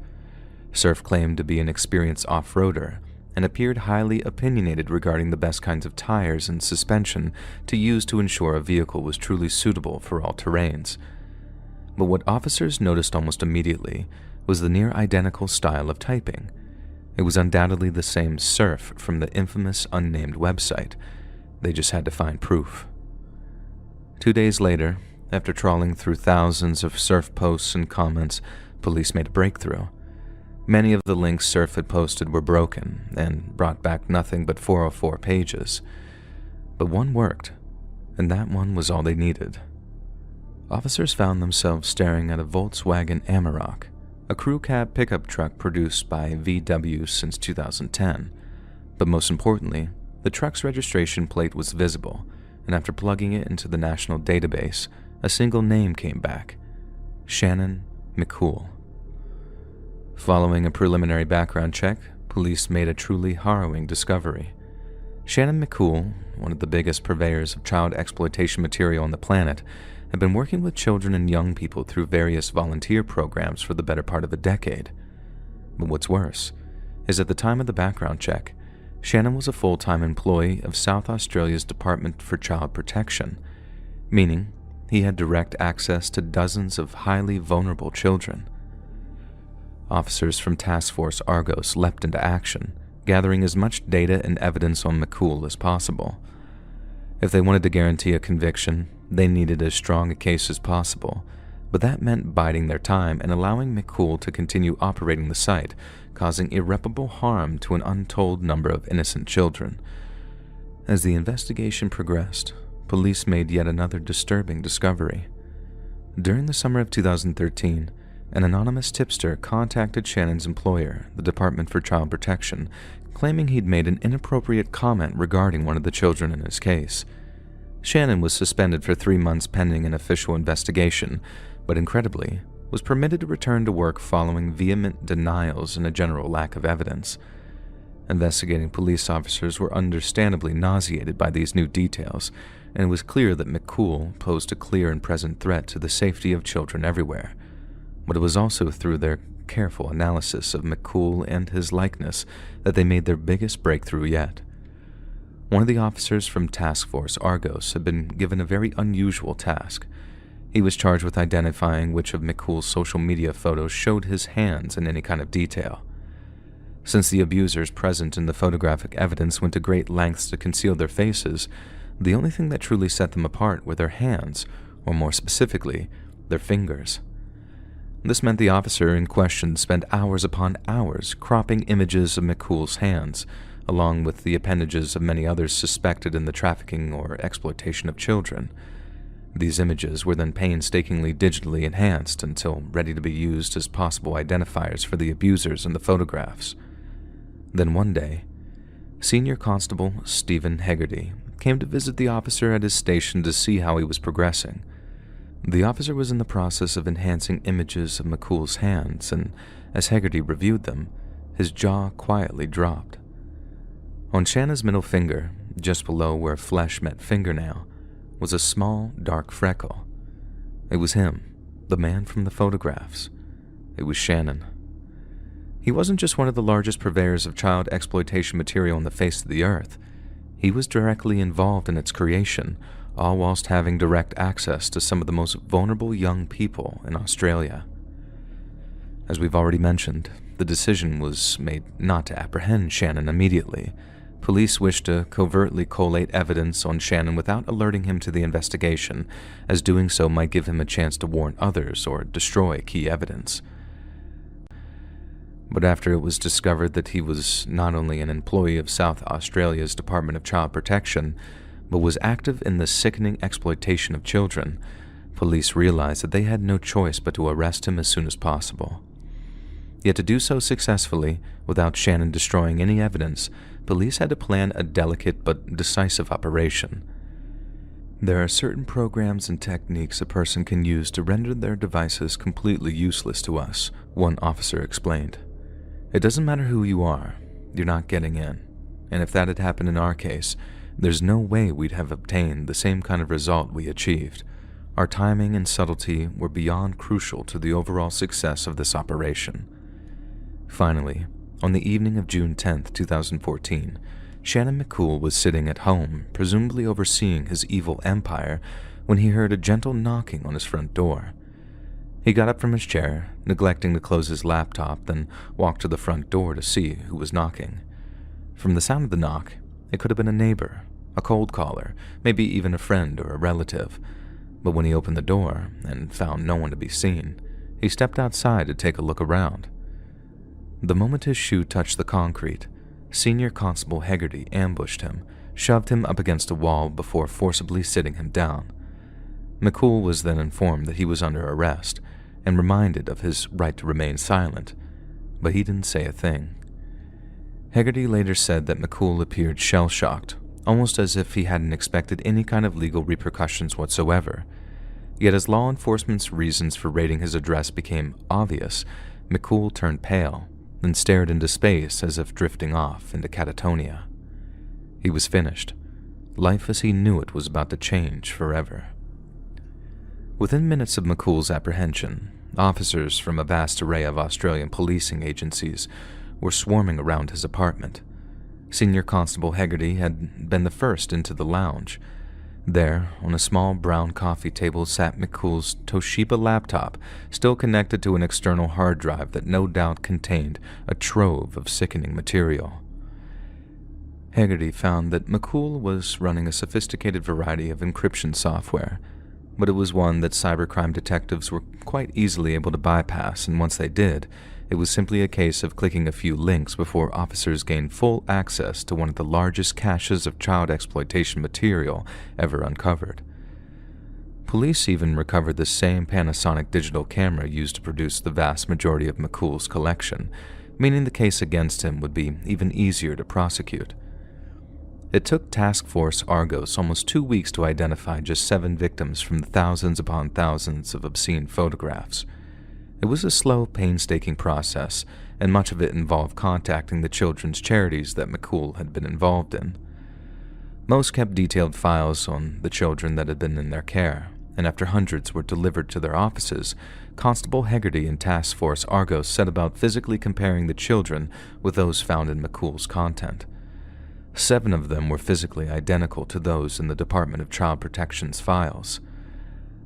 Cerf claimed to be an experienced off-roader and appeared highly opinionated regarding the best kinds of tires and suspension to use to ensure a vehicle was truly suitable for all terrains. But what officers noticed almost immediately was the near-identical style of typing. It was undoubtedly the same Cerf from the infamous unnamed website. They just had to find proof. 2 days later, after trawling through thousands of Cerf posts and comments, police made a breakthrough. Many of the links Cerf had posted were broken and brought back nothing but 404 pages. But one worked, and that one was all they needed. Officers found themselves staring at a Volkswagen Amarok, a crew cab pickup truck produced by VW since 2010. But most importantly, the truck's registration plate was visible, and after plugging it into the national database, a single name came back: Shannon McCool. Following a preliminary background check, police made a truly harrowing discovery. Shannon McCool, one of the biggest purveyors of child exploitation material on the planet, had been working with children and young people through various volunteer programs for the better part of a decade. But what's worse is at the time of the background check, Shannon was a full-time employee of South Australia's Department for Child Protection, meaning he had direct access to dozens of highly vulnerable children. Officers from Task Force Argos leapt into action, gathering as much data and evidence on McCool as possible. If they wanted to guarantee a conviction, they needed as strong a case as possible, but that meant biding their time and allowing McCool to continue operating the site, causing irreparable harm to an untold number of innocent children. As the investigation progressed, police made yet another disturbing discovery. During the summer of 2013, an anonymous tipster contacted Shannon's employer, the Department for Child Protection, claiming he'd made an inappropriate comment regarding one of the children in his case. Shannon was suspended for 3 months pending an official investigation, but incredibly, was permitted to return to work following vehement denials and a general lack of evidence. Investigating police officers were understandably nauseated by these new details, and it was clear that McCool posed a clear and present threat to the safety of children everywhere. But it was also through their careful analysis of McCool and his likeness that they made their biggest breakthrough yet. One of the officers from Task Force Argos had been given a very unusual task. He was charged with identifying which of McCool's social media photos showed his hands in any kind of detail. Since the abusers present in the photographic evidence went to great lengths to conceal their faces, the only thing that truly set them apart were their hands, or more specifically, their fingers. This meant the officer in question spent hours upon hours cropping images of McCool's hands, along with the appendages of many others suspected in the trafficking or exploitation of children. These images were then painstakingly digitally enhanced until ready to be used as possible identifiers for the abusers in the photographs. Then one day, Senior Constable Stephen Hegarty came to visit the officer at his station to see how he was progressing. The officer was in the process of enhancing images of McCool's hands, and as Hegarty reviewed them, his jaw quietly dropped. On Shannon's middle finger, just below where flesh met fingernail, was a small, dark freckle. It was him, the man from the photographs. It was Shannon. He wasn't just one of the largest purveyors of child exploitation material on the face of the earth. He was directly involved in its creation, all whilst having direct access to some of the most vulnerable young people in Australia. As we've already mentioned, the decision was made not to apprehend Shannon immediately. Police wished to covertly collate evidence on Shannon without alerting him to the investigation, as doing so might give him a chance to warn others or destroy key evidence. But after it was discovered that he was not only an employee of South Australia's Department of Child Protection, but was active in the sickening exploitation of children, Police realized that they had no choice but to arrest him as soon as possible. Yet to do so successfully, without Shannon destroying any evidence, police had to plan a delicate but decisive operation. There are certain programs and techniques a person can use to render their devices completely useless to us, one officer explained. It doesn't matter who you are, you're not getting in. And if that had happened in our case, there's no way we'd have obtained the same kind of result we achieved. Our timing and subtlety were beyond crucial to the overall success of this operation. Finally, on the evening of June 10, 2014, Shannon McCool was sitting at home, presumably overseeing his evil empire, when he heard a gentle knocking on his front door. He got up from his chair, neglecting to close his laptop, then walked to the front door to see who was knocking. From the sound of the knock, it could have been a neighbor, a cold caller, maybe even a friend or a relative. But when he opened the door and found no one to be seen, he stepped outside to take a look around. The moment his shoe touched the concrete, Senior Constable Hegarty ambushed him, shoved him up against a wall before forcibly sitting him down. McCool was then informed that he was under arrest and reminded of his right to remain silent, but he didn't say a thing. Hegarty later said that McCool appeared shell-shocked, almost as if he hadn't expected any kind of legal repercussions whatsoever. Yet as law enforcement's reasons for raiding his address became obvious, McCool turned pale, then stared into space as if drifting off into catatonia. He was finished. Life as he knew it was about to change forever. Within minutes of McCool's apprehension, officers from a vast array of Australian policing agencies were swarming around his apartment. Senior Constable Hegarty had been the first into the lounge. There, on a small brown coffee table, sat McCool's Toshiba laptop, still connected to an external hard drive that no doubt contained a trove of sickening material. Hegarty found that McCool was running a sophisticated variety of encryption software, but it was one that cybercrime detectives were quite easily able to bypass, and once they did, it was simply a case of clicking a few links before officers gained full access to one of the largest caches of child exploitation material ever uncovered. Police even recovered the same Panasonic digital camera used to produce the vast majority of McCool's collection, meaning the case against him would be even easier to prosecute. It took Task Force Argos almost 2 weeks to identify just 7 victims from the thousands upon thousands of obscene photographs. It was a slow, painstaking process, and much of it involved contacting the children's charities that McCool had been involved in. Most kept detailed files on the children that had been in their care, and after hundreds were delivered to their offices, Constable Hegarty and Task Force Argos set about physically comparing the children with those found in McCool's content. 7 of them were physically identical to those in the Department of Child Protection's files.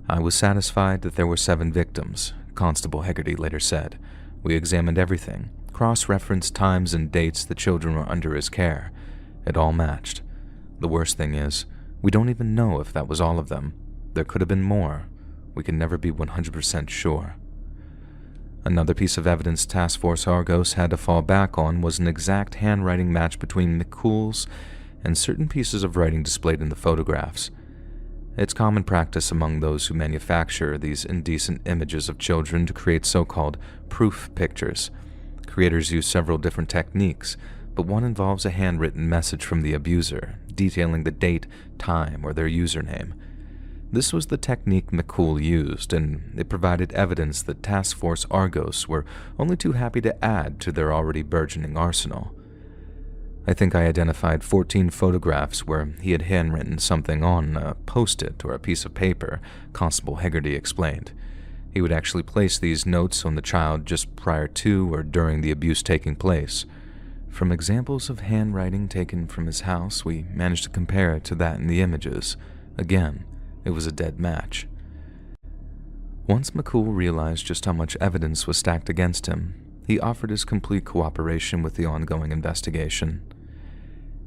I was satisfied that there were 7 victims, Constable Hegarty later said. We examined everything, cross-referenced times and dates the children were under his care. It all matched. The worst thing is, we don't even know if that was all of them. There could have been more. We can never be 100% sure. Another piece of evidence Task Force Argos had to fall back on was an exact handwriting match between McCool's and certain pieces of writing displayed in the photographs. It's common practice among those who manufacture these indecent images of children to create so-called proof pictures. Creators use several different techniques, but one involves a handwritten message from the abuser, detailing the date, time, or their username. This was the technique McCool used, and it provided evidence that Task Force Argos were only too happy to add to their already burgeoning arsenal. I think I identified 14 photographs where he had handwritten something on a post-it or a piece of paper, Constable Hegarty explained. He would actually place these notes on the child just prior to or during the abuse taking place. From examples of handwriting taken from his house, we managed to compare it to that in the images. Again, it was a dead match. Once McCool realized just how much evidence was stacked against him, he offered his complete cooperation with the ongoing investigation.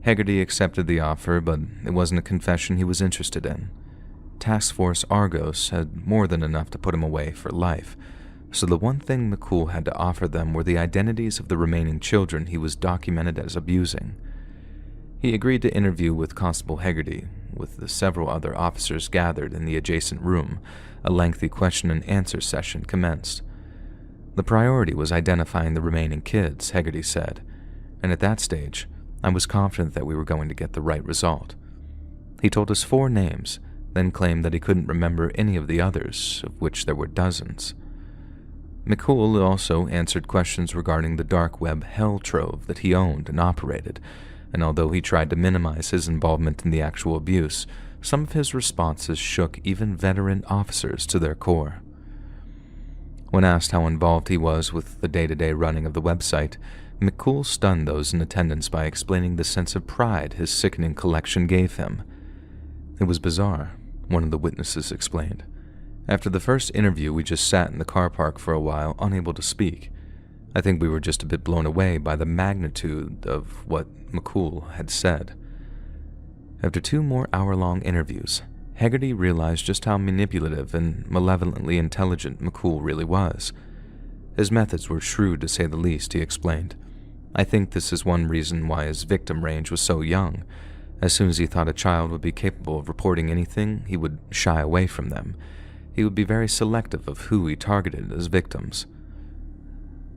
Hegarty accepted the offer, but it wasn't a confession he was interested in. Task Force Argos had more than enough to put him away for life, so the one thing McCool had to offer them were the identities of the remaining children he was documented as abusing. He agreed to interview with Constable Hegarty, with the several other officers gathered in the adjacent room, a lengthy question and answer session commenced. The priority was identifying the remaining kids, Hegarty said, and at that stage, I was confident that we were going to get the right result. He told us 4 names, then claimed that he couldn't remember any of the others, of which there were dozens. McCool also answered questions regarding the dark web hell trove that he owned and operated, and although he tried to minimize his involvement in the actual abuse, some of his responses shook even veteran officers to their core. When asked how involved he was with the day-to-day running of the website, McCool stunned those in attendance by explaining the sense of pride his sickening collection gave him. It was bizarre, one of the witnesses explained. After the first interview, we just sat in the car park for a while, unable to speak. I think we were just a bit blown away by the magnitude of what McCool had said. After 2 more hour-long interviews, Hegarty realized just how manipulative and malevolently intelligent McCool really was. His methods were shrewd, to say the least, he explained. I think this is one reason why his victim range was so young. As soon as he thought a child would be capable of reporting anything, he would shy away from them. He would be very selective of who he targeted as victims.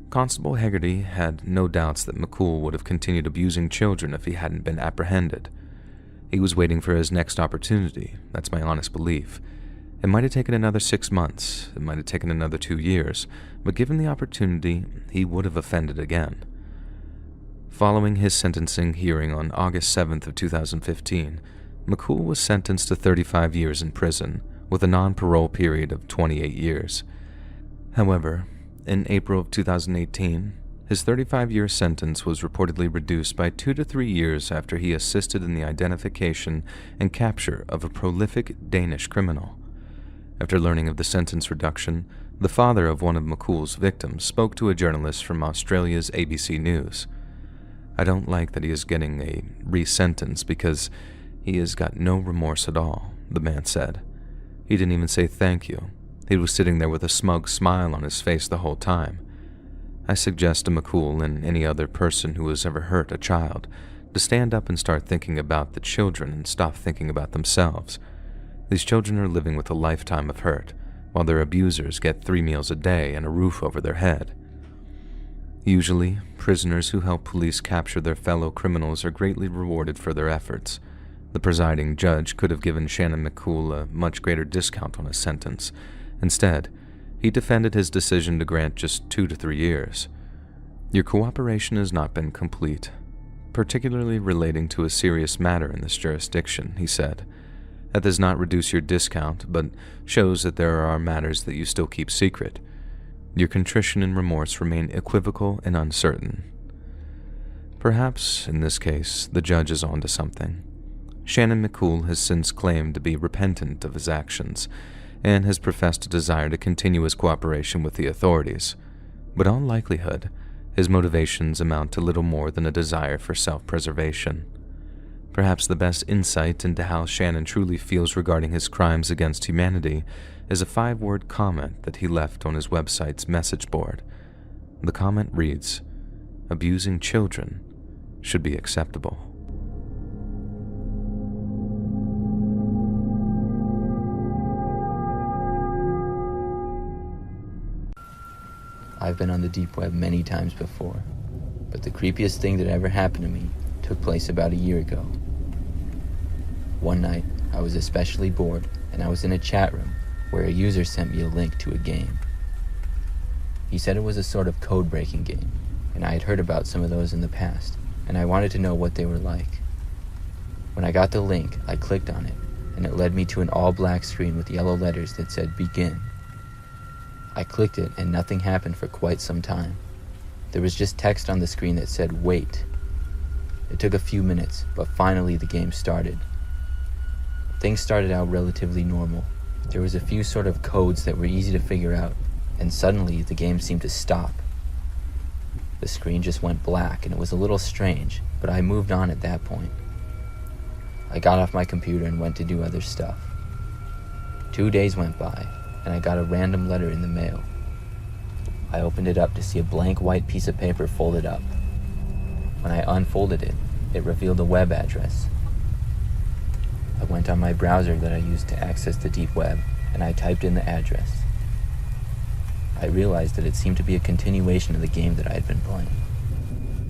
Constable Hegarty had no doubts that McCool would have continued abusing children if he hadn't been apprehended. He was waiting for his next opportunity, that's my honest belief. It might have taken another 6 months, it might have taken another 2 years, but given the opportunity, he would have offended again. Following his sentencing hearing on August 7th of 2015, McCool was sentenced to 35 years in prison, with a non-parole period of 28 years. However, in April of 2018, his 35-year sentence was reportedly reduced by 2 to 3 years after he assisted in the identification and capture of a prolific Danish criminal. After learning of the sentence reduction, the father of one of McCool's victims spoke to a journalist from Australia's ABC News. I don't like that he is getting a re-sentence because he has got no remorse at all, the man said. He didn't even say thank you. He was sitting there with a smug smile on his face the whole time. I suggest to McCool and any other person who has ever hurt a child to stand up and start thinking about the children and stop thinking about themselves. These children are living with a lifetime of hurt, while their abusers get 3 meals a day and a roof over their head. Usually, prisoners who help police capture their fellow criminals are greatly rewarded for their efforts. The presiding judge could have given Shannon McCool a much greater discount on his sentence. Instead, he defended his decision to grant just 2 to 3 years. Your cooperation has not been complete, particularly relating to a serious matter in this jurisdiction, he said. That does not reduce your discount, but shows that there are matters that you still keep secret. Your contrition and remorse remain equivocal and uncertain. Perhaps, in this case, the judge is onto something. Shannon McCool has since claimed to be repentant of his actions, and has professed a desire to continue his cooperation with the authorities. But in all likelihood, his motivations amount to little more than a desire for self-preservation. Perhaps the best insight into how Shannon truly feels regarding his crimes against humanity is a 5-word comment that he left on his website's message board. The comment reads, "Abusing children should be acceptable." I've been on the deep web many times before, but the creepiest thing that ever happened to me took place about a year ago. One night, I was especially bored, and I was in a chat room where a user sent me a link to a game. He said it was a sort of code-breaking game, and I had heard about some of those in the past, and I wanted to know what they were like. When I got the link, I clicked on it, and it led me to an all-black screen with yellow letters that said "Begin." I clicked it, and nothing happened for quite some time. There was just text on the screen that said "Wait." It took a few minutes, but finally the game started. Things started out relatively normal. There was a few sort of codes that were easy to figure out, and suddenly the game seemed to stop. The screen just went black, and it was a little strange, but I moved on at that point. I got off my computer and went to do other stuff. 2 days went by, and I got a random letter in the mail. I opened it up to see a blank white piece of paper folded up. When I unfolded it, it revealed a web address. I went on my browser that I used to access the deep web, and I typed in the address. I realized that it seemed to be a continuation of the game that I had been playing.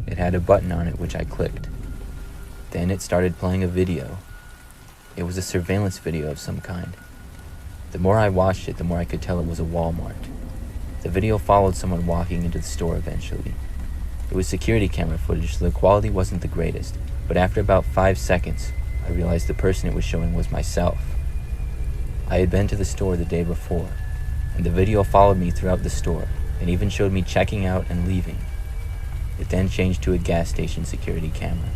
It had a button on it which I clicked. Then it started playing a video. It was a surveillance video of some kind. The more I watched it, the more I could tell it was a Walmart. The video followed someone walking into the store eventually. It was security camera footage, so the quality wasn't the greatest, but after about 5 seconds, I realized the person it was showing was myself. I had been to the store the day before, and the video followed me throughout the store, and even showed me checking out and leaving. It then changed to a gas station security camera,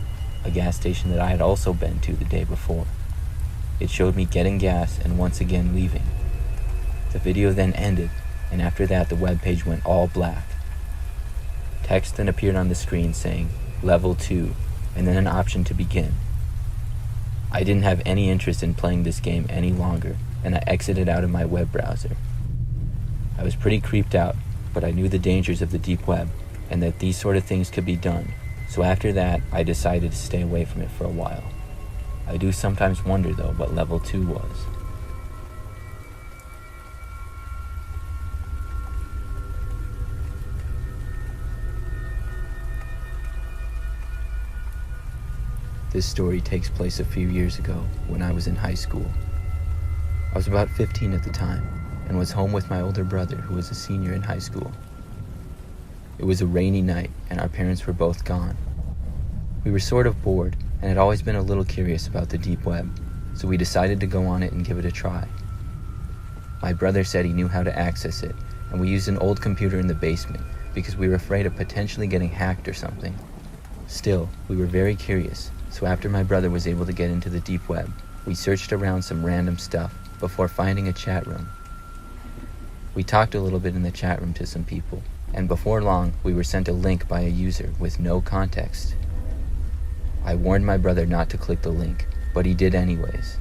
a gas station that I had also been to the day before. It showed me getting gas and once again leaving. The video then ended, and after that the web page went all black. Text then appeared on the screen saying, Level 2, and then an option to begin. I didn't have any interest in playing this game any longer, and I exited out of my web browser. I was pretty creeped out, but I knew the dangers of the deep web, and that these sort of things could be done, so after that, I decided to stay away from it for a while. I do sometimes wonder, though, what Level 2 was. This story takes place a few years ago when I was in high school. I was about 15 at the time and was home with my older brother who was a senior in high school. It was a rainy night and our parents were both gone. We were sort of bored and had always been a little curious about the deep web, so we decided to go on it and give it a try. My brother said he knew how to access it, and we used an old computer in the basement because we were afraid of potentially getting hacked or something. Still, we were very curious, so after my brother was able to get into the deep web, we searched around some random stuff before finding a chat room. We talked a little bit in the chat room to some people, and before long, we were sent a link by a user with no context. I warned my brother not to click the link, but he did anyways.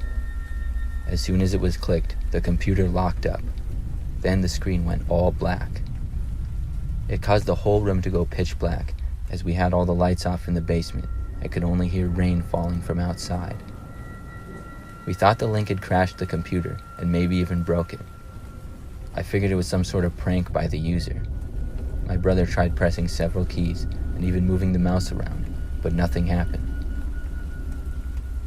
As soon as it was clicked, the computer locked up. Then the screen went all black. It caused the whole room to go pitch black, as we had all the lights off in the basement and could only hear rain falling from outside. We thought the link had crashed the computer and maybe even broke it. I figured it was some sort of prank by the user. My brother tried pressing several keys and even moving the mouse around, but nothing happened.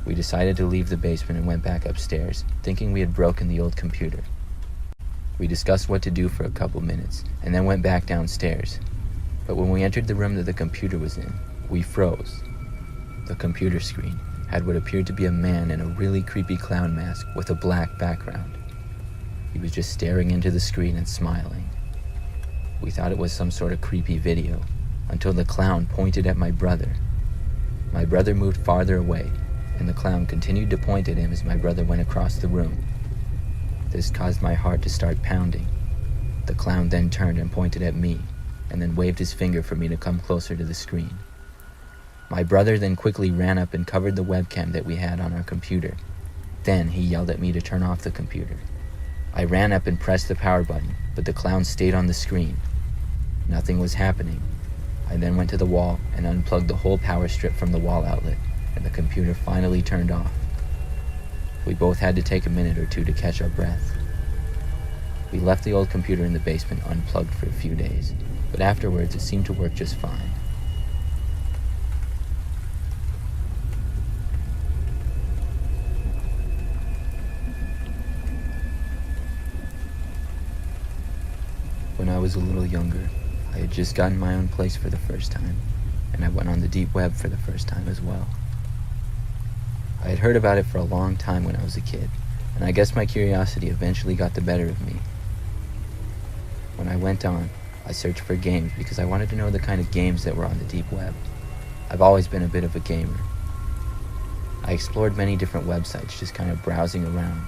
We decided to leave the basement and went back upstairs, thinking we had broken the old computer. We discussed what to do for a couple minutes and then went back downstairs. But when we entered the room that the computer was in, we froze. The computer screen had what appeared to be a man in a really creepy clown mask with a black background. He was just staring into the screen and smiling. We thought it was some sort of creepy video, until the clown pointed at my brother. My brother moved farther away, and the clown continued to point at him as my brother went across the room. This caused my heart to start pounding. The clown then turned and pointed at me, and then waved his finger for me to come closer to the screen. My brother then quickly ran up and covered the webcam that we had on our computer. Then he yelled at me to turn off the computer. I ran up and pressed the power button, but the clown stayed on the screen. Nothing was happening. I then went to the wall and unplugged the whole power strip from the wall outlet, and the computer finally turned off. We both had to take a minute or two to catch our breath. We left the old computer in the basement unplugged for a few days, but afterwards it seemed to work just fine. When I was a little younger, I had just gotten my own place for the first time, and I went on the deep web for the first time as well. I had heard about it for a long time when I was a kid, and I guess my curiosity eventually got the better of me. When I went on, I searched for games because I wanted to know the kind of games that were on the deep web. I've always been a bit of a gamer. I explored many different websites, just kind of browsing around.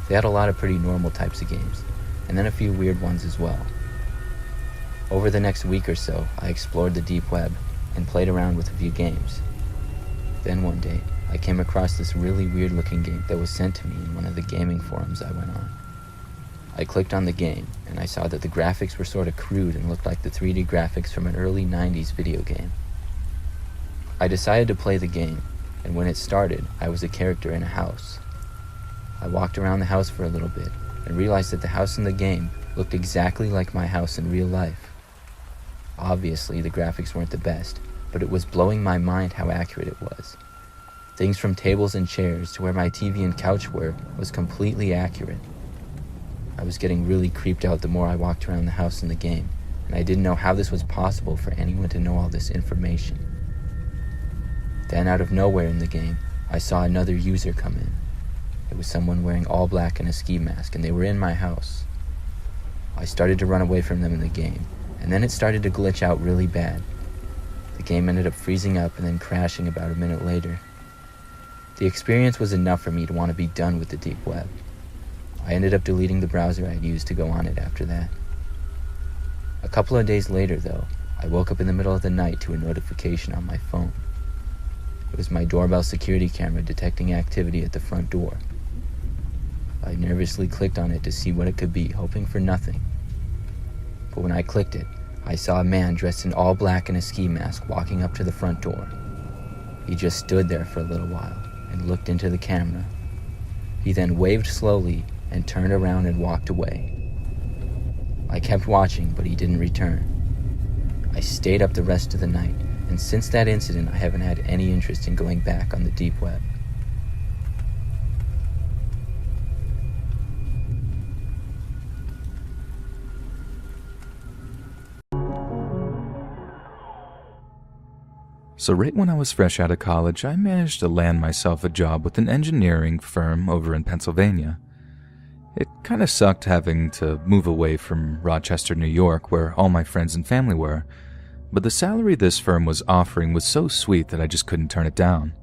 They had a lot of pretty normal types of games, and then a few weird ones as well. Over the next week or so, I explored the deep web and played around with a few games. Then one day, I came across this really weird looking game that was sent to me in one of the gaming forums I went on. I clicked on the game, and I saw that the graphics were sort of crude and looked like the 3D graphics from an early 90s video game. I decided to play the game, and when it started, I was a character in a house. I walked around the house for a little bit and realized that the house in the game looked exactly like my house in real life. Obviously, the graphics weren't the best, but it was blowing my mind how accurate it was. Things from tables and chairs to where my TV and couch were was completely accurate. I was getting really creeped out the more I walked around the house in the game, and I didn't know how this was possible for anyone to know all this information. Then out of nowhere in the game, I saw another user come in. It was someone wearing all black and a ski mask, and they were in my house. I started to run away from them in the game, and then it started to glitch out really bad. The game ended up freezing up and then crashing about a minute later. The experience was enough for me to want to be done with the deep web. I ended up deleting the browser I had used to go on it after that. A couple of days later, though, I woke up in the middle of the night to a notification on my phone. It was my doorbell security camera detecting activity at the front door. I nervously clicked on it to see what it could be, hoping for nothing. But when I clicked it, I saw a man dressed in all black and a ski mask walking up to the front door. He just stood there for a little while and looked into the camera. He then waved slowly and turned around and walked away. I kept watching, but he didn't return. I stayed up the rest of the night, and since that incident, I haven't had any interest in going back on the deep web. So right when I was fresh out of college, I managed to land myself a job with an engineering firm over in Pennsylvania. It kind of sucked having to move away from Rochester, New York, where all my friends and family were, but the salary this firm was offering was so sweet that I just couldn't turn it down.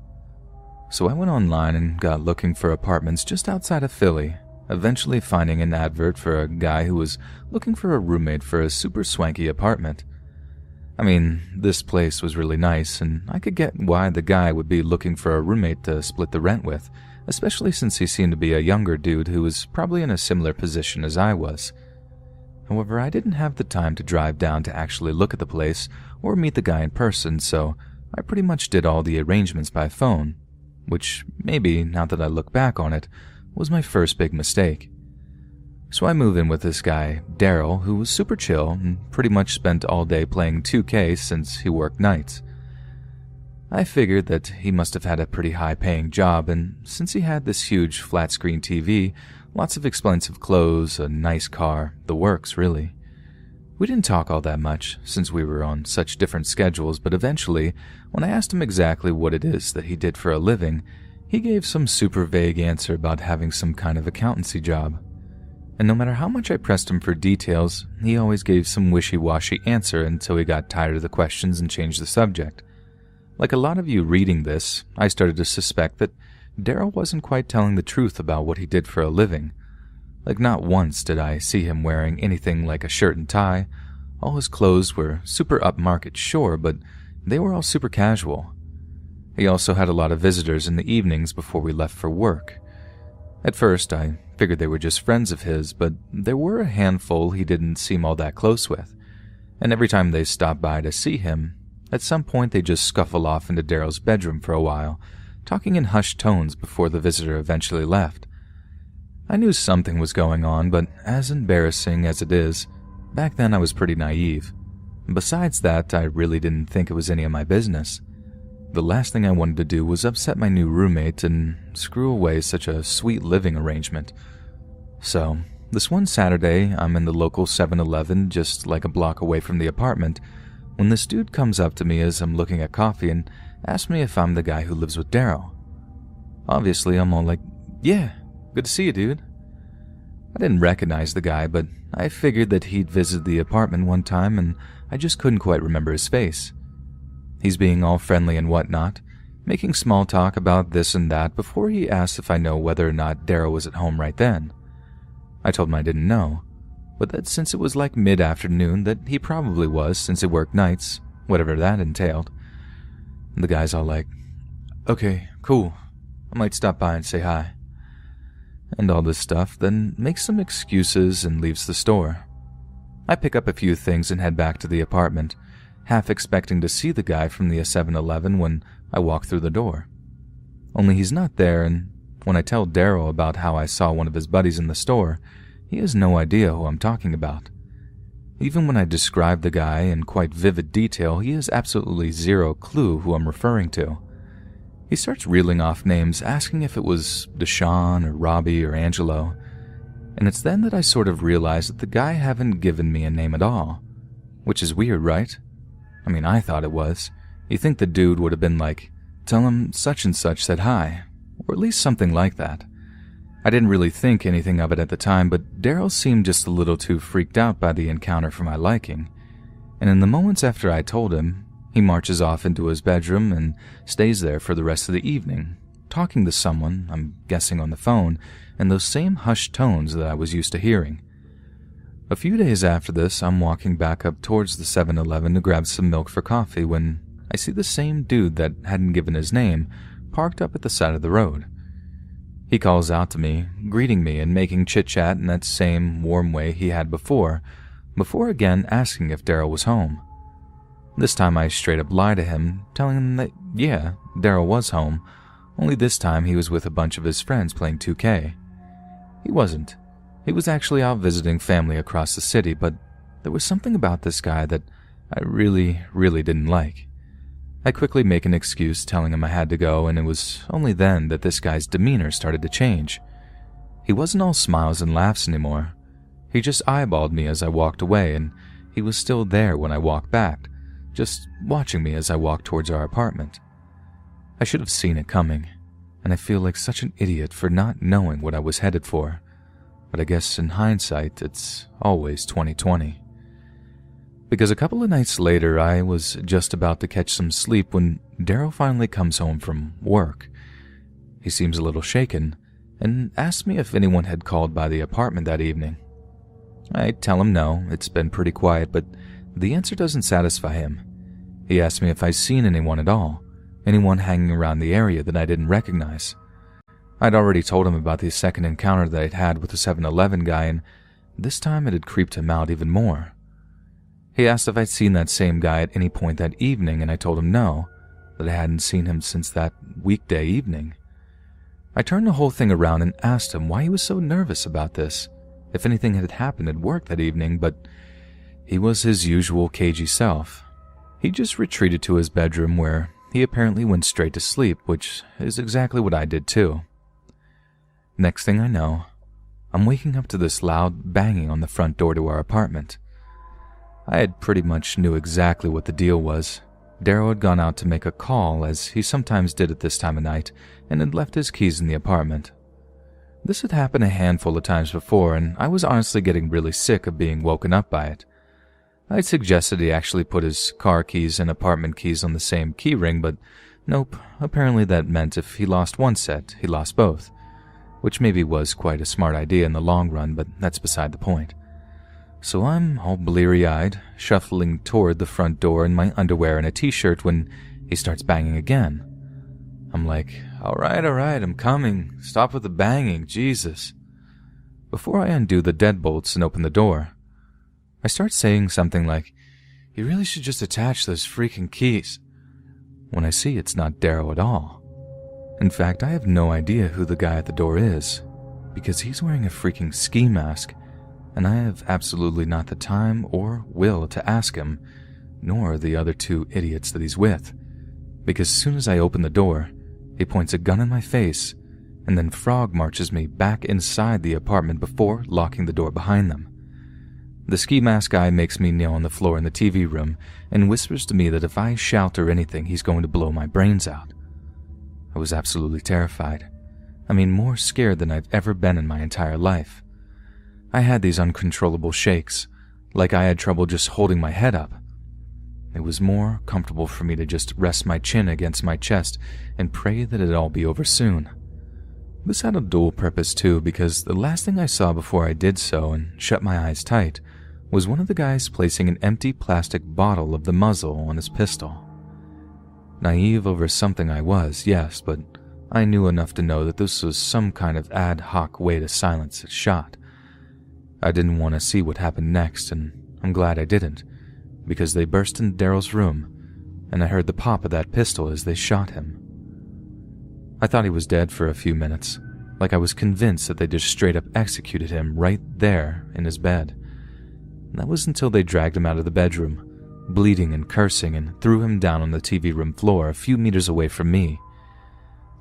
So I went online and got looking for apartments just outside of Philly, eventually finding an advert for a guy who was looking for a roommate for a super swanky apartment. I mean, this place was really nice, and I could get why the guy would be looking for a roommate to split the rent with, especially since he seemed to be a younger dude who was probably in a similar position as I was. However, I didn't have the time to drive down to actually look at the place or meet the guy in person, so I pretty much did all the arrangements by phone, which maybe, now that I look back on it, was my first big mistake. So I moved in with this guy, Daryl, who was super chill and pretty much spent all day playing 2K since he worked nights. I figured that he must have had a pretty high-paying job, and since he had this huge flat-screen TV, lots of expensive clothes, a nice car, the works, really. We didn't talk all that much, since we were on such different schedules, but eventually, when I asked him exactly what it is that he did for a living, he gave some super vague answer about having some kind of accountancy job. And no matter how much I pressed him for details, he always gave some wishy-washy answer until he got tired of the questions and changed the subject. Like a lot of you reading this, I started to suspect that Daryl wasn't quite telling the truth about what he did for a living. Like not once did I see him wearing anything like a shirt and tie. All his clothes were super upmarket, sure, but they were all super casual. He also had a lot of visitors in the evenings before we left for work. At first, I figured they were just friends of his, but there were a handful he didn't seem all that close with. And every time they stopped by to see him, at some point they just scuffle off into Daryl's bedroom for a while, talking in hushed tones before the visitor eventually left. I knew something was going on, but as embarrassing as it is, back then I was pretty naive. Besides that, I really didn't think it was any of my business. The last thing I wanted to do was upset my new roommate and screw away such a sweet living arrangement. So, this one Saturday, I'm in the local 7-Eleven just like a block away from the apartment when this dude comes up to me as I'm looking at coffee and asks me if I'm the guy who lives with Daryl. Obviously, I'm all like, yeah, good to see you, dude. I didn't recognize the guy, but I figured that he'd visited the apartment one time and I just couldn't quite remember his face. He's being all friendly and whatnot, making small talk about this and that before he asked if I know whether or not Daryl was at home right then. I told him I didn't know, but that since it was like mid-afternoon that he probably was since he worked nights, whatever that entailed. And the guy's all like, okay, cool, I might stop by and say hi. And all this stuff, then makes some excuses and leaves the store. I pick up a few things and head back to the apartment, half expecting to see the guy from the 7-Eleven when I walk through the door. Only he's not there, and when I tell Daryl about how I saw one of his buddies in the store, he has no idea who I'm talking about. Even when I describe the guy in quite vivid detail, he has absolutely zero clue who I'm referring to. He starts reeling off names, asking if it was Deshaun or Robbie or Angelo, and it's then that I sort of realize that the guy haven't given me a name at all. Which is weird, right? I mean, I thought it was. You think the dude would have been like, tell him such and such said hi, or at least something like that. I didn't really think anything of it at the time, but Daryl seemed just a little too freaked out by the encounter for my liking, and in the moments after I told him, he marches off into his bedroom and stays there for the rest of the evening, talking to someone, I'm guessing on the phone, in those same hushed tones that I was used to hearing. A few days after this, I'm walking back up towards the 7-Eleven to grab some milk for coffee when I see the same dude that hadn't given his name parked up at the side of the road. He calls out to me, greeting me and making chit-chat in that same warm way he had before again asking if Daryl was home. This time I straight up lie to him, telling him that, yeah, Daryl was home, only this time he was with a bunch of his friends playing 2K. He wasn't. He was actually out visiting family across the city, but there was something about this guy that I really didn't like. I quickly make an excuse telling him I had to go, and it was only then that this guy's demeanor started to change. He wasn't all smiles and laughs anymore. He just eyeballed me as I walked away, and he was still there when I walked back, just watching me as I walked towards our apartment. I should have seen it coming, and I feel like such an idiot for not knowing what I was headed for. But I guess in hindsight, it's always 2020. Because a couple of nights later, I was just about to catch some sleep when Daryl finally comes home from work. He seems a little shaken and asks me if anyone had called by the apartment that evening. I tell him no, it's been pretty quiet, but the answer doesn't satisfy him. He asks me if I'd seen anyone at all, anyone hanging around the area that I didn't recognize. I'd already told him about the second encounter that I'd had with the 7-Eleven guy, and this time it had creeped him out even more. He asked if I'd seen that same guy at any point that evening, and I told him no, that I hadn't seen him since that weekday evening. I turned the whole thing around and asked him why he was so nervous about this, if anything had happened at work that evening, but he was his usual cagey self. He just retreated to his bedroom where he apparently went straight to sleep, which is exactly what I did too. Next thing I know, I'm waking up to this loud banging on the front door to our apartment. I had pretty much knew exactly what the deal was. Daryl had gone out to make a call, as he sometimes did at this time of night, and had left his keys in the apartment. This had happened a handful of times before, and I was honestly getting really sick of being woken up by it. I had suggested he actually put his car keys and apartment keys on the same key ring, but nope, apparently that meant if he lost one set, he lost both, which maybe was quite a smart idea in the long run, but that's beside the point. So I'm all bleary-eyed, shuffling toward the front door in my underwear and a t-shirt when he starts banging again. I'm like, all right, I'm coming. Stop with the banging, Jesus. Before I undo the deadbolts and open the door, I start saying something like, you really should just attach those freaking keys, when I see it's not Daryl at all. In fact, I have no idea who the guy at the door is, because he's wearing a freaking ski mask, and I have absolutely not the time or will to ask him, nor the other two idiots that he's with, because as soon as I open the door, he points a gun in my face, and then frog marches me back inside the apartment before locking the door behind them. The ski mask guy makes me kneel on the floor in the TV room and whispers to me that if I shout or anything, he's going to blow my brains out. I was absolutely terrified. I mean, more scared than I've ever been in my entire life. I had these uncontrollable shakes, like I had trouble just holding my head up. It was more comfortable for me to just rest my chin against my chest and pray that it'd all be over soon. This had a dual purpose too, because the last thing I saw before I did so and shut my eyes tight was one of the guys placing an empty plastic bottle of the muzzle on his pistol. Naive over something I was, yes, but I knew enough to know that this was some kind of ad hoc way to silence a shot. I didn't want to see what happened next, and I'm glad I didn't, because they burst into Daryl's room, and I heard the pop of that pistol as they shot him. I thought he was dead for a few minutes, like I was convinced that they just straight up executed him right there in his bed. That was until they dragged him out of the bedroom, bleeding and cursing, and threw him down on the TV room floor a few meters away from me.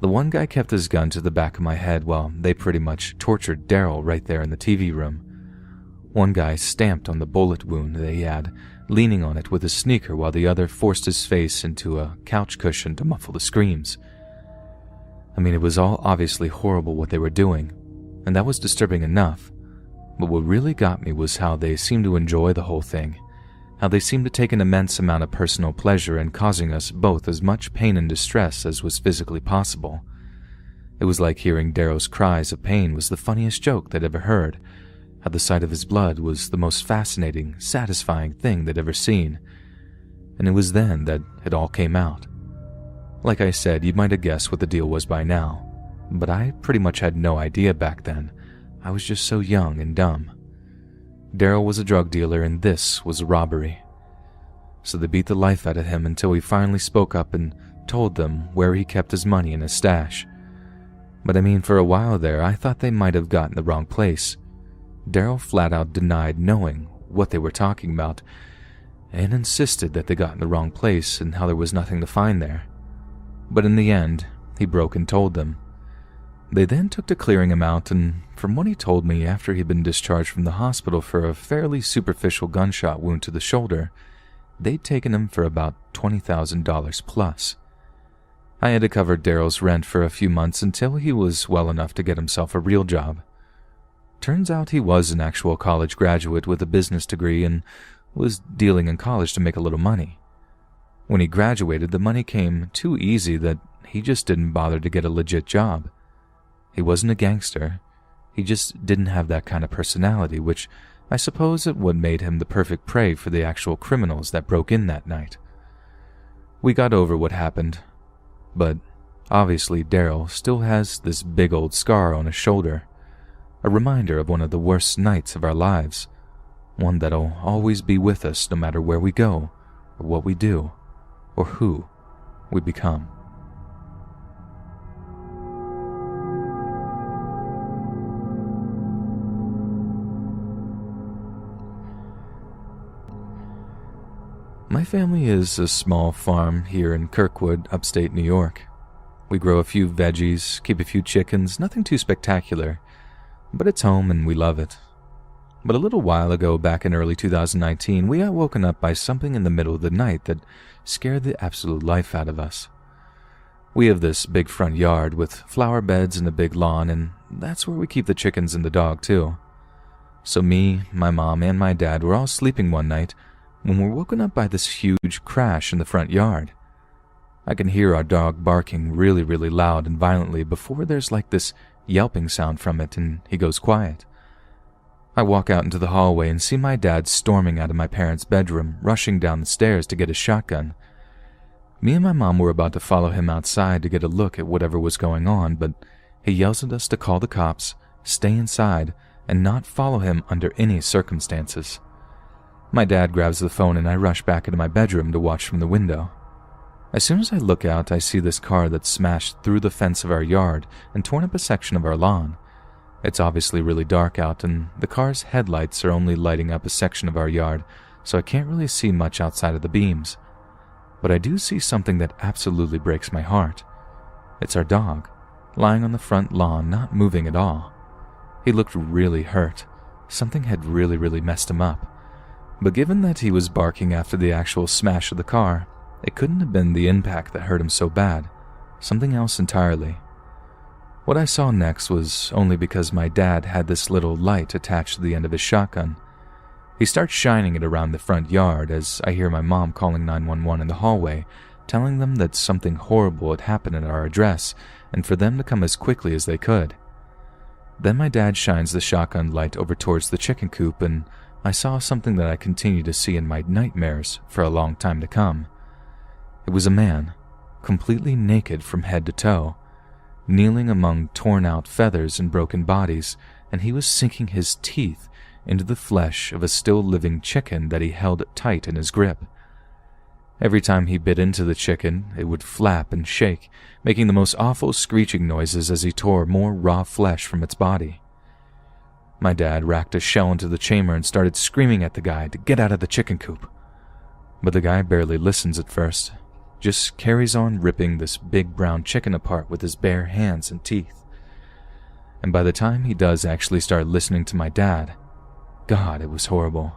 The one guy kept his gun to the back of my head while they pretty much tortured Daryl right there in the TV room. One guy stamped on the bullet wound that he had, leaning on it with his sneaker, while the other forced his face into a couch cushion to muffle the screams. I mean, it was all obviously horrible what they were doing, and that was disturbing enough, but what really got me was how they seemed to enjoy the whole thing, how they seemed to take an immense amount of personal pleasure in causing us both as much pain and distress as was physically possible. It was like hearing Darrow's cries of pain was the funniest joke they'd ever heard, how the sight of his blood was the most fascinating, satisfying thing they'd ever seen, and it was then that it all came out. Like I said, you might have guessed what the deal was by now, but I pretty much had no idea back then. I was just so young and dumb. Daryl was a drug dealer and this was a robbery. So they beat the life out of him until he finally spoke up and told them where he kept his money in his stash. But I mean, for a while there, I thought they might have gotten the wrong place. Daryl flat out denied knowing what they were talking about and insisted that they got in the wrong place and how there was nothing to find there. But in the end, he broke and told them. They then took to clearing him out, and from what he told me, after he'd been discharged from the hospital for a fairly superficial gunshot wound to the shoulder, they'd taken him for about $20,000 plus. I had to cover Daryl's rent for a few months until he was well enough to get himself a real job. Turns out he was an actual college graduate with a business degree and was dealing in college to make a little money. When he graduated, the money came too easy that he just didn't bother to get a legit job. He wasn't a gangster. He just didn't have that kind of personality, which I suppose is what made him the perfect prey for the actual criminals that broke in that night. We got over what happened, but obviously Daryl still has this big old scar on his shoulder, a reminder of one of the worst nights of our lives, one that'll always be with us no matter where we go, or what we do, or who we become. My family is a small farm here in Kirkwood, upstate New York. We grow a few veggies, keep a few chickens, nothing too spectacular, but it's home and we love it. But a little while ago, back in early 2019, we got woken up by something in the middle of the night that scared the absolute life out of us. We have this big front yard with flower beds and a big lawn, and that's where we keep the chickens and the dog too. So me, my mom, and my dad were all sleeping one night when we're woken up by this huge crash in the front yard. I can hear our dog barking really, really loud and violently before there's like this yelping sound from it and he goes quiet. I walk out into the hallway and see my dad storming out of my parents' bedroom, rushing down the stairs to get his shotgun. Me and my mom were about to follow him outside to get a look at whatever was going on, but he yells at us to call the cops, stay inside, and not follow him under any circumstances. My dad grabs the phone and I rush back into my bedroom to watch from the window. As soon as I look out, I see this car that's smashed through the fence of our yard and torn up a section of our lawn. It's obviously really dark out, and the car's headlights are only lighting up a section of our yard, so I can't really see much outside of the beams. But I do see something that absolutely breaks my heart. It's our dog, lying on the front lawn, not moving at all. He looked really hurt. Something had really messed him up. But given that he was barking after the actual smash of the car, it couldn't have been the impact that hurt him so bad. Something else entirely. What I saw next was only because my dad had this little light attached to the end of his shotgun. He starts shining it around the front yard as I hear my mom calling 911 in the hallway, telling them that something horrible had happened at our address and for them to come as quickly as they could. Then my dad shines the shotgun light over towards the chicken coop, and I saw something that I continued to see in my nightmares for a long time to come. It was a man, completely naked from head to toe, kneeling among torn-out feathers and broken bodies, and he was sinking his teeth into the flesh of a still-living chicken that he held tight in his grip. Every time he bit into the chicken, it would flap and shake, making the most awful screeching noises as he tore more raw flesh from its body. My dad racked a shell into the chamber and started screaming at the guy to get out of the chicken coop. But the guy barely listens at first, just carries on ripping this big brown chicken apart with his bare hands and teeth. And by the time he does actually start listening to my dad, God, it was horrible.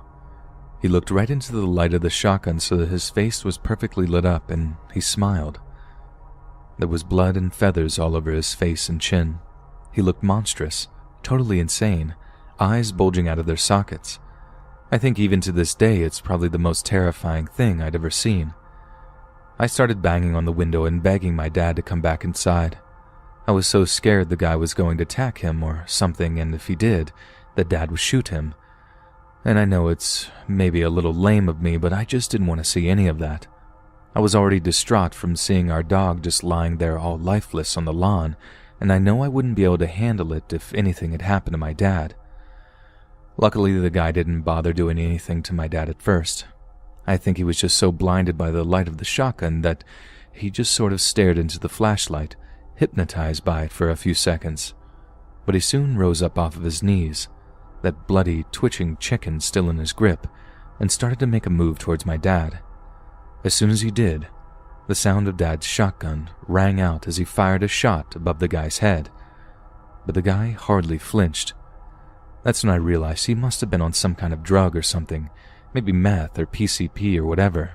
He looked right into the light of the shotgun so that his face was perfectly lit up, and he smiled. There was blood and feathers all over his face and chin. He looked monstrous, totally insane, eyes bulging out of their sockets. I think even to this day it's probably the most terrifying thing I'd ever seen. I started banging on the window and begging my dad to come back inside. I was so scared the guy was going to attack him or something, and if he did, that Dad would shoot him. And I know it's maybe a little lame of me, but I just didn't want to see any of that. I was already distraught from seeing our dog just lying there all lifeless on the lawn, and I know I wouldn't be able to handle it if anything had happened to my dad. Luckily, the guy didn't bother doing anything to my dad at first. I think he was just so blinded by the light of the shotgun that he just sort of stared into the flashlight, hypnotized by it for a few seconds. But he soon rose up off of his knees, that bloody, twitching chicken still in his grip, and started to make a move towards my dad. As soon as he did, the sound of Dad's shotgun rang out as he fired a shot above the guy's head. But the guy hardly flinched. That's when I realized he must have been on some kind of drug or something, maybe meth or PCP or whatever.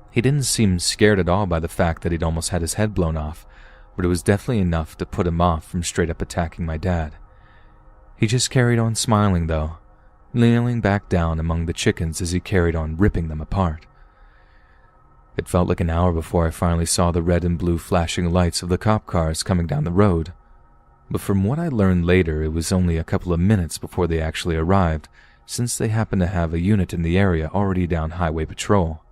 He didn't seem scared at all by the fact that he'd almost had his head blown off, but it was definitely enough to put him off from straight up attacking my dad. He just carried on smiling though, kneeling back down among the chickens as he carried on ripping them apart. It felt like an hour before I finally saw the red and blue flashing lights of the cop cars coming down the road, but from what I learned later, it was only a couple of minutes before they actually arrived, since they happened to have a unit in the area already down highway patrol.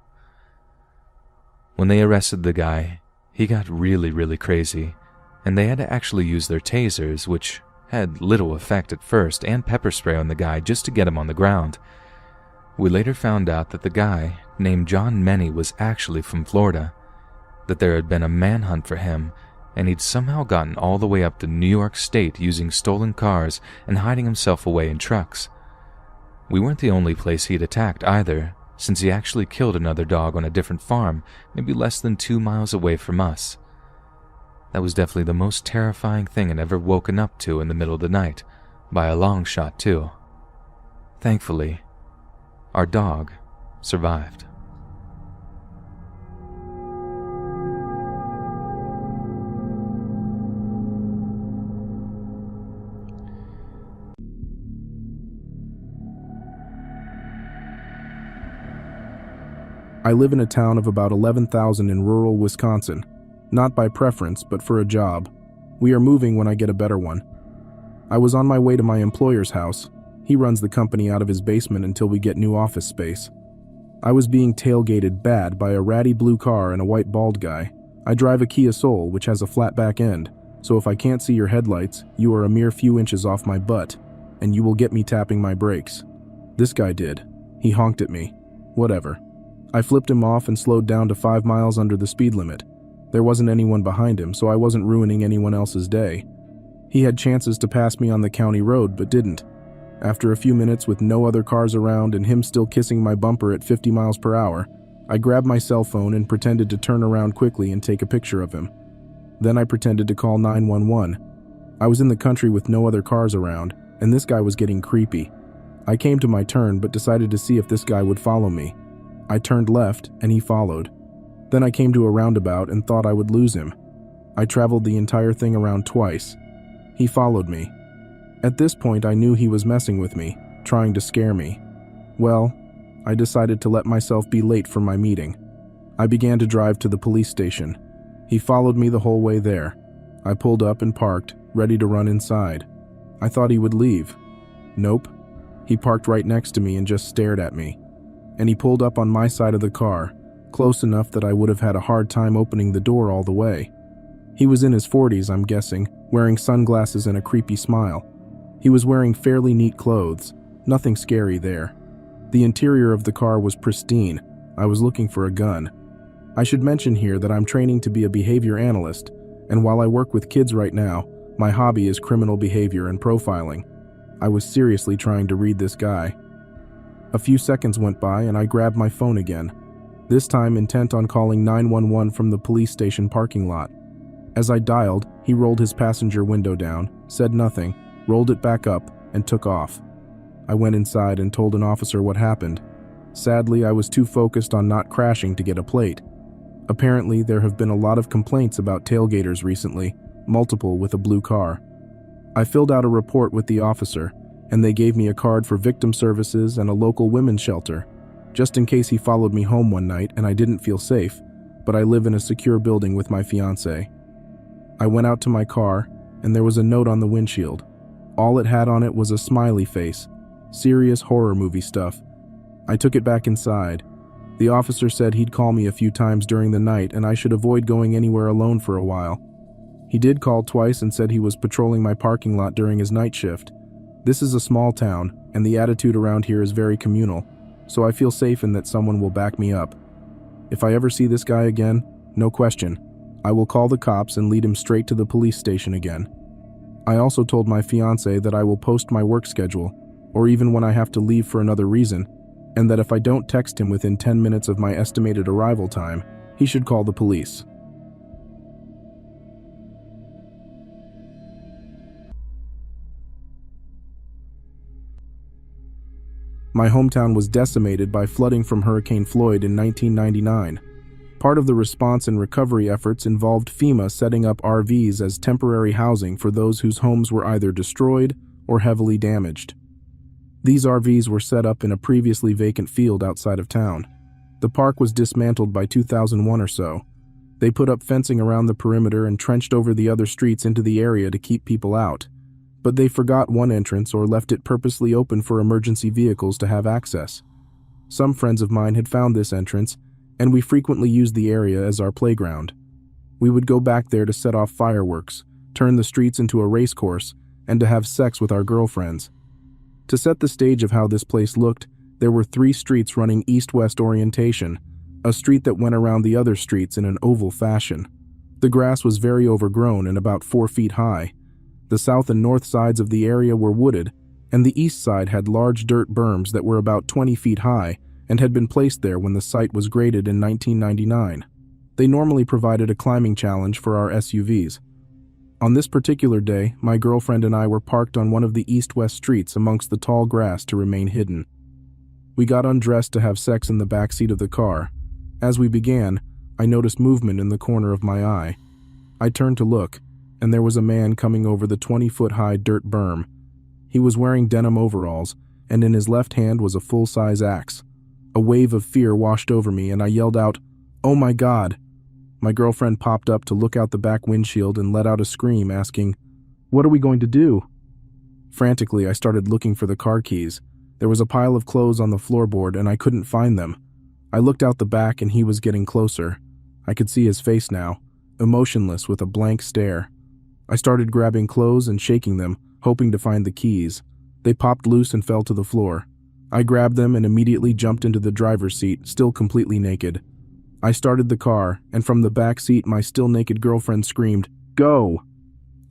When they arrested the guy, he got really crazy, and they had to actually use their tasers, which had little effect at first, and pepper spray on the guy just to get him on the ground. We later found out that the guy, named John Many, was actually from Florida, that there had been a manhunt for him, and he'd somehow gotten all the way up to New York State using stolen cars and hiding himself away in trucks. We weren't the only place he'd attacked either, since he actually killed another dog on a different farm, maybe less than 2 miles away from us. That was definitely the most terrifying thing I'd ever woken up to in the middle of the night, by a long shot too. Thankfully, our dog survived. I live in a town of about 11,000 in rural Wisconsin, not by preference, but for a job. We are moving when I get a better one. I was on my way to my employer's house. He runs the company out of his basement until we get new office space. I was being tailgated bad by a ratty blue car and a white bald guy. I drive a Kia Soul, which has a flat back end, so if I can't see your headlights, you are a mere few inches off my butt, and you will get me tapping my brakes. This guy did. He honked at me. Whatever. I flipped him off and slowed down to 5 miles under the speed limit. There wasn't anyone behind him, so I wasn't ruining anyone else's day. He had chances to pass me on the county road, but didn't. After a few minutes with no other cars around and him still kissing my bumper at 50 miles per hour, I grabbed my cell phone and pretended to turn around quickly and take a picture of him. Then I pretended to call 911. I was in the country with no other cars around, and this guy was getting creepy. I came to my turn but decided to see if this guy would follow me. I turned left, and he followed. Then I came to a roundabout and thought I would lose him. I traveled the entire thing around twice. He followed me. At this point, I knew he was messing with me, trying to scare me. Well, I decided to let myself be late for my meeting. I began to drive to the police station. He followed me the whole way there. I pulled up and parked, ready to run inside. I thought he would leave. Nope. He parked right next to me and just stared at me. And he pulled up on my side of the car, close enough that I would have had a hard time opening the door all the way. He was in his 40s, I'm guessing, wearing sunglasses and a creepy smile. He was wearing fairly neat clothes, nothing scary there. The interior of the car was pristine. I was looking for a gun. I should mention here that I'm training to be a behavior analyst, and while I work with kids right now, my hobby is criminal behavior and profiling. I was seriously trying to read this guy. A few seconds went by and I grabbed my phone again, this time intent on calling 911 from the police station parking lot. As I dialed, he rolled his passenger window down, said nothing, rolled it back up, and took off. I went inside and told an officer what happened. Sadly, I was too focused on not crashing to get a plate. Apparently, there have been a lot of complaints about tailgaters recently, multiple with a blue car. I filled out a report with the officer, and they gave me a card for victim services and a local women's shelter, just in case he followed me home one night and I didn't feel safe, but I live in a secure building with my fiancée. I went out to my car, and there was a note on the windshield. All it had on it was a smiley face, serious horror movie stuff. I took it back inside. The officer said he'd call me a few times during the night and I should avoid going anywhere alone for a while. He did call twice and said he was patrolling my parking lot during his night shift. This is a small town, and the attitude around here is very communal, so I feel safe in that someone will back me up. If I ever see this guy again, no question, I will call the cops and lead him straight to the police station again. I also told my fiancé that I will post my work schedule, or even when I have to leave for another reason, and that if I don't text him within 10 minutes of my estimated arrival time, he should call the police. My hometown was decimated by flooding from Hurricane Floyd in 1999. Part of the response and recovery efforts involved FEMA setting up RVs as temporary housing for those whose homes were either destroyed or heavily damaged. These RVs were set up in a previously vacant field outside of town. The park was dismantled by 2001 or so. They put up fencing around the perimeter and trenched over the other streets into the area to keep people out. But they forgot one entrance or left it purposely open for emergency vehicles to have access. Some friends of mine had found this entrance, and we frequently used the area as our playground. We would go back there to set off fireworks, turn the streets into a race course, and to have sex with our girlfriends. To set the stage of how this place looked, there were 3 streets running east-west orientation, a street that went around the other streets in an oval fashion. The grass was very overgrown and about 4 feet high. The south and north sides of the area were wooded, and the east side had large dirt berms that were about 20 feet high and had been placed there when the site was graded in 1999. They normally provided a climbing challenge for our SUVs. On this particular day, my girlfriend and I were parked on one of the east-west streets amongst the tall grass to remain hidden. We got undressed to have sex in the back seat of the car. As we began, I noticed movement in the corner of my eye. I turned to look, and there was a man coming over the 20-foot-high dirt berm. He was wearing denim overalls, and in his left hand was a full-size axe. A wave of fear washed over me, and I yelled out, "Oh my God!" My girlfriend popped up to look out the back windshield and let out a scream, asking, "What are we going to do?" Frantically, I started looking for the car keys. There was a pile of clothes on the floorboard, and I couldn't find them. I looked out the back, and he was getting closer. I could see his face now, emotionless with a blank stare. I started grabbing clothes and shaking them, hoping to find the keys. They popped loose and fell to the floor. I grabbed them and immediately jumped into the driver's seat, still completely naked. I started the car, and from the back seat my still naked girlfriend screamed, "Go!"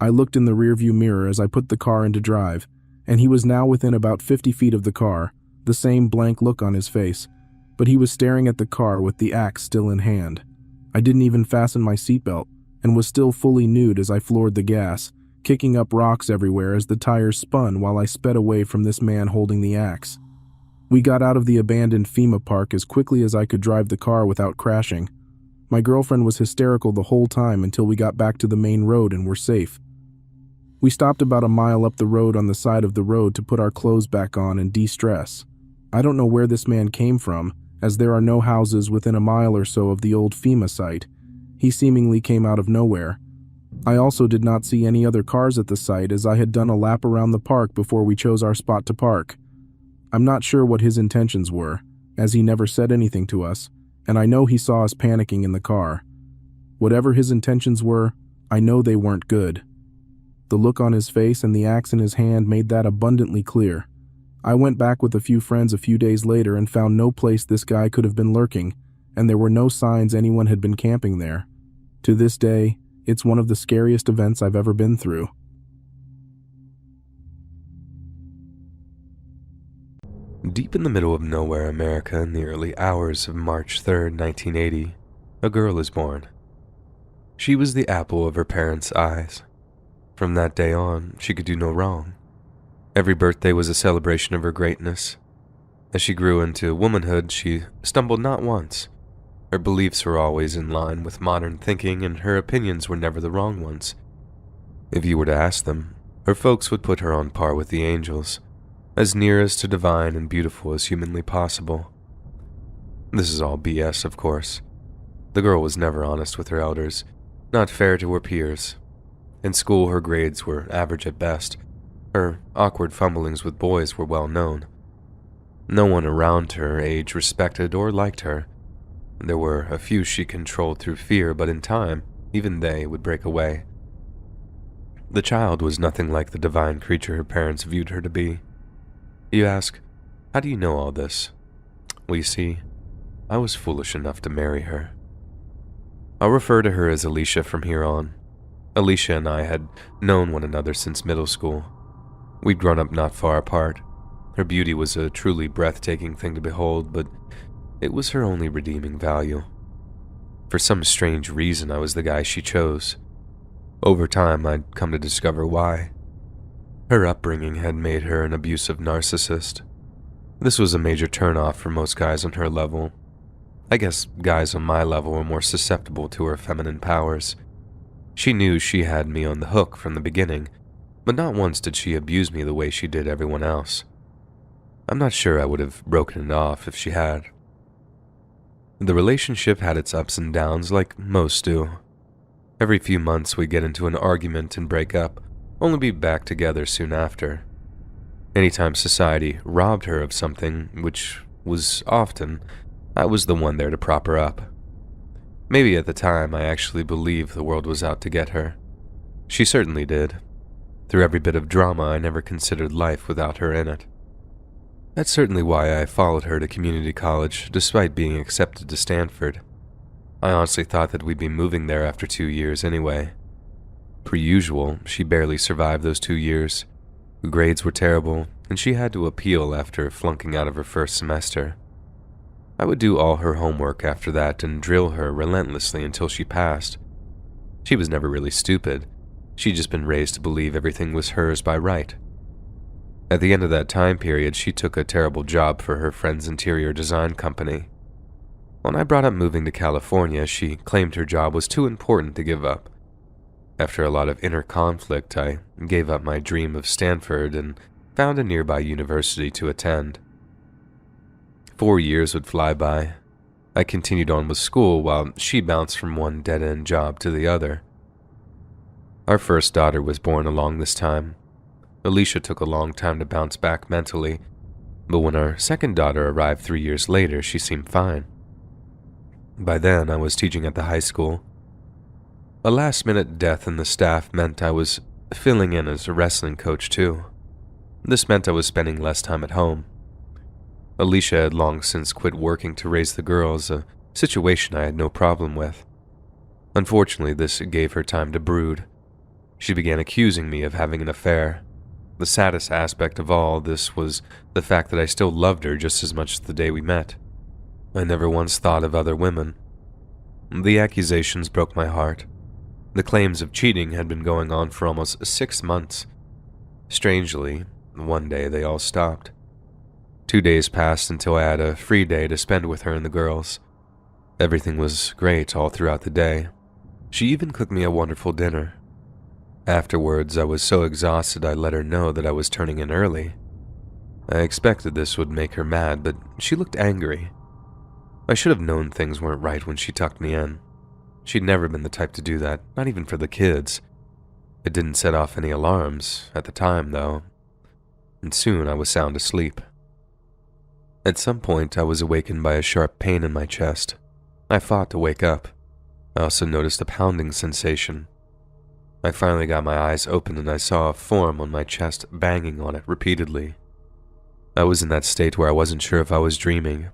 I looked in the rearview mirror as I put the car into drive, and he was now within about 50 feet of the car, the same blank look on his face, but he was staring at the car with the axe still in hand. I didn't even fasten my seatbelt, and was still fully nude as I floored the gas, kicking up rocks everywhere as the tires spun while I sped away from this man holding the axe. We got out of the abandoned FEMA park as quickly as I could drive the car without crashing. My girlfriend was hysterical the whole time until we got back to the main road and were safe. We stopped about a mile up the road on the side of the road to put our clothes back on and de-stress. I don't know where this man came from, as there are no houses within a mile or so of the old FEMA site. He seemingly came out of nowhere. I also did not see any other cars at the site as I had done a lap around the park before we chose our spot to park. I'm not sure what his intentions were, as he never said anything to us, and I know he saw us panicking in the car. Whatever his intentions were, I know they weren't good. The look on his face and the axe in his hand made that abundantly clear. I went back with a few friends a few days later and found no place this guy could have been lurking, and there were no signs anyone had been camping there. To this day, it's one of the scariest events I've ever been through. Deep in the middle of nowhere, America, in the early hours of March 3rd, 1980, a girl is born. She was the apple of her parents' eyes. From that day on, she could do no wrong. Every birthday was a celebration of her greatness. As she grew into womanhood, she stumbled not once. Her beliefs were always in line with modern thinking, and her opinions were never the wrong ones. If you were to ask them, her folks would put her on par with the angels, as near as to divine and beautiful as humanly possible. This is all BS, of course. The girl was never honest with her elders, not fair to her peers. In school, her grades were average at best. Her awkward fumblings with boys were well known. No one around her age respected or liked her. There were a few she controlled through fear, but in time, even they would break away. The child was nothing like the divine creature her parents viewed her to be. You ask, how do you know all this? Well, you see, I was foolish enough to marry her. I'll refer to her as Alicia from here on. Alicia and I had known one another since middle school. We'd grown up not far apart. Her beauty was a truly breathtaking thing to behold, but it was her only redeeming value. For some strange reason, I was the guy she chose. Over time, I'd come to discover why. Her upbringing had made her an abusive narcissist. This was a major turnoff for most guys on her level. I guess guys on my level were more susceptible to her feminine powers. She knew she had me on the hook from the beginning, but not once did she abuse me the way she did everyone else. I'm not sure I would have broken it off if she had. The relationship had its ups and downs like most do. Every few months we'd get into an argument and break up, only be back together soon after. Anytime society robbed her of something, which was often, I was the one there to prop her up. Maybe at the time I actually believed the world was out to get her. She certainly did. Through every bit of drama, I never considered life without her in it. That's certainly why I followed her to community college, despite being accepted to Stanford. I honestly thought that we'd be moving there after 2 years anyway. Per usual, she barely survived those 2 years. Her grades were terrible, and she had to appeal after flunking out of her first semester. I would do all her homework after that and drill her relentlessly until she passed. She was never really stupid. She'd just been raised to believe everything was hers by right. At the end of that time period, she took a terrible job for her friend's interior design company. When I brought up moving to California, she claimed her job was too important to give up. After a lot of inner conflict, I gave up my dream of Stanford and found a nearby university to attend. 4 years would fly by. I continued on with school while she bounced from one dead-end job to the other. Our first daughter was born along this time. Alicia took a long time to bounce back mentally, but when our second daughter arrived 3 years later, she seemed fine. By then, I was teaching at the high school. A last-minute death in the staff meant I was filling in as a wrestling coach too. This meant I was spending less time at home. Alicia had long since quit working to raise the girls, a situation I had no problem with. Unfortunately, this gave her time to brood. She began accusing me of having an affair. The saddest aspect of all this was the fact that I still loved her just as much as the day we met. I never once thought of other women. The accusations broke my heart. The claims of cheating had been going on for almost 6 months. Strangely, one day they all stopped. 2 days passed until I had a free day to spend with her and the girls. Everything was great all throughout the day. She even cooked me a wonderful dinner. Afterwards, I was so exhausted I let her know that I was turning in early. I expected this would make her mad, but she looked angry. I should have known things weren't right when she tucked me in. She'd never been the type to do that, not even for the kids. It didn't set off any alarms at the time, though, and soon I was sound asleep. At some point, I was awakened by a sharp pain in my chest. I fought to wake up. I also noticed a pounding sensation. I finally got my eyes open and I saw a form on my chest banging on it repeatedly. I was in that state where I wasn't sure if I was dreaming,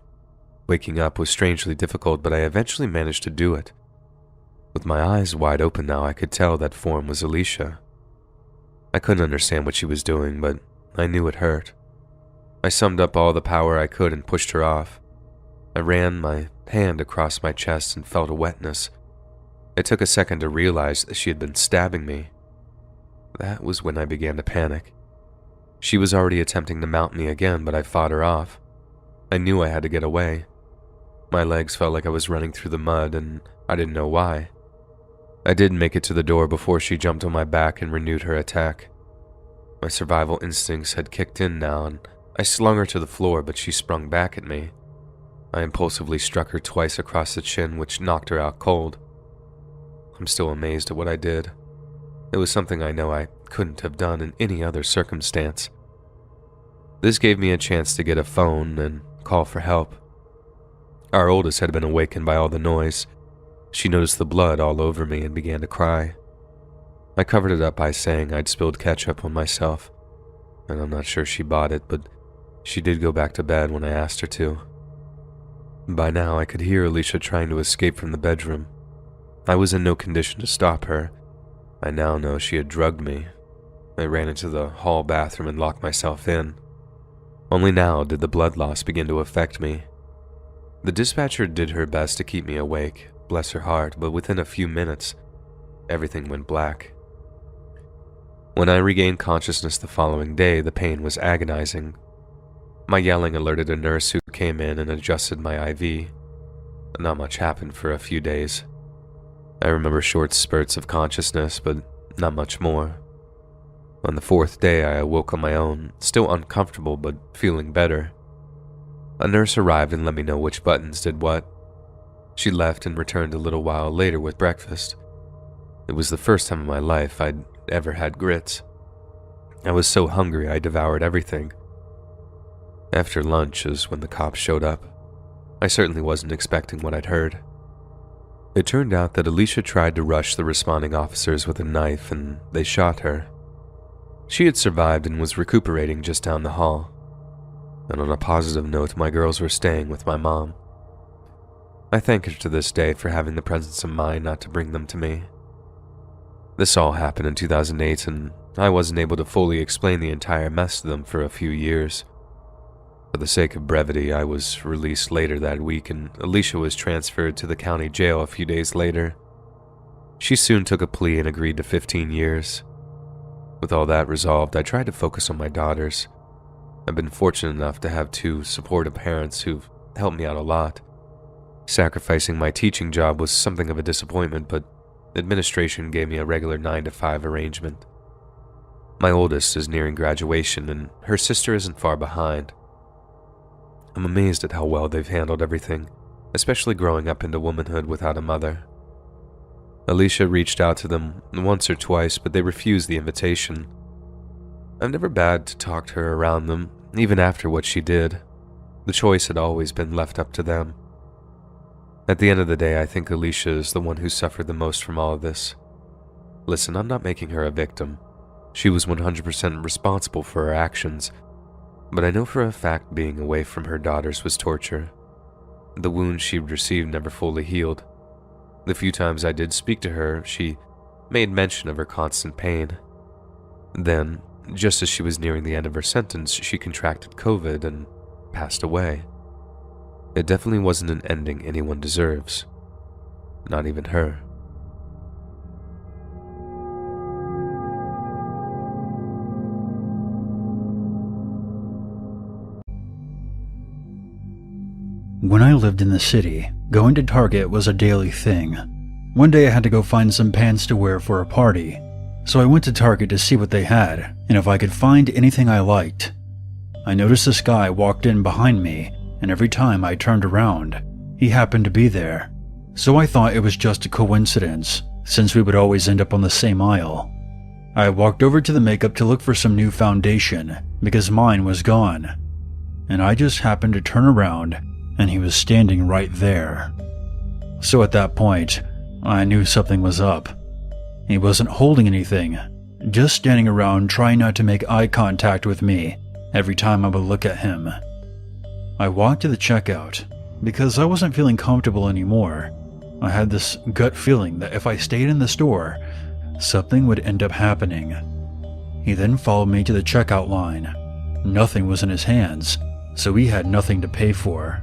waking up was strangely difficult, but I eventually managed to do it. With my eyes wide open now, I could tell that form was Alicia. I couldn't understand what she was doing, but I knew it hurt. I summed up all the power I could and pushed her off. I ran my hand across my chest and felt a wetness. It took a second to realize that she had been stabbing me. That was when I began to panic. She was already attempting to mount me again, but I fought her off. I knew I had to get away. My legs felt like I was running through the mud, and I didn't know why. I did make it to the door before she jumped on my back and renewed her attack. My survival instincts had kicked in now, and I slung her to the floor, but she sprung back at me. I impulsively struck her twice across the chin, which knocked her out cold. I'm still amazed at what I did. It was something I know I couldn't have done in any other circumstance. This gave me a chance to get a phone and call for help. Our oldest had been awakened by all the noise. She noticed the blood all over me and began to cry. I covered it up by saying I'd spilled ketchup on myself, and I'm not sure she bought it, but she did go back to bed when I asked her to. By now, I could hear Alicia trying to escape from the bedroom. I was in no condition to stop her. I now know she had drugged me. I ran into the hall bathroom and locked myself in. Only now did the blood loss begin to affect me. The dispatcher did her best to keep me awake, bless her heart, but within a few minutes, everything went black. When I regained consciousness the following day, the pain was agonizing. My yelling alerted a nurse who came in and adjusted my IV. Not much happened for a few days. I remember short spurts of consciousness, but not much more. On the fourth day, I awoke on my own, still uncomfortable but feeling better. A nurse arrived and let me know which buttons did what. She left and returned a little while later with breakfast. It was the first time in my life I'd ever had grits. I was so hungry I devoured everything. After lunch is when the cops showed up. I certainly wasn't expecting what I'd heard. It turned out that Alicia tried to rush the responding officers with a knife and they shot her. She had survived and was recuperating just down the hall. And on a positive note, my girls were staying with my mom. I thank her to this day for having the presence of mind not to bring them to me. This all happened in 2008 and I wasn't able to fully explain the entire mess to them for a few years. For the sake of brevity, I was released later that week and Alicia was transferred to the county jail a few days later. She soon took a plea and agreed to 15 years. With all that resolved, I tried to focus on my daughters. I've been fortunate enough to have two supportive parents who've helped me out a lot. Sacrificing my teaching job was something of a disappointment, but administration gave me a regular 9-to-5 arrangement. My oldest is nearing graduation and her sister isn't far behind. I'm amazed at how well they've handled everything, especially growing up into womanhood without a mother. Alicia reached out to them once or twice, but they refused the invitation. I've never bad to talk to her around them, even after what she did. The choice had always been left up to them. At the end of the day, I think Alicia is the one who suffered the most from all of this. Listen, I'm not making her a victim. She was 100% responsible for her actions, but I know for a fact being away from her daughters was torture. The wounds she received never fully healed. The few times I did speak to her, she made mention of her constant pain. Then, just as she was nearing the end of her sentence, she contracted COVID and passed away. It definitely wasn't an ending anyone deserves. Not even her. When I lived in the city, going to Target was a daily thing. One day I had to go find some pants to wear for a party, so I went to Target to see what they had and if I could find anything I liked. I noticed this guy walked in behind me, and every time I turned around, he happened to be there. So I thought it was just a coincidence, since we would always end up on the same aisle. I walked over to the makeup to look for some new foundation because mine was gone, and I just happened to turn around and he was standing right there. So at that point, I knew something was up. He wasn't holding anything, just standing around trying not to make eye contact with me every time I would look at him. I walked to the checkout, because I wasn't feeling comfortable anymore. I had this gut feeling that if I stayed in the store, something would end up happening. He then followed me to the checkout line. Nothing was in his hands, so he had nothing to pay for.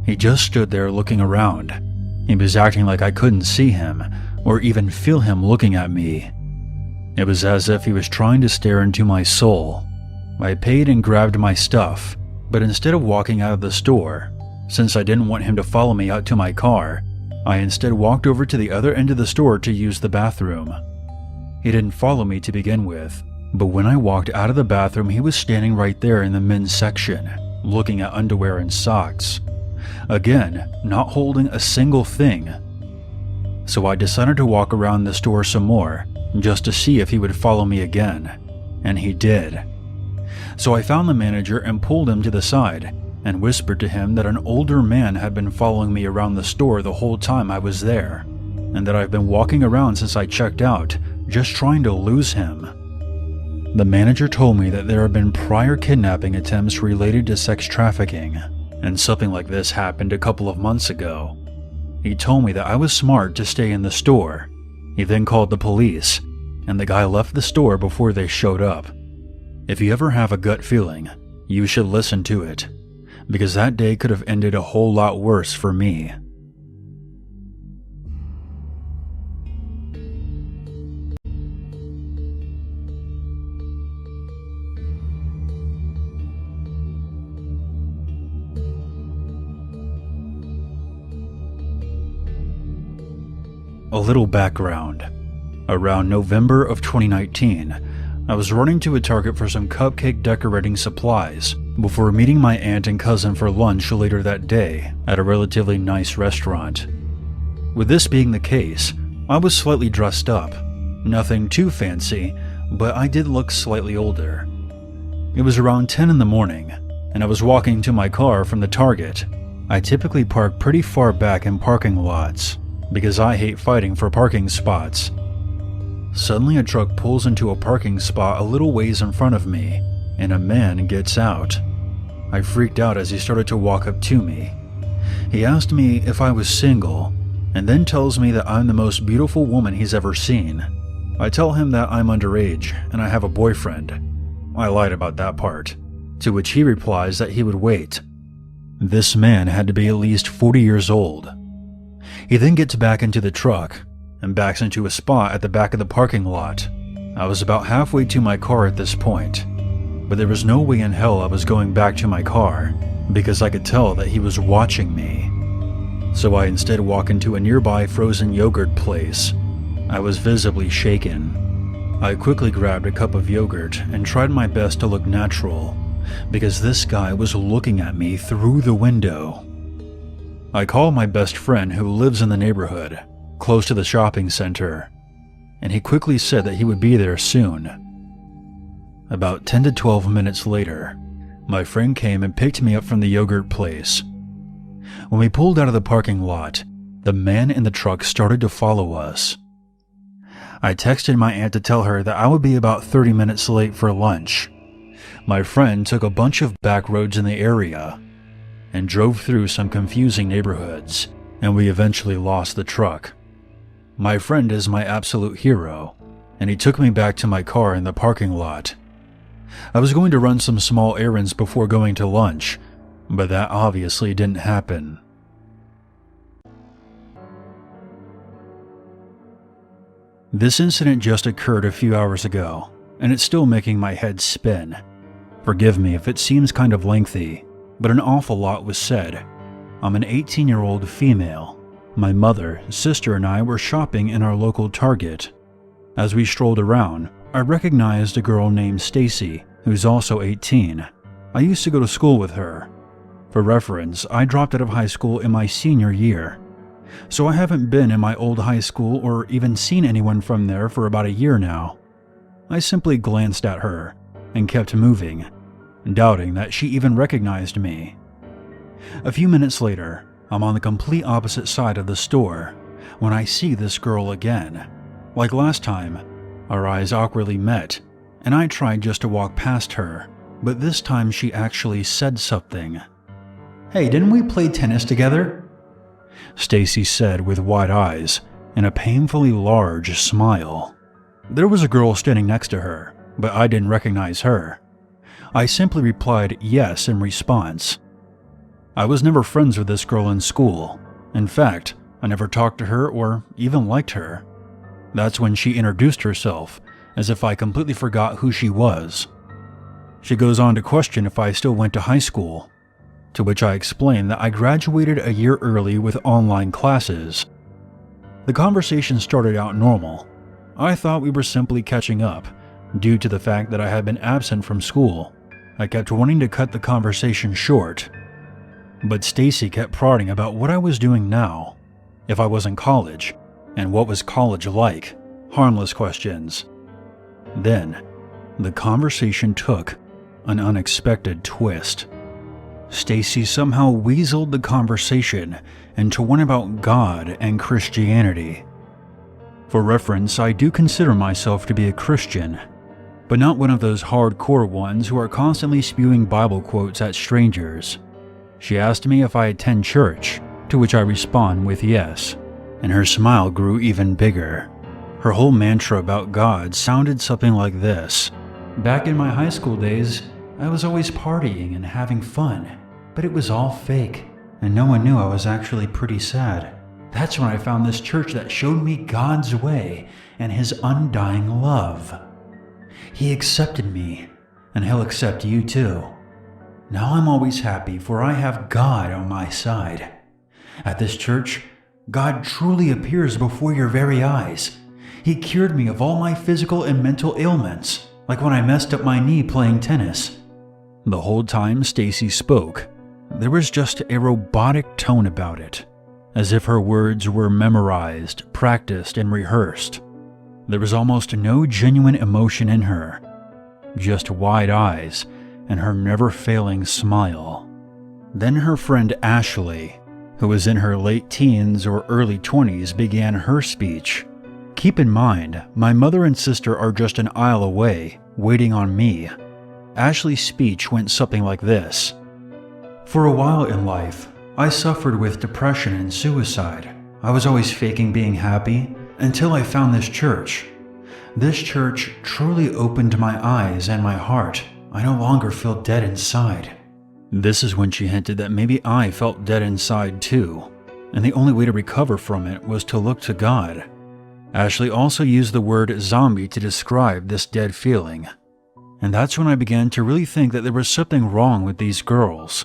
He just stood there looking around. He was acting like I couldn't see him, or even feel him looking at me. It was as if he was trying to stare into my soul. I paid and grabbed my stuff, but instead of walking out of the store, since I didn't want him to follow me out to my car, I instead walked over to the other end of the store to use the bathroom. He didn't follow me to begin with, but when I walked out of the bathroom, he was standing right there in the men's section, looking at underwear and socks. Again, not holding a single thing. So I decided to walk around the store some more, just to see if he would follow me again, and he did. So I found the manager and pulled him to the side, and whispered to him that an older man had been following me around the store the whole time I was there, and that I've been walking around since I checked out, just trying to lose him. The manager told me that there had been prior kidnapping attempts related to sex trafficking, and something like this happened a couple of months ago. He told me that I was smart to stay in the store. He then called the police, and the guy left the store before they showed up. If you ever have a gut feeling, you should listen to it, because that day could have ended a whole lot worse for me. A little background. Around November of 2019, I was running to a Target for some cupcake decorating supplies before meeting my aunt and cousin for lunch later that day at a relatively nice restaurant. With this being the case, I was slightly dressed up. Nothing too fancy, but I did look slightly older. It was around 10 in the morning, and I was walking to my car from the Target. I typically park pretty far back in parking lots, because I hate fighting for parking spots. Suddenly a truck pulls into a parking spot a little ways in front of me, and a man gets out. I freaked out as he started to walk up to me. He asked me if I was single, and then tells me that I'm the most beautiful woman he's ever seen. I tell him that I'm underage and I have a boyfriend. I lied about that part, to which he replies that he would wait. This man had to be at least 40 years old. He then gets back into the truck and backs into a spot at the back of the parking lot. I was about halfway to my car at this point, but there was no way in hell I was going back to my car because I could tell that he was watching me. So I instead walk into a nearby frozen yogurt place. I was visibly shaken. I quickly grabbed a cup of yogurt and tried my best to look natural because this guy was looking at me through the window. I called my best friend who lives in the neighborhood, close to the shopping center, and he quickly said that he would be there soon. About 10 to 12 minutes later, my friend came and picked me up from the yogurt place. When we pulled out of the parking lot, the man in the truck started to follow us. I texted my aunt to tell her that I would be about 30 minutes late for lunch. My friend took a bunch of back roads in the area and drove through some confusing neighborhoods, and we eventually lost the truck. My friend is my absolute hero, and he took me back to my car in the parking lot. I was going to run some small errands before going to lunch, but that obviously didn't happen. This incident just occurred a few hours ago, and it's still making my head spin. Forgive me if it seems kind of lengthy, but an awful lot was said. I'm an 18-year-old female. My mother, sister, and I were shopping in our local Target. As we strolled around, I recognized a girl named Stacy, who's also 18. I used to go to school with her. For reference, I dropped out of high school in my senior year, so I haven't been in my old high school or even seen anyone from there for about a year now. I simply glanced at her and kept moving, doubting that she even recognized me. A few minutes later, I'm on the complete opposite side of the store when I see this girl again. Like last time, our eyes awkwardly met, and I tried just to walk past her, but this time she actually said something. "Hey, didn't we play tennis together?" Stacy said with wide eyes and a painfully large smile. There was a girl standing next to her, but I didn't recognize her. I simply replied yes in response. I was never friends with this girl in school. In fact, I never talked to her or even liked her. That's when she introduced herself, as if I completely forgot who she was. She goes on to question if I still went to high school, to which I explained that I graduated a year early with online classes. The conversation started out normal. I thought we were simply catching up, due to the fact that I had been absent from school. I kept wanting to cut the conversation short, but Stacy kept prodding about what I was doing now, if I was in college, and what was college like, harmless questions. Then, the conversation took an unexpected twist. Stacy somehow weaseled the conversation into one about God and Christianity. For reference, I do consider myself to be a Christian, but not one of those hardcore ones who are constantly spewing Bible quotes at strangers. She asked me if I attend church, to which I respond with yes, and her smile grew even bigger. Her whole mantra about God sounded something like this: "Back in my high school days, I was always partying and having fun, but it was all fake, and no one knew I was actually pretty sad. That's when I found this church that showed me God's way and His undying love. He accepted me, and He'll accept you too. Now I'm always happy, for I have God on my side. At this church, God truly appears before your very eyes. He cured me of all my physical and mental ailments, like when I messed up my knee playing tennis." The whole time Stacy spoke, there was just a robotic tone about it, as if her words were memorized, practiced, and rehearsed. There was almost no genuine emotion in her, just wide eyes and her never-failing smile. Then her friend Ashley, who was in her late teens or early 20s, began her speech. Keep in mind, my mother and sister are just an aisle away, waiting on me. Ashley's speech went something like this: "For a while in life, I suffered with depression and suicide. I was always faking being happy until I found this church. This church truly opened my eyes and my heart. I no longer feel dead inside." This is when she hinted that maybe I felt dead inside too, and the only way to recover from it was to look to God. Ashley also used the word zombie to describe this dead feeling, and that's when I began to really think that there was something wrong with these girls.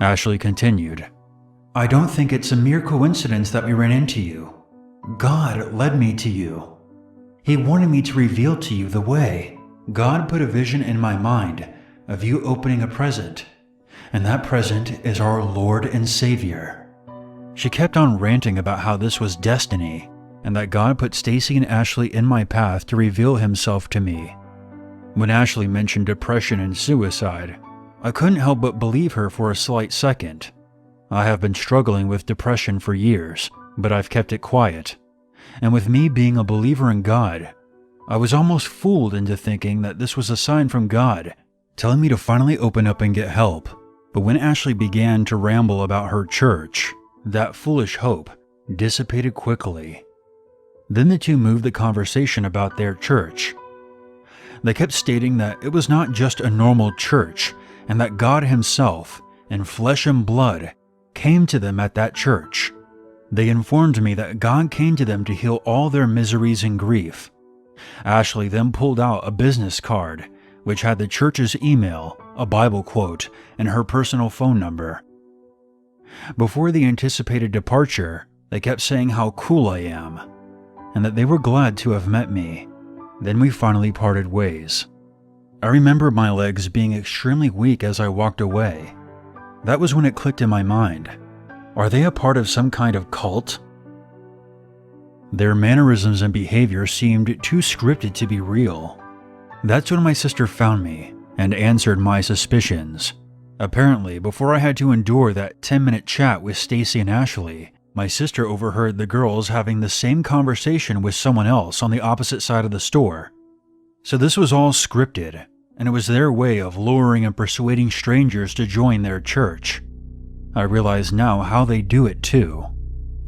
Ashley continued, "I don't think it's a mere coincidence that we ran into you. God led me to you. He wanted me to reveal to you the way. God put a vision in my mind of you opening a present, and that present is our Lord and Savior." She kept on ranting about how this was destiny, and that God put Stacy and Ashley in my path to reveal Himself to me. When Ashley mentioned depression and suicide, I couldn't help but believe her for a slight second. I have been struggling with depression for years, but I've kept it quiet. And with me being a believer in God, I was almost fooled into thinking that this was a sign from God, telling me to finally open up and get help. But when Ashley began to ramble about her church, that foolish hope dissipated quickly. Then the two moved the conversation about their church. They kept stating that it was not just a normal church, and that God Himself, in flesh and blood, came to them at that church. They informed me that God came to them to heal all their miseries and grief. Ashley then pulled out a business card, which had the church's email, a Bible quote, and her personal phone number. Before the anticipated departure, they kept saying how cool I am, and that they were glad to have met me. Then we finally parted ways. I remember my legs being extremely weak as I walked away. That was when it clicked in my mind. Are they a part of some kind of cult? Their mannerisms and behavior seemed too scripted to be real. That's when my sister found me and answered my suspicions. Apparently, before I had to endure that 10-minute chat with Stacy and Ashley, my sister overheard the girls having the same conversation with someone else on the opposite side of the store. So this was all scripted, and it was their way of luring and persuading strangers to join their church. I realize now how they do it too.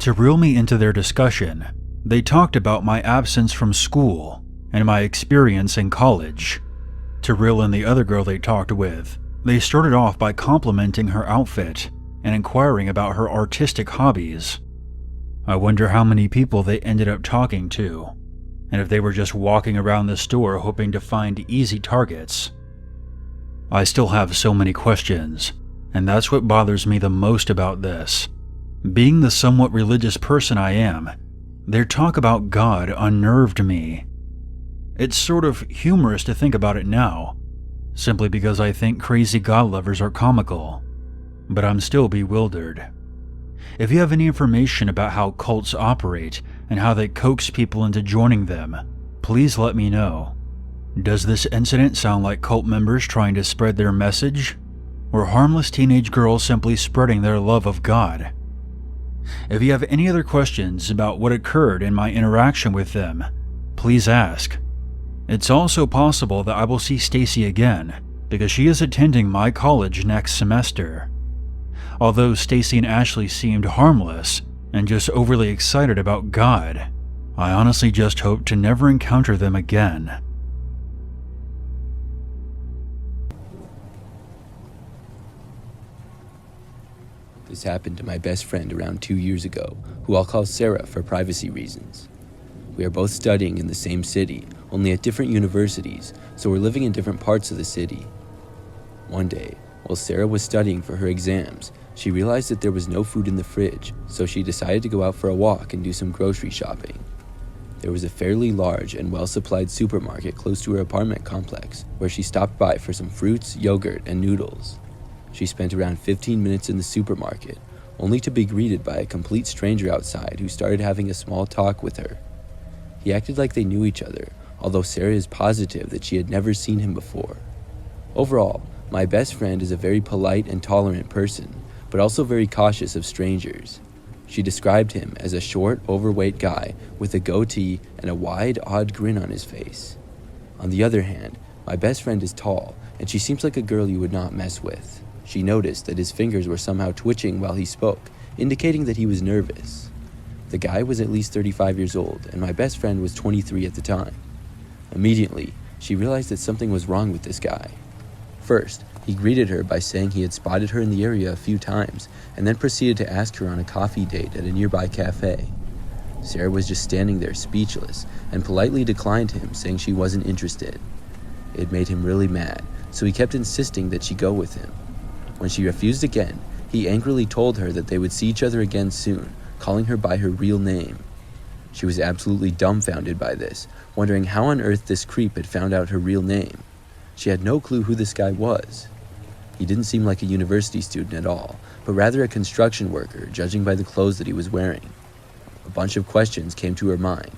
To reel me into their discussion, they talked about my absence from school and my experience in college. To reel in the other girl they talked with, they started off by complimenting her outfit and inquiring about her artistic hobbies. I wonder how many people they ended up talking to, and if they were just walking around the store hoping to find easy targets. I still have so many questions, and that's what bothers me the most about this. Being the somewhat religious person I am, their talk about God unnerved me. It's sort of humorous to think about it now, simply because I think crazy God lovers are comical, but I'm still bewildered. If you have any information about how cults operate and how they coax people into joining them, please let me know. Does this incident sound like cult members trying to spread their message, or harmless teenage girls simply spreading their love of God? If you have any other questions about what occurred in my interaction with them, please ask. It's also possible that I will see Stacy again, because she is attending my college next semester. Although Stacy and Ashley seemed harmless and just overly excited about God, I honestly just hope to never encounter them again. This happened to my best friend around 2 years ago, who I'll call Sarah for privacy reasons. We are both studying in the same city, only at different universities, so we're living in different parts of the city. One day, while Sarah was studying for her exams, she realized that there was no food in the fridge, so she decided to go out for a walk and do some grocery shopping. There was a fairly large and well-supplied supermarket close to her apartment complex, where she stopped by for some fruits, yogurt, and noodles. She spent around 15 minutes in the supermarket, only to be greeted by a complete stranger outside who started having a small talk with her. He acted like they knew each other, although Sarah is positive that she had never seen him before. Overall, my best friend is a very polite and tolerant person, but also very cautious of strangers. She described him as a short, overweight guy with a goatee and a wide, odd grin on his face. On the other hand, my best friend is tall, and she seems like a girl you would not mess with. She noticed that his fingers were somehow twitching while he spoke, indicating that he was nervous. The guy was at least 35 years old, and my best friend was 23 at the time. Immediately, she realized that something was wrong with this guy. First, he greeted her by saying he had spotted her in the area a few times, and then proceeded to ask her on a coffee date at a nearby cafe. Sarah was just standing there speechless, and politely declined him, saying she wasn't interested. It made him really mad, so he kept insisting that she go with him. When she refused again, he angrily told her that they would see each other again soon, calling her by her real name. She was absolutely dumbfounded by this, wondering how on earth this creep had found out her real name. She had no clue who this guy was. He didn't seem like a university student at all, but rather a construction worker, judging by the clothes that he was wearing. A bunch of questions came to her mind.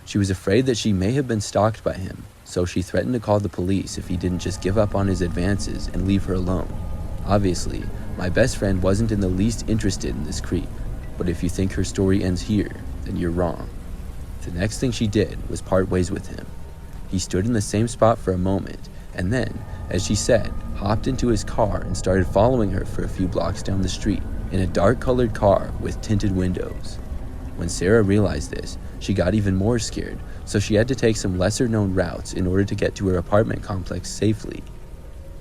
She was afraid that she may have been stalked by him, so she threatened to call the police if he didn't just give up on his advances and leave her alone. Obviously, my best friend wasn't in the least interested in this creep, but if you think her story ends here, then you're wrong. The next thing she did was part ways with him. He stood in the same spot for a moment, and then, as she said, hopped into his car and started following her for a few blocks down the street in a dark-colored car with tinted windows. When Sarah realized this, she got even more scared, so she had to take some lesser-known routes in order to get to her apartment complex safely.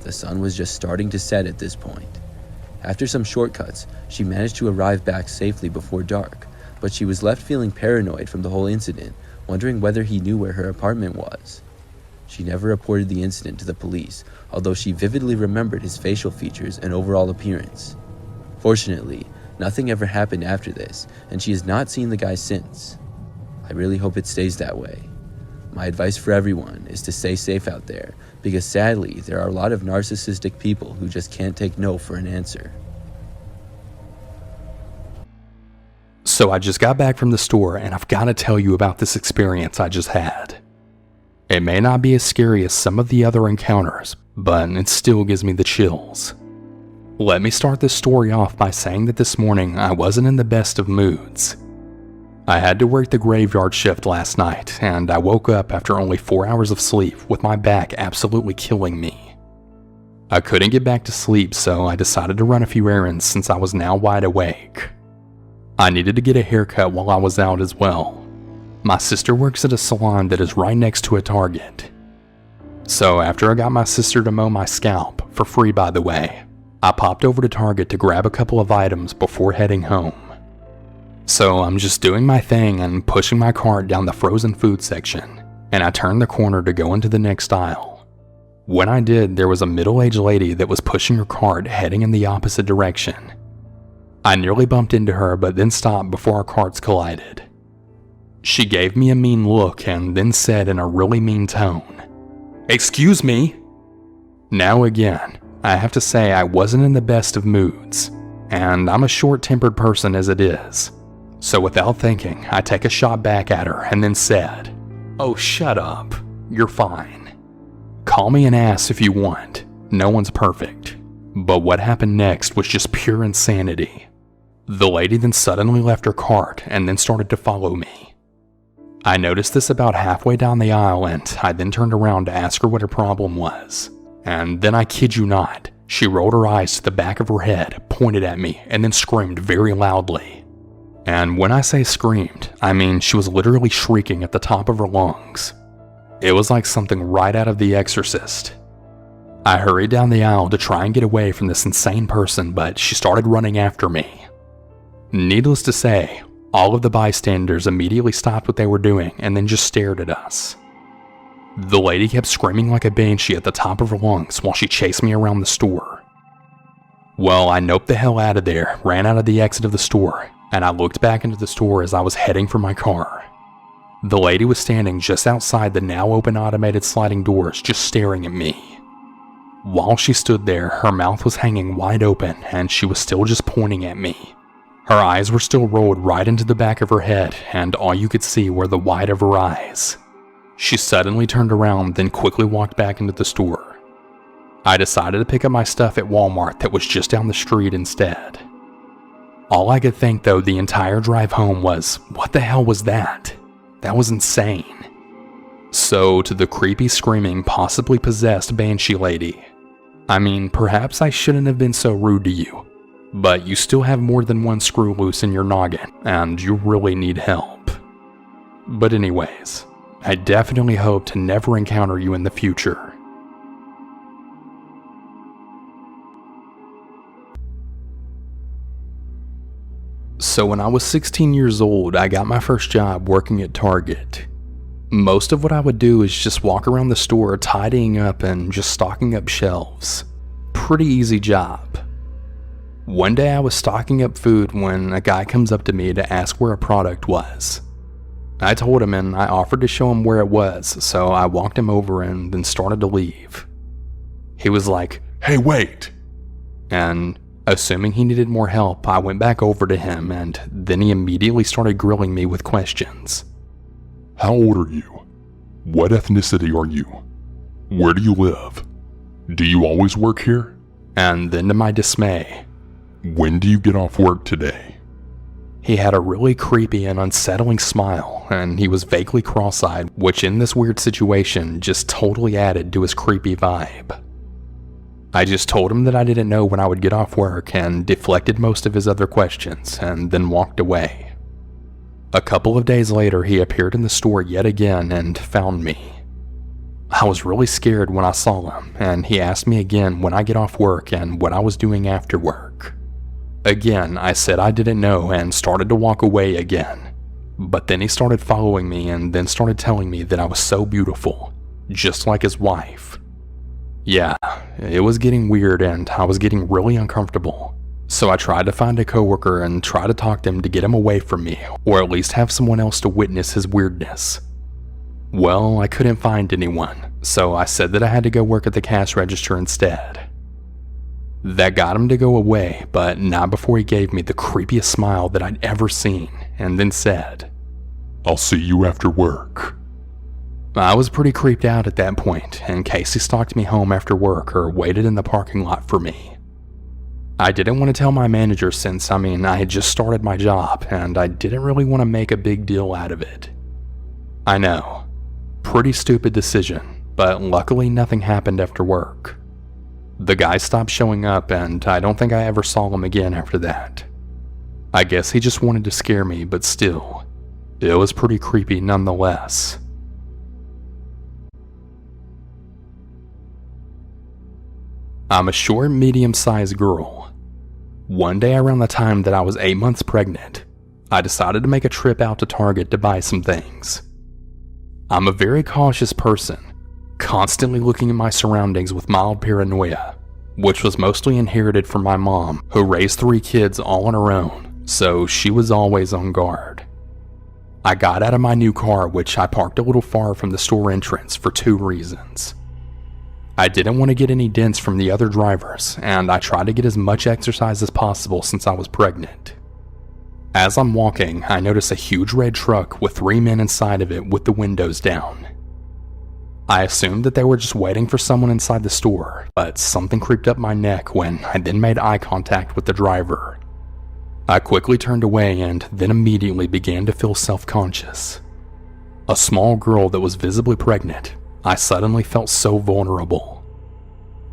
The sun was just starting to set at this point. After some shortcuts, she managed to arrive back safely before dark, but she was left feeling paranoid from the whole incident, wondering whether he knew where her apartment was. She never reported the incident to the police, although she vividly remembered his facial features and overall appearance. Fortunately, nothing ever happened after this, and she has not seen the guy since. I really hope it stays that way. My advice for everyone is to stay safe out there, because sadly, there are a lot of narcissistic people who just can't take no for an answer. So I just got back from the store, and I've got to tell you about this experience I just had. It may not be as scary as some of the other encounters, but it still gives me the chills. Let me start this story off by saying that this morning I wasn't in the best of moods. I had to work the graveyard shift last night, and I woke up after only 4 hours of sleep with my back absolutely killing me. I couldn't get back to sleep, so I decided to run a few errands since I was now wide awake. I needed to get a haircut while I was out as well. My sister works at a salon that is right next to a Target. So after I got my sister to mow my scalp, for free by the way, I popped over to Target to grab a couple of items before heading home. So I'm just doing my thing and pushing my cart down the frozen food section, and I turned the corner to go into the next aisle. When I did, there was a middle-aged lady that was pushing her cart heading in the opposite direction. I nearly bumped into her but then stopped before our carts collided. She gave me a mean look and then said in a really mean tone, "Excuse me?" Now again, I have to say I wasn't in the best of moods, and I'm a short-tempered person as it is. So without thinking, I take a shot back at her and then said, "Oh, shut up. You're fine. Call me an ass if you want. No one's perfect." But what happened next was just pure insanity. The lady then suddenly left her cart and then started to follow me. I noticed this about halfway down the aisle, and I then turned around to ask her what her problem was. And then I kid you not, she rolled her eyes to the back of her head, pointed at me, and then screamed very loudly. And when I say screamed, I mean she was literally shrieking at the top of her lungs. It was like something right out of The Exorcist. I hurried down the aisle to try and get away from this insane person, but she started running after me. Needless to say, all of the bystanders immediately stopped what they were doing and then just stared at us. The lady kept screaming like a banshee at the top of her lungs while she chased me around the store. Well, I noped the hell out of there, ran out of the exit of the store, and I looked back into the store as I was heading for my car. The lady was standing just outside the now open automated sliding doors, just staring at me. While she stood there, her mouth was hanging wide open and she was still just pointing at me. Her eyes were still rolled right into the back of her head, and all you could see were the white of her eyes. She suddenly turned around, then quickly walked back into the store. I decided to pick up my stuff at Walmart that was just down the street instead. All I could think though the entire drive home was, what the hell was that? That was insane. So to the creepy screaming, possibly possessed banshee lady, I mean, perhaps I shouldn't have been so rude to you, but you still have more than one screw loose in your noggin, and you really need help. But anyways, I definitely hope to never encounter you in the future. So when I was 16 years old, I got my first job working at Target. Most of what I would do is just walk around the store tidying up and just stocking up shelves. Pretty easy job. One day I was stocking up food when a guy comes up to me to ask where a product was. I told him and I offered to show him where it was, so I walked him over and then started to leave. He was like, "Hey, wait!" And assuming he needed more help, I went back over to him and then he immediately started grilling me with questions. How old are you? What ethnicity are you? Where do you live? Do you always work here? And then to my dismay, when do you get off work today? he had a really creepy and unsettling smile, and he was vaguely cross-eyed, which in this weird situation just totally added to his creepy vibe. I just told him that I didn't know when I would get off work and deflected most of his other questions and then walked away. A couple of days later, he appeared in the store yet again and found me. I was really scared when I saw him, and he asked me again when I get off work and what I was doing after work. Again, I said I didn't know and started to walk away again. But then he started following me and then started telling me that I was so beautiful, just like his wife. Yeah, it was getting weird and I was getting really uncomfortable. So I tried to find a coworker and try to talk to him to get him away from me, or at least have someone else to witness his weirdness. Well, I couldn't find anyone, so I said that I had to go work at the cash register instead. That got him to go away, but not before he gave me the creepiest smile that I'd ever seen, and then said, "I'll see you after work." I was pretty creeped out at that point, in case he stalked me home after work or waited in the parking lot for me. I didn't want to tell my manager since, I had just started my job, and I didn't really want to make a big deal out of it. I know, pretty stupid decision, but luckily nothing happened after work. The guy stopped showing up, and I don't think I ever saw him again after that. I guess he just wanted to scare me, but still, it was pretty creepy nonetheless. I'm a short, medium-sized girl. One day around the time that I was 8 months pregnant, I decided to make a trip out to Target to buy some things. I'm a very cautious person, constantly looking at my surroundings with mild paranoia, which was mostly inherited from my mom, who raised 3 kids all on her own, so she was always on guard. I got out of my new car, which I parked a little far from the store entrance, for 2 reasons. I didn't want to get any dents from the other drivers, and I tried to get as much exercise as possible since I was pregnant. As I'm walking, I notice a huge red truck with 3 men inside of it with the windows down. I assumed that they were just waiting for someone inside the store, but something creeped up my neck when I then made eye contact with the driver. I quickly turned away and then immediately began to feel self-conscious. A small girl that was visibly pregnant, I suddenly felt so vulnerable.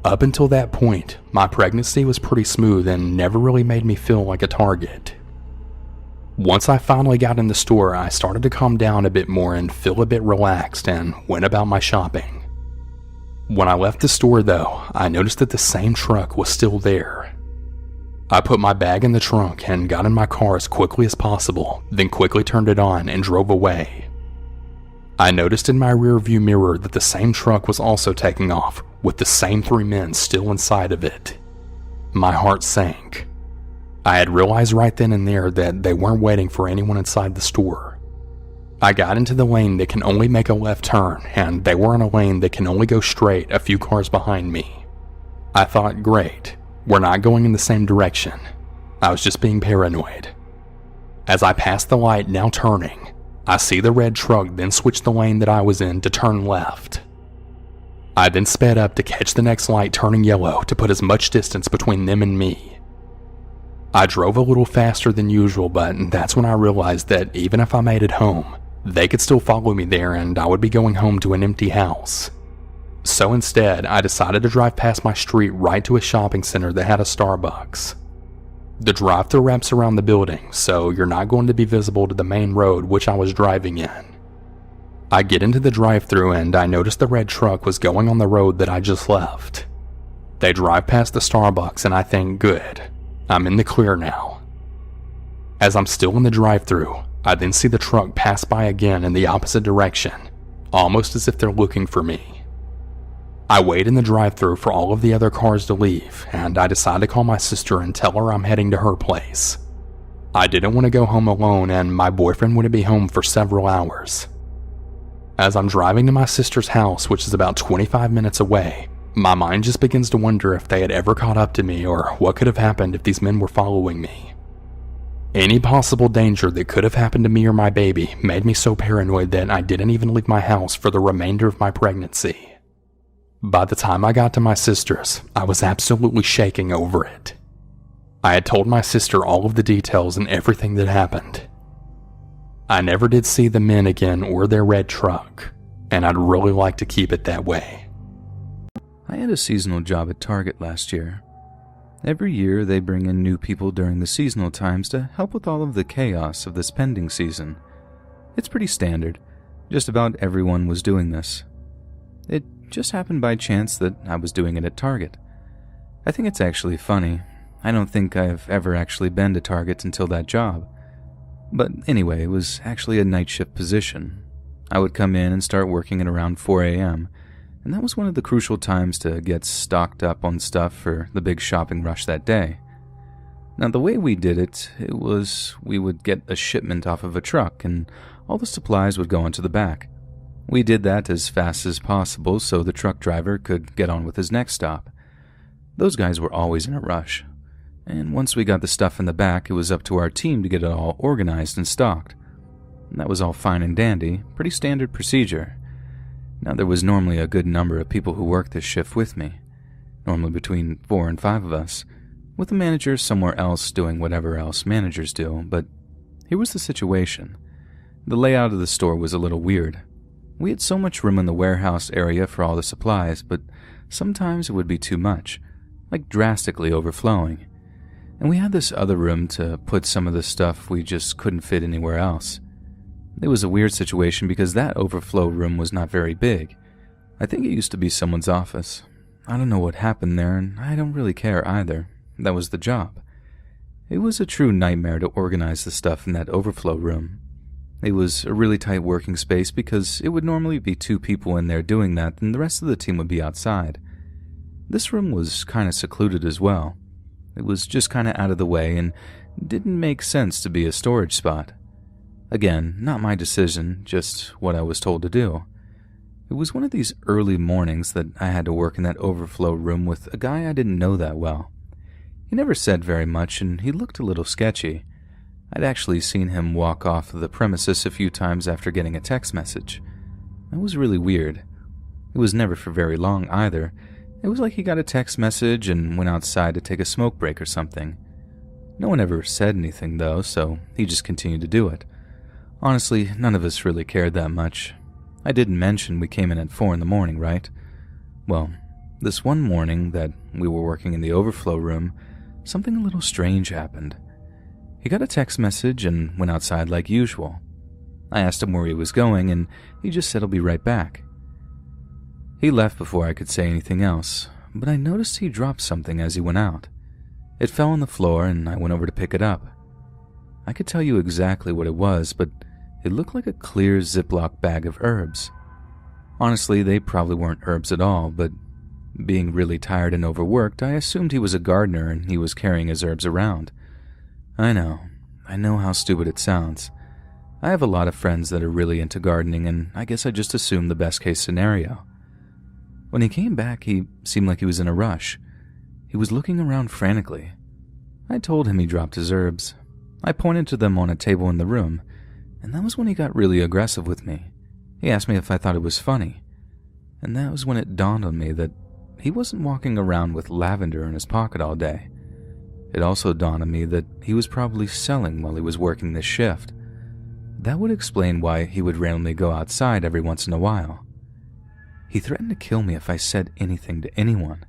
Up until that point, my pregnancy was pretty smooth and never really made me feel like a target. Once I finally got in the store, I started to calm down a bit more and feel a bit relaxed and went about my shopping. When I left the store though, I noticed that the same truck was still there. I put my bag in the trunk and got in my car as quickly as possible, then quickly turned it on and drove away. I noticed in my rearview mirror that the same truck was also taking off, with the same 3 men still inside of it. My heart sank. I had realized right then and there that they weren't waiting for anyone inside the store. I got into the lane that can only make a left turn, and they were in a lane that can only go straight a few cars behind me. I thought, great, we're not going in the same direction. I was just being paranoid. As I passed the light, now turning, I see the red truck then switch the lane that I was in to turn left. I then sped up to catch the next light turning yellow to put as much distance between them and me. I drove a little faster than usual, but that's when I realized that even if I made it home, they could still follow me there and I would be going home to an empty house. So instead, I decided to drive past my street right to a shopping center that had a Starbucks. The drive-thru wraps around the building, so you're not going to be visible to the main road which I was driving in. I get into the drive-thru and I notice the red truck was going on the road that I just left. They drive past the Starbucks and I think, good, I'm in the clear now. As I'm still in the drive-thru, I then see the truck pass by again in the opposite direction, almost as if they're looking for me. I wait in the drive-thru for all of the other cars to leave, and I decide to call my sister and tell her I'm heading to her place. I didn't want to go home alone, and my boyfriend wouldn't be home for several hours. As I'm driving to my sister's house, which is about 25 minutes away, my mind just begins to wonder if they had ever caught up to me or what could have happened if these men were following me. Any possible danger that could have happened to me or my baby made me so paranoid that I didn't even leave my house for the remainder of my pregnancy. By the time I got to my sister's, I was absolutely shaking over it. I had told my sister all of the details and everything that happened. I never did see the men again or their red truck, and I'd really like to keep it that way. I had a seasonal job at Target last year. Every year they bring in new people during the seasonal times to help with all of the chaos of the spending season. It's pretty standard. Just about everyone was doing this. It just happened by chance that I was doing it at Target. I think it's actually funny. I don't think I've ever actually been to Target until that job. But anyway, it was actually a night shift position. I would come in and start working at around 4 a.m., and that was one of the crucial times to get stocked up on stuff for the big shopping rush that day. Now, the way we did it was we would get a shipment off of a truck, and all the supplies would go into the back. We did that as fast as possible so the truck driver could get on with his next stop. Those guys were always in a rush, and once we got the stuff in the back, it was up to our team to get it all organized and stocked. And that was all fine and dandy, pretty standard procedure. Now, there was normally a good number of people who worked this shift with me, normally between 4 and 5 of us, with the managers somewhere else doing whatever else managers do, but here was the situation. The layout of the store was a little weird. We had so much room in the warehouse area for all the supplies, but sometimes it would be too much, like drastically overflowing. And we had this other room to put some of the stuff we just couldn't fit anywhere else. It was a weird situation because that overflow room was not very big. I think it used to be someone's office. I don't know what happened there, and I don't really care either. That was the job. It was a true nightmare to organize the stuff in that overflow room. It was a really tight working space because it would normally be 2 people in there doing that and the rest of the team would be outside. This room was kind of secluded as well. It was just kind of out of the way and didn't make sense to be a storage spot. Again, not my decision, just what I was told to do. It was one of these early mornings that I had to work in that overflow room with a guy I didn't know that well. He never said very much and he looked a little sketchy. I'd actually seen him walk off the premises a few times after getting a text message. That was really weird. It was never for very long either. It was like he got a text message and went outside to take a smoke break or something. No one ever said anything though, so he just continued to do it. Honestly, none of us really cared that much. I didn't mention we came in at 4 a.m, right? Well, this one morning that we were working in the overflow room, something a little strange happened. He got a text message and went outside like usual. I asked him where he was going, and he just said he'll be right back. He left before I could say anything else, but I noticed he dropped something as he went out. It fell on the floor, and I went over to pick it up. I could tell you exactly what it was, but it looked like a clear Ziploc bag of herbs. Honestly, they probably weren't herbs at all, but being really tired and overworked, I assumed he was a gardener and he was carrying his herbs around. I know how stupid it sounds. I have a lot of friends that are really into gardening, and I guess I just assumed the best case scenario. When he came back, he seemed like he was in a rush. He was looking around frantically. I told him he dropped his herbs. I pointed to them on a table in the room, and that was when he got really aggressive with me. He asked me if I thought it was funny, and that was when it dawned on me that he wasn't walking around with lavender in his pocket all day. It also dawned on me that he was probably selling while he was working this shift. That would explain why he would randomly go outside every once in a while. He threatened to kill me if I said anything to anyone,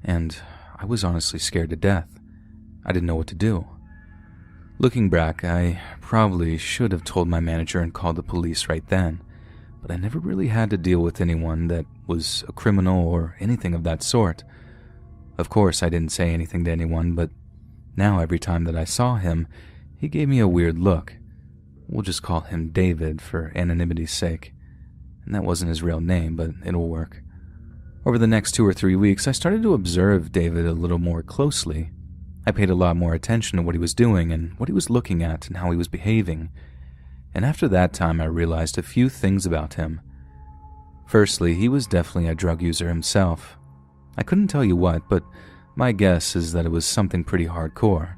and I was honestly scared to death. I didn't know what to do. Looking back, I probably should have told my manager and called the police right then, but I never really had to deal with anyone that was a criminal or anything of that sort. Of course, I didn't say anything to anyone, but now every time that I saw him, he gave me a weird look. We'll just call him David for anonymity's sake. And that wasn't his real name, but it'll work. Over the next 2 or 3 weeks, I started to observe David a little more closely. I paid a lot more attention to what he was doing and what he was looking at and how he was behaving. And after that time, I realized a few things about him. Firstly, he was definitely a drug user himself. I couldn't tell you what, but my guess is that it was something pretty hardcore.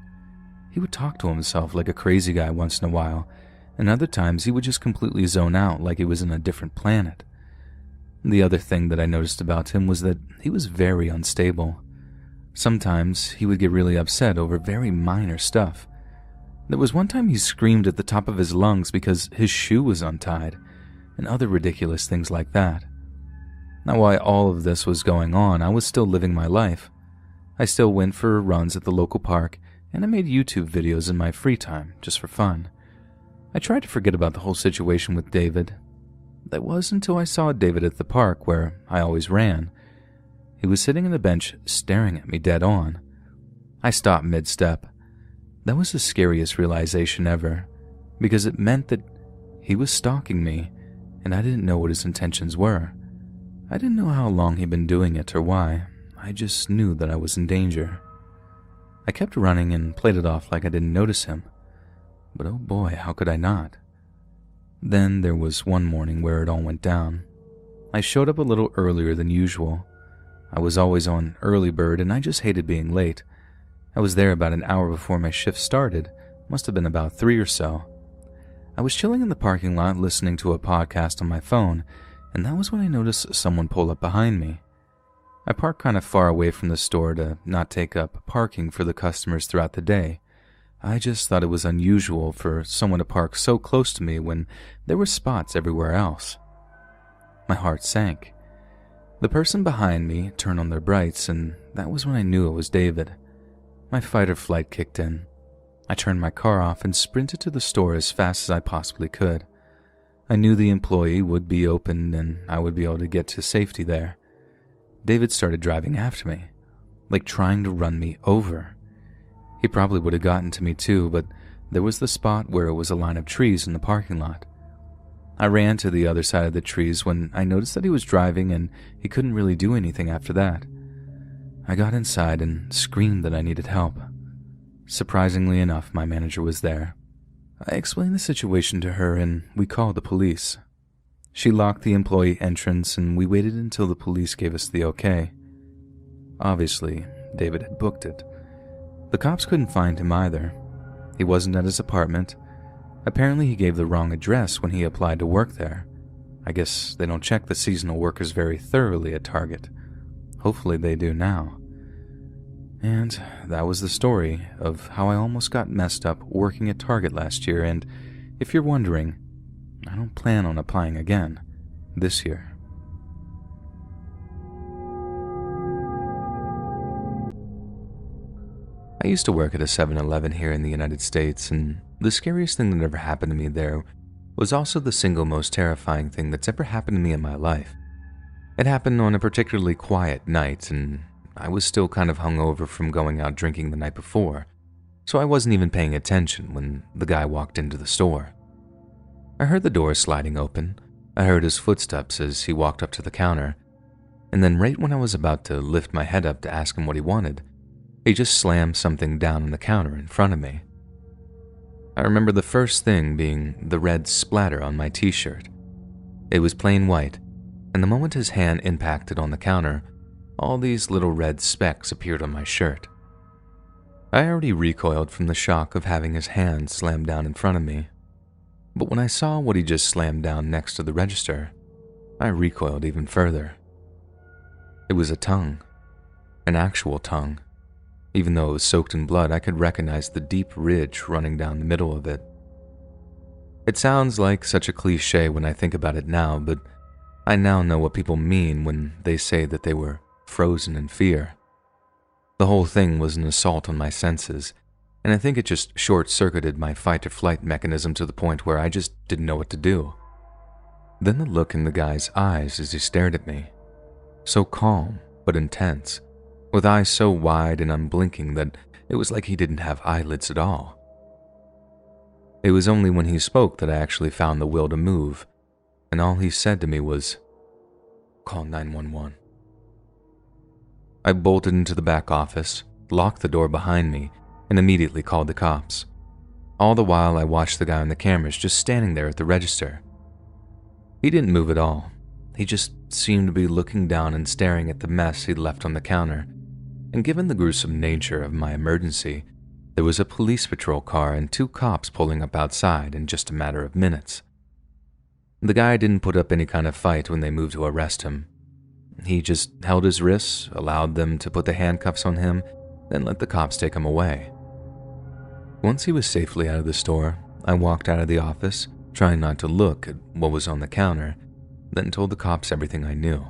He would talk to himself like a crazy guy once in a while, and other times he would just completely zone out like he was in a different planet. The other thing that I noticed about him was that he was very unstable. Sometimes he would get really upset over very minor stuff. There was one time he screamed at the top of his lungs because his shoe was untied, and other ridiculous things like that. Now, while all of this was going on, I was still living my life. I still went for runs at the local park, and I made YouTube videos in my free time, just for fun. I tried to forget about the whole situation with David. That was until I saw David at the park where I always ran. He was sitting on the bench staring at me dead on. I stopped mid-step. That was the scariest realization ever, because it meant that he was stalking me, and I didn't know what his intentions were. I didn't know how long he'd been doing it or why. I just knew that I was in danger. I kept running and played it off like I didn't notice him. But oh boy, how could I not? Then there was one morning where it all went down. I showed up a little earlier than usual. I was always on early bird and I just hated being late. I was there about an hour before my shift started. Must have been about 3 or so. I was chilling in the parking lot listening to a podcast on my phone, and that was when I noticed someone pull up behind me. I parked kind of far away from the store to not take up parking for the customers throughout the day. I just thought it was unusual for someone to park so close to me when there were spots everywhere else. My heart sank. The person behind me turned on their brights, and that was when I knew it was David. My fight or flight kicked in. I turned my car off and sprinted to the store as fast as I possibly could. I knew the employee would be open and I would be able to get to safety there. David started driving after me, like trying to run me over. He probably would have gotten to me too, but there was the spot where it was a line of trees in the parking lot. I ran to the other side of the trees when I noticed that he was driving and he couldn't really do anything after that. I got inside and screamed that I needed help. Surprisingly enough, my manager was there. I explained the situation to her and we called the police. She locked the employee entrance and we waited until the police gave us the okay. Obviously, David had booked it. The cops couldn't find him either. He wasn't at his apartment. Apparently he gave the wrong address when he applied to work there. I guess they don't check the seasonal workers very thoroughly at Target. Hopefully they do now. And that was the story of how I almost got messed up working at Target last year, and if you're wondering, I don't plan on applying again this year. I used to work at a 7-Eleven here in the United States, and the scariest thing that ever happened to me there was also the single most terrifying thing that's ever happened to me in my life. It happened on a particularly quiet night, and I was still kind of hungover from going out drinking the night before, so I wasn't even paying attention when the guy walked into the store. I heard the door sliding open, I heard his footsteps as he walked up to the counter, and then right when I was about to lift my head up to ask him what he wanted, he just slammed something down on the counter in front of me. I remember the first thing being the red splatter on my t-shirt. It was plain white, and the moment his hand impacted on the counter, all these little red specks appeared on my shirt. I already recoiled from the shock of having his hand slammed down in front of me, but when I saw what he just slammed down next to the register, I recoiled even further. It was a tongue, an actual tongue. Even though it was soaked in blood, I could recognize the deep ridge running down the middle of it. It sounds like such a cliche when I think about it now, but I now know what people mean when they say that they were frozen in fear. The whole thing was an assault on my senses, and I think it just short-circuited my fight-or-flight mechanism to the point where I just didn't know what to do. Then the look in the guy's eyes as he stared at me, so calm but intense, with eyes so wide and unblinking that it was like he didn't have eyelids at all. It was only when he spoke that I actually found the will to move, and all he said to me was, "Call 911. I bolted into the back office, locked the door behind me, and immediately called the cops. All the while I watched the guy on the cameras just standing there at the register. He didn't move at all. He just seemed to be looking down and staring at the mess he'd left on the counter. And given the gruesome nature of my emergency, there was a police patrol car and 2 cops pulling up outside in just a matter of minutes. The guy didn't put up any kind of fight when they moved to arrest him. He just held his wrists, allowed them to put the handcuffs on him, then let the cops take him away. Once he was safely out of the store, I walked out of the office, trying not to look at what was on the counter, then told the cops everything I knew.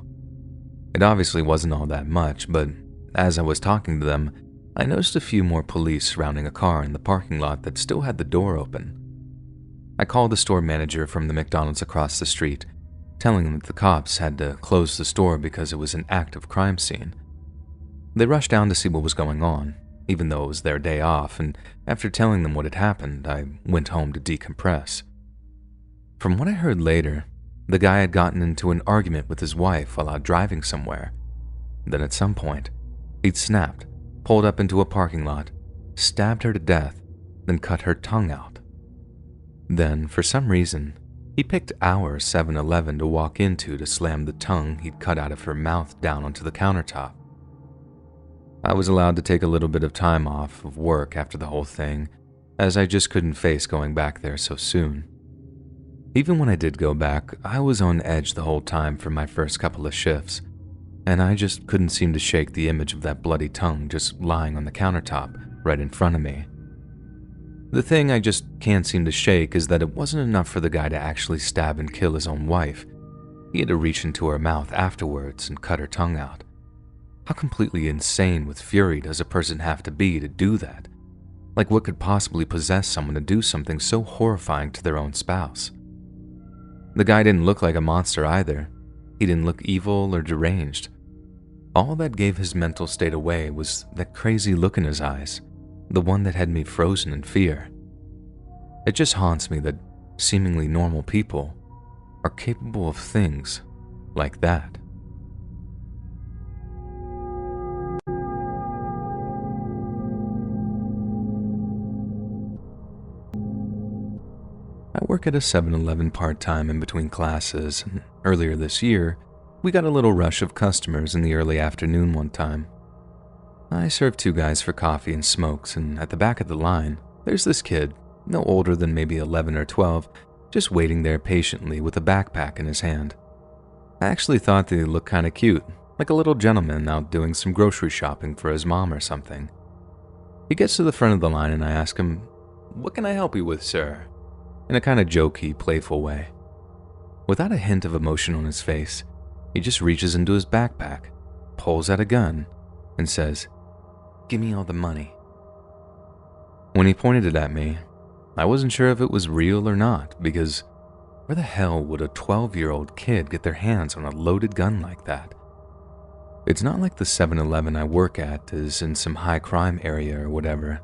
It obviously wasn't all that much, but as I was talking to them, I noticed a few more police surrounding a car in the parking lot that still had the door open. I called the store manager from the McDonald's across the street, telling him that the cops had to close the store because it was an active crime scene. They rushed down to see what was going on, even though it was their day off, and after telling them what had happened, I went home to decompress. From what I heard later, the guy had gotten into an argument with his wife while out driving somewhere. Then at some point, he'd snapped, pulled up into a parking lot, stabbed her to death, then cut her tongue out. Then, for some reason, he picked our 7-Eleven to walk into to slam the tongue he'd cut out of her mouth down onto the countertop. I was allowed to take a little bit of time off of work after the whole thing, as I just couldn't face going back there so soon. Even when I did go back, I was on edge the whole time for my first couple of shifts, and I just couldn't seem to shake the image of that bloody tongue just lying on the countertop right in front of me. The thing I just can't seem to shake is that it wasn't enough for the guy to actually stab and kill his own wife. He had to reach into her mouth afterwards and cut her tongue out. How completely insane with fury does a person have to be to do that? Like, what could possibly possess someone to do something so horrifying to their own spouse? The guy didn't look like a monster either. He didn't look evil or deranged. All that gave his mental state away was that crazy look in his eyes, the one that had me frozen in fear. It just haunts me that seemingly normal people are capable of things like that. I work at a 7-Eleven part-time in between classes, and earlier this year, we got a little rush of customers in the early afternoon one time. I served 2 guys for coffee and smokes, and at the back of the line, there's this kid, no older than maybe 11 or 12, just waiting there patiently with a backpack in his hand. I actually thought that he looked kind of cute, like a little gentleman out doing some grocery shopping for his mom or something. He gets to the front of the line and I ask him, "What can I help you with, sir?" in a kind of jokey, playful way. Without a hint of emotion on his face, he just reaches into his backpack, pulls out a gun, and says, "Give me all the money." When he pointed it at me, I wasn't sure if it was real or not, because where the hell would a 12-year-old kid get their hands on a loaded gun like that? It's not like the 7-Eleven I work at is in some high-crime area or whatever.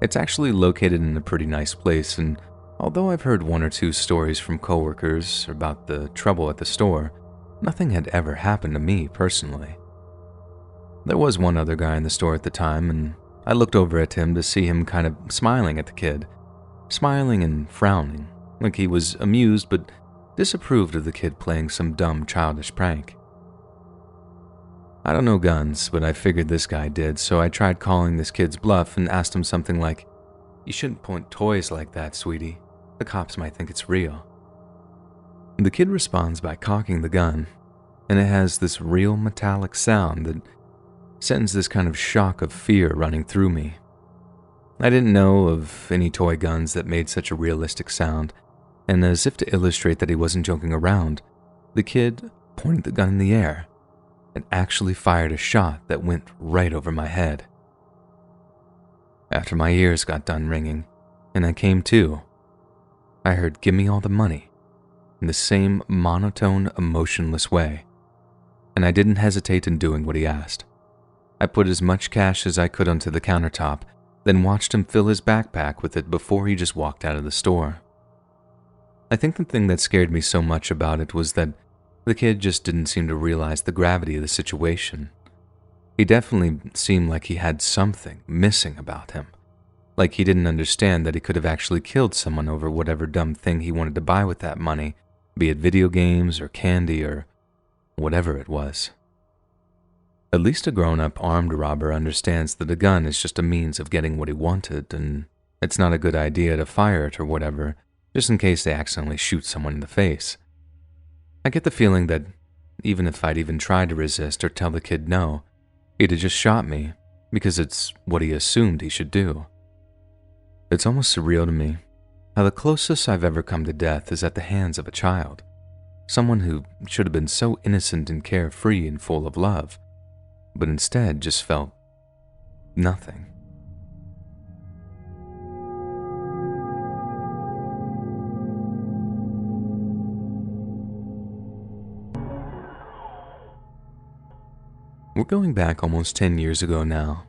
It's actually located in a pretty nice place, and although I've heard 1 or 2 stories from coworkers about the trouble at the store, nothing had ever happened to me personally. There was one other guy in the store at the time, and I looked over at him to see him kind of smiling at the kid. Smiling and frowning, like he was amused but disapproved of the kid playing some dumb childish prank. I don't know guns, but I figured this guy did, so I tried calling this kid's bluff and asked him something like, "You shouldn't point toys like that, sweetie. The cops might think it's real." The kid responds by cocking the gun, and it has this real metallic sound that sends this kind of shock of fear running through me. I didn't know of any toy guns that made such a realistic sound, and as if to illustrate that he wasn't joking around, the kid pointed the gun in the air and actually fired a shot that went right over my head. After my ears got done ringing, and I came to, I heard "Give me all the money" in the same monotone, emotionless way, and I didn't hesitate in doing what he asked. I put as much cash as I could onto the countertop, then watched him fill his backpack with it before he just walked out of the store. I think the thing that scared me so much about it was that the kid just didn't seem to realize the gravity of the situation. He definitely seemed like he had something missing about him, like he didn't understand that he could have actually killed someone over whatever dumb thing he wanted to buy with that money, be it video games or candy or whatever it was. At least a grown-up armed robber understands that a gun is just a means of getting what he wanted, and it's not a good idea to fire it or whatever, just in case they accidentally shoot someone in the face. I get the feeling that even if I'd even tried to resist or tell the kid no, he'd have just shot me, because it's what he assumed he should do. It's almost surreal to me how the closest I've ever come to death is at the hands of a child, someone who should have been so innocent and carefree and full of love, but instead just felt nothing. We're going back almost 10 years ago now,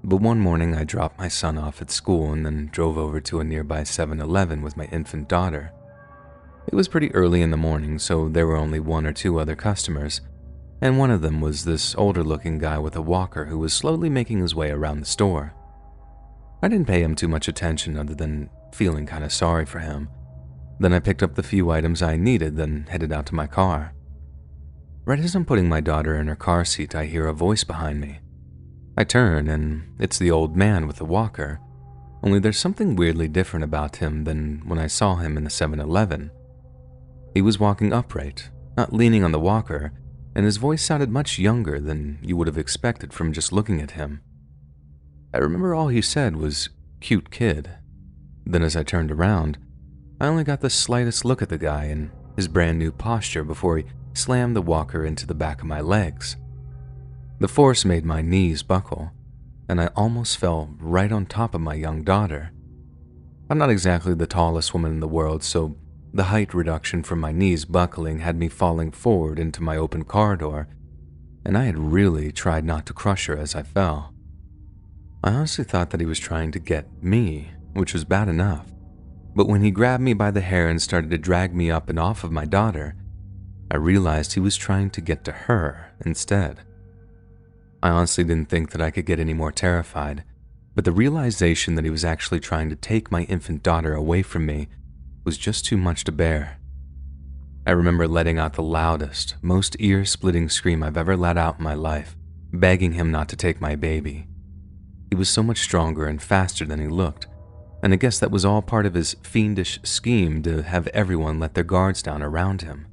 but one morning I dropped my son off at school and then drove over to a nearby 7-Eleven with my infant daughter. It was pretty early in the morning, so there were only 1 or 2 other customers, and one of them was this older-looking guy with a walker who was slowly making his way around the store. I didn't pay him too much attention other than feeling kind of sorry for him. Then I picked up the few items I needed, then headed out to my car. Right as I'm putting my daughter in her car seat, I hear a voice behind me. I turn, and it's the old man with the walker, only there's something weirdly different about him than when I saw him in the 7-Eleven. He was walking upright, not leaning on the walker, and his voice sounded much younger than you would have expected from just looking at him. I remember all he said was, "Cute kid." Then as I turned around, I only got the slightest look at the guy and his brand new posture before he slammed the walker into the back of my legs. The force made my knees buckle, and I almost fell right on top of my young daughter. I'm not exactly the tallest woman in the world, so the height reduction from my knees buckling had me falling forward into my open car door, and I had really tried not to crush her as I fell. I honestly thought that he was trying to get me, which was bad enough, but when he grabbed me by the hair and started to drag me up and off of my daughter, I realized he was trying to get to her instead. I honestly didn't think that I could get any more terrified, but the realization that he was actually trying to take my infant daughter away from me was just too much to bear. I remember letting out the loudest, most ear-splitting scream I've ever let out in my life, begging him not to take my baby. He was so much stronger and faster than he looked, and I guess that was all part of his fiendish scheme to have everyone let their guards down around him.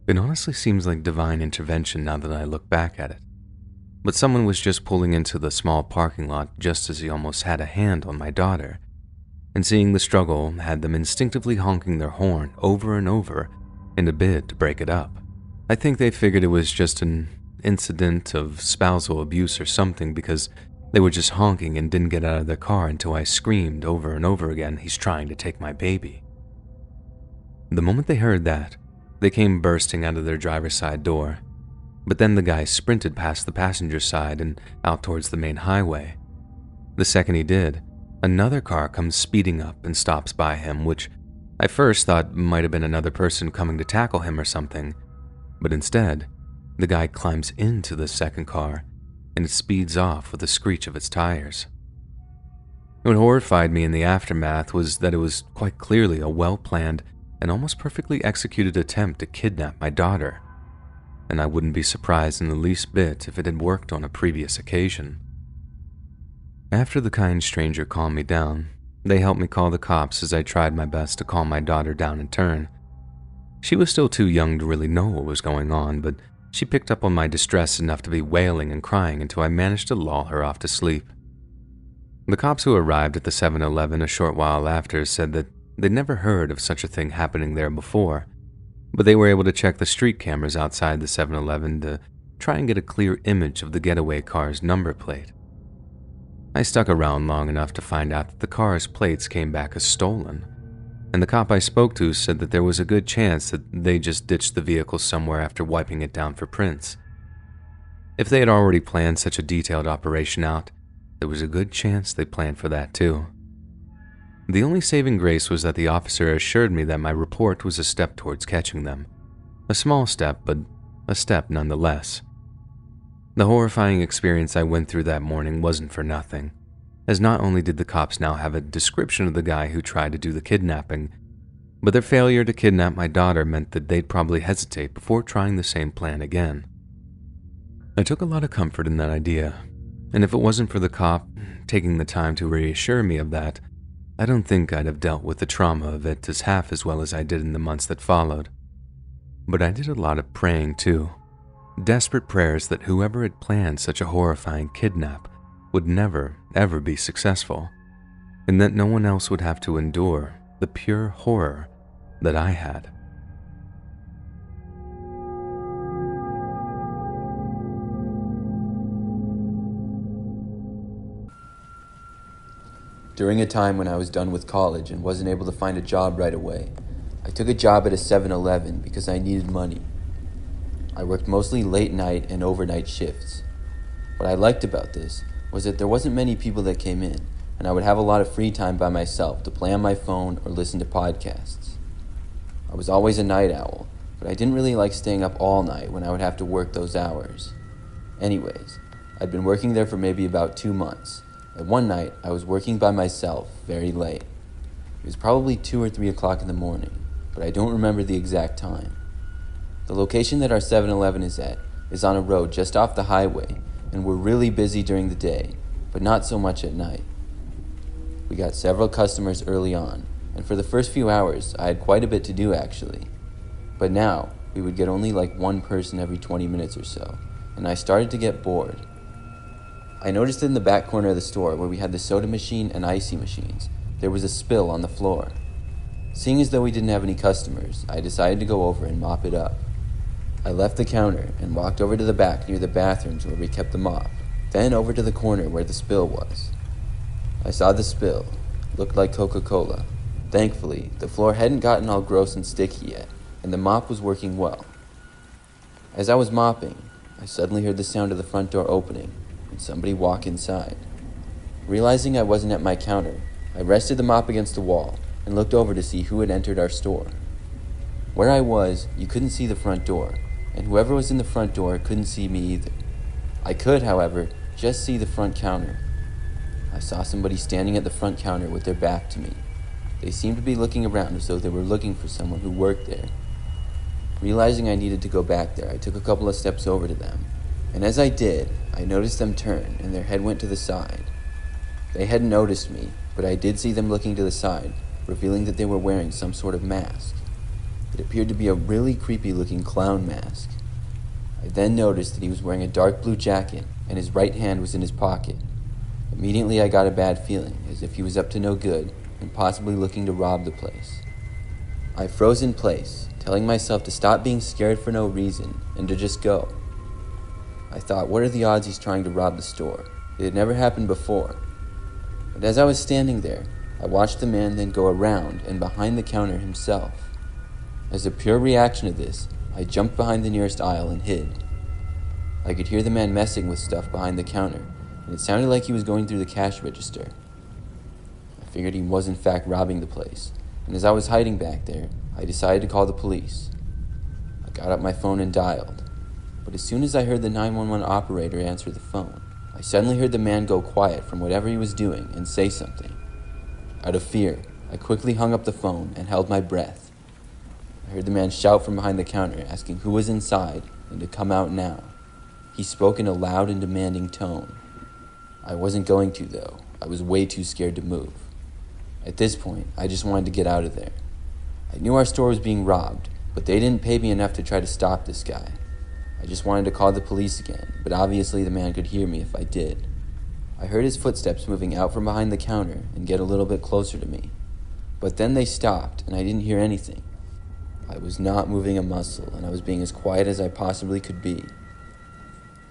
It honestly seems like divine intervention now that I look back at it. But someone was just pulling into the small parking lot just as he almost had a hand on my daughter, and seeing the struggle had them instinctively honking their horn over and over in a bid to break it up. I think they figured it was just an incident of spousal abuse or something, because they were just honking and didn't get out of their car until I screamed over and over again, "He's trying to take my baby." The moment they heard that, they came bursting out of their driver's side door. But then the guy sprinted past the passenger side and out towards the main highway. The second he did, another car comes speeding up and stops by him, which I first thought might have been another person coming to tackle him or something. But instead, the guy climbs into the second car and it speeds off with a screech of its tires. What horrified me in the aftermath was that it was quite clearly a well-planned and almost perfectly executed attempt to kidnap my daughter, and I wouldn't be surprised in the least bit if it had worked on a previous occasion. After the kind stranger calmed me down, they helped me call the cops as I tried my best to calm my daughter down in turn. She was still too young to really know what was going on, but she picked up on my distress enough to be wailing and crying until I managed to lull her off to sleep. The cops who arrived at the 7-Eleven a short while after said that they'd never heard of such a thing happening there before, but they were able to check the street cameras outside the 7-Eleven to try and get a clear image of the getaway car's number plate. I stuck around long enough to find out that the car's plates came back as stolen, and the cop I spoke to said that there was a good chance that they just ditched the vehicle somewhere after wiping it down for prints. If they had already planned such a detailed operation out, there was a good chance they planned for that too. The only saving grace was that the officer assured me that my report was a step towards catching them. A small step, but a step nonetheless. The horrifying experience I went through that morning wasn't for nothing, as not only did the cops now have a description of the guy who tried to do the kidnapping, but their failure to kidnap my daughter meant that they'd probably hesitate before trying the same plan again. I took a lot of comfort in that idea, and if it wasn't for the cop taking the time to reassure me of that, I don't think I'd have dealt with the trauma of it as half as well as I did in the months that followed. But I did a lot of praying too. Desperate prayers that whoever had planned such a horrifying kidnap would never, ever be successful, and that no one else would have to endure the pure horror that I had. During a time when I was done with college and wasn't able to find a job right away, I took a job at a 7-Eleven because I needed money. I worked mostly late night and overnight shifts. What I liked about this was that there wasn't many people that came in, and I would have a lot of free time by myself to play on my phone or listen to podcasts. I was always a night owl, but I didn't really like staying up all night when I would have to work those hours. Anyways, I'd been working there for maybe about 2 months, and one night I was working by myself very late. It was probably 2 or 3 o'clock in the morning, but I don't remember the exact time. The location that our 7-Eleven is at is on a road just off the highway, and we're really busy during the day, but not so much at night. We got several customers early on, and for the first few hours, I had quite a bit to do actually. But now, we would get only like one person every 20 minutes or so, and I started to get bored. I noticed in the back corner of the store where we had the soda machine and icy machines, there was a spill on the floor. Seeing as though we didn't have any customers, I decided to go over and mop it up. I left the counter and walked over to the back near the bathrooms where we kept the mop, then over to the corner where the spill was. I saw the spill. Looked like Coca-Cola. Thankfully, the floor hadn't gotten all gross and sticky yet, and the mop was working well. As I was mopping, I suddenly heard the sound of the front door opening and somebody walk inside. Realizing I wasn't at my counter, I rested the mop against the wall and looked over to see who had entered our store. Where I was, you couldn't see the front door, and whoever was in the front door couldn't see me either. I could, however, just see the front counter. I saw somebody standing at the front counter with their back to me. They seemed to be looking around as though they were looking for someone who worked there. Realizing I needed to go back there, I took a couple of steps over to them, and as I did, I noticed them turn and their head went to the side. They hadn't noticed me, but I did see them looking to the side, revealing that they were wearing some sort of mask. It appeared to be a really creepy looking clown mask. I then noticed that he was wearing a dark blue jacket and his right hand was in his pocket. Immediately I got a bad feeling, as if he was up to no good and possibly looking to rob the place. I froze in place, telling myself to stop being scared for no reason and to just go. I thought, what are the odds he's trying to rob the store? It had never happened before. But as I was standing there, I watched the man then go around and behind the counter himself. As a pure reaction to this, I jumped behind the nearest aisle and hid. I could hear the man messing with stuff behind the counter, and it sounded like he was going through the cash register. I figured he was in fact robbing the place, and as I was hiding back there, I decided to call the police. I got up my phone and dialed, but as soon as I heard the 911 operator answer the phone, I suddenly heard the man go quiet from whatever he was doing and say something. Out of fear, I quickly hung up the phone and held my breath. I heard the man shout from behind the counter, asking who was inside and to come out now. He spoke in a loud and demanding tone. I wasn't going to, though. I was way too scared to move. At this point, I just wanted to get out of there. I knew our store was being robbed, but they didn't pay me enough to try to stop this guy. I just wanted to call the police again, but obviously the man could hear me if I did. I heard his footsteps moving out from behind the counter and get a little bit closer to me. But then they stopped, and I didn't hear anything. I was not moving a muscle, and I was being as quiet as I possibly could be.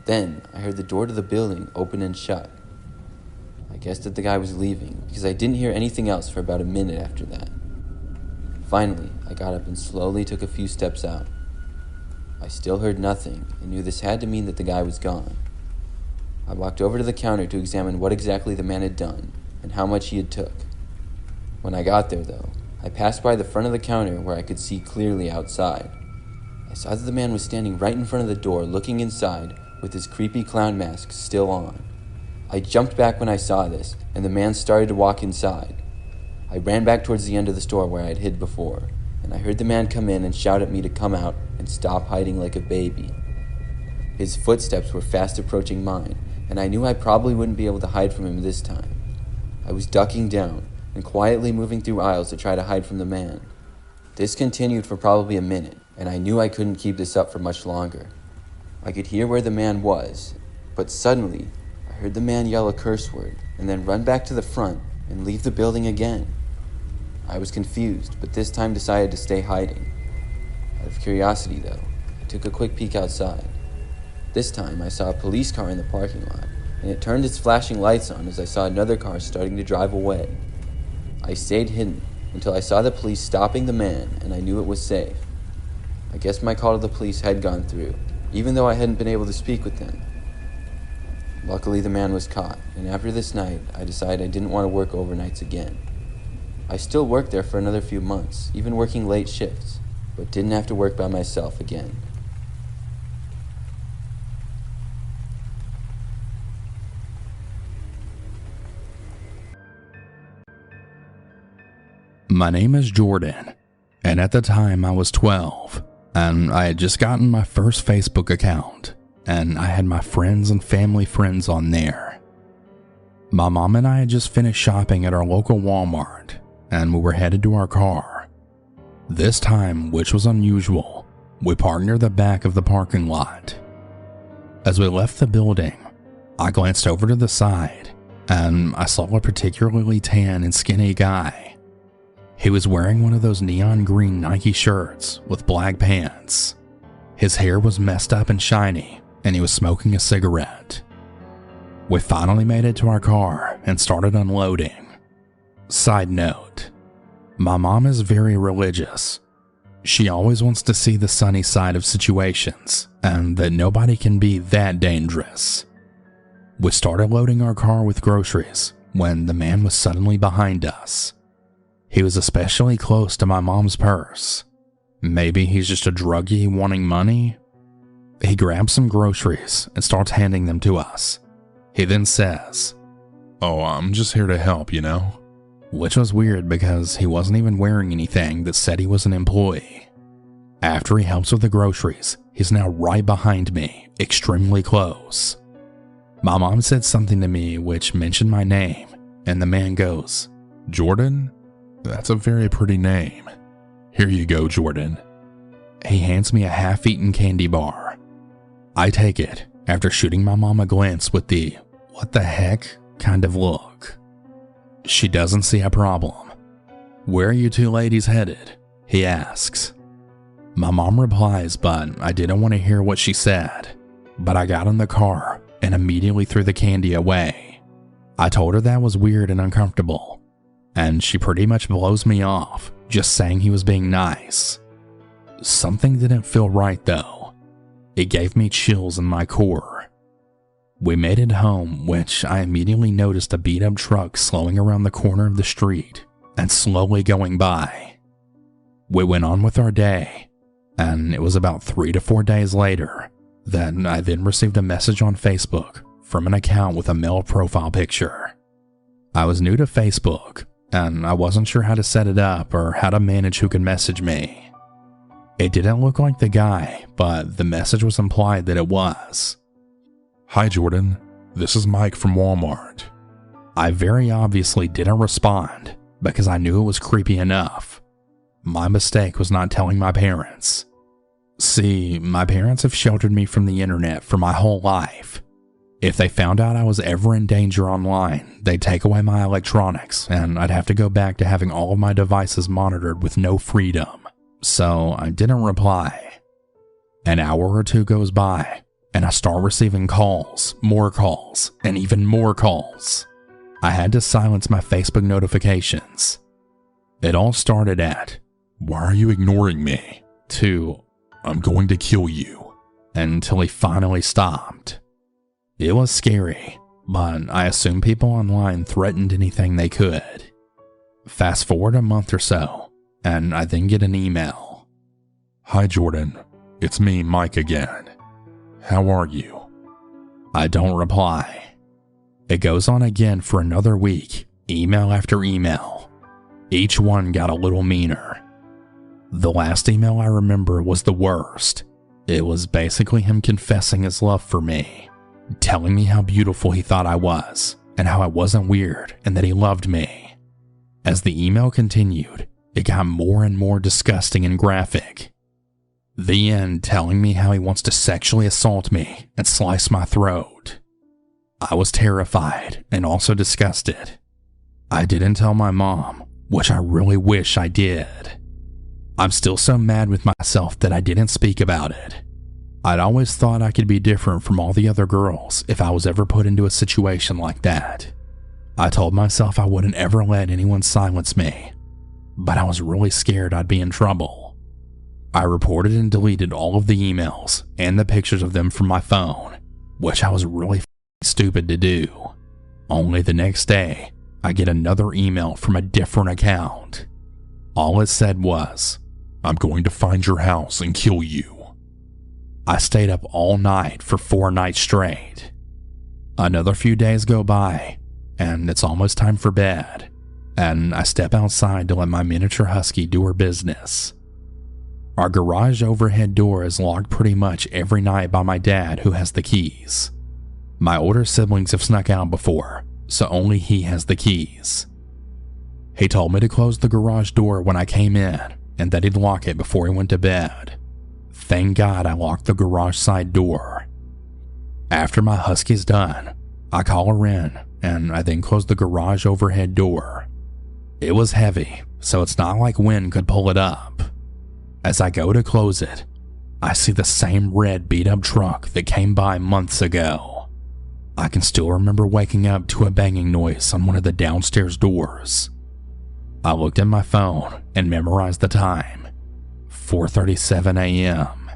Then, I heard the door to the building open and shut. I guessed that the guy was leaving, because I didn't hear anything else for about a minute after that. Finally, I got up and slowly took a few steps out. I still heard nothing, and knew this had to mean that the guy was gone. I walked over to the counter to examine what exactly the man had done, and how much he had took. When I got there, though, I passed by the front of the counter where I could see clearly outside. I saw that the man was standing right in front of the door looking inside with his creepy clown mask still on. I jumped back when I saw this, and the man started to walk inside. I ran back towards the end of the store where I had hid before, and I heard the man come in and shout at me to come out and stop hiding like a baby. His footsteps were fast approaching mine, and I knew I probably wouldn't be able to hide from him this time. I was ducking down and quietly moving through aisles to try to hide from the man. This continued for probably a minute, and I knew I couldn't keep this up for much longer. I could hear where the man was, but suddenly, I heard the man yell a curse word, and then run back to the front and leave the building again. I was confused, but this time decided to stay hiding. Out of curiosity, though, I took a quick peek outside. This time, I saw a police car in the parking lot, and it turned its flashing lights on as I saw another car starting to drive away. I stayed hidden until I saw the police stopping the man, and I knew it was safe. I guess my call to the police had gone through, even though I hadn't been able to speak with them. Luckily, the man was caught, and after this night, I decided I didn't want to work overnights again. I still worked there for another few months, even working late shifts, but didn't have to work by myself again. My name is Jordan, and at the time I was 12, and I had just gotten my first Facebook account, and I had my friends and family friends on there. My mom and I had just finished shopping at our local Walmart, and we were headed to our car. This time, which was unusual, we parked near the back of the parking lot. As we left the building, I glanced over to the side, and I saw a particularly tan and skinny guy. He was wearing one of those neon green Nike shirts with black pants. His hair was messed up and shiny, and he was smoking a cigarette. We finally made it to our car and started unloading. Side note, my mom is very religious. She always wants to see the sunny side of situations, and that nobody can be that dangerous. We started loading our car with groceries when the man was suddenly behind us. He was especially close to my mom's purse. Maybe he's just a druggie wanting money? He grabs some groceries and starts handing them to us. He then says, "Oh, I'm just here to help, you know?" Which was weird because he wasn't even wearing anything that said he was an employee. After he helps with the groceries, he's now right behind me, extremely close. My mom said something to me which mentioned my name, and the man goes, "Jordan? That's a very pretty name. Here you go, Jordan." He hands me a half-eaten candy bar. I take it after shooting my mom a glance with the "what the heck" kind of look. She doesn't see a problem. "Where are you two ladies headed?" he asks. My mom replies, but I didn't want to hear what she said. But I got in the car and immediately threw the candy away. I told her that was weird and uncomfortable, and she pretty much blows me off, just saying he was being nice. Something didn't feel right though. It gave me chills in my core. We made it home, which I immediately noticed a beat-up truck slowing around the corner of the street and slowly going by. We went on with our day, and it was about 3 to 4 days later that I then received a message on Facebook from an account with a male profile picture. I was new to Facebook, and I wasn't sure how to set it up or how to manage who could message me. It didn't look like the guy, but the message was implied that it was. "Hi, Jordan. This is Mike from Walmart." I very obviously didn't respond because I knew it was creepy enough. My mistake was not telling my parents. See, my parents have sheltered me from the internet for my whole life. If they found out I was ever in danger online, they'd take away my electronics and I'd have to go back to having all of my devices monitored with no freedom. So I didn't reply. An hour or two goes by and I start receiving calls, and even more calls. I had to silence my Facebook notifications. It all started at, "Why are you ignoring me?" to, "I'm going to kill you," until he finally stopped. It was scary, but I assume people online threatened anything they could. Fast forward a month or so, and I then get an email. "Hi, Jordan. It's me, Mike again. How are you?" I don't reply. It goes on again for another week, email after email. Each one got a little meaner. The last email I remember was the worst. It was basically him confessing his love for me, telling me how beautiful he thought I was, and how I wasn't weird, and that he loved me. As the email continued, it got more and more disgusting and graphic. The end telling me how he wants to sexually assault me and slice my throat. I was terrified and also disgusted. I didn't tell my mom, which I really wish I did. I'm still so mad with myself that I didn't speak about it. I'd always thought I could be different from all the other girls if I was ever put into a situation like that. I told myself I wouldn't ever let anyone silence me, but I was really scared I'd be in trouble. I reported and deleted all of the emails and the pictures of them from my phone, which I was really stupid to do. Only the next day, I get another email from a different account. All it said was, "I'm going to find your house and kill you." I stayed up all night for 4 nights straight. Another few days go by, and it's almost time for bed, and I step outside to let my miniature husky do her business. Our garage overhead door is locked pretty much every night by my dad, who has the keys. My older siblings have snuck out before, so only he has the keys. He told me to close the garage door when I came in and that he'd lock it before he went to bed. Thank God I locked the garage side door. After my husky's done, I call her in and I then close the garage overhead door. It was heavy, so it's not like wind could pull it up. As I go to close it, I see the same red beat-up truck that came by months ago. I can still remember waking up to a banging noise on one of the downstairs doors. I looked at my phone and memorized the time, 4:37 a.m.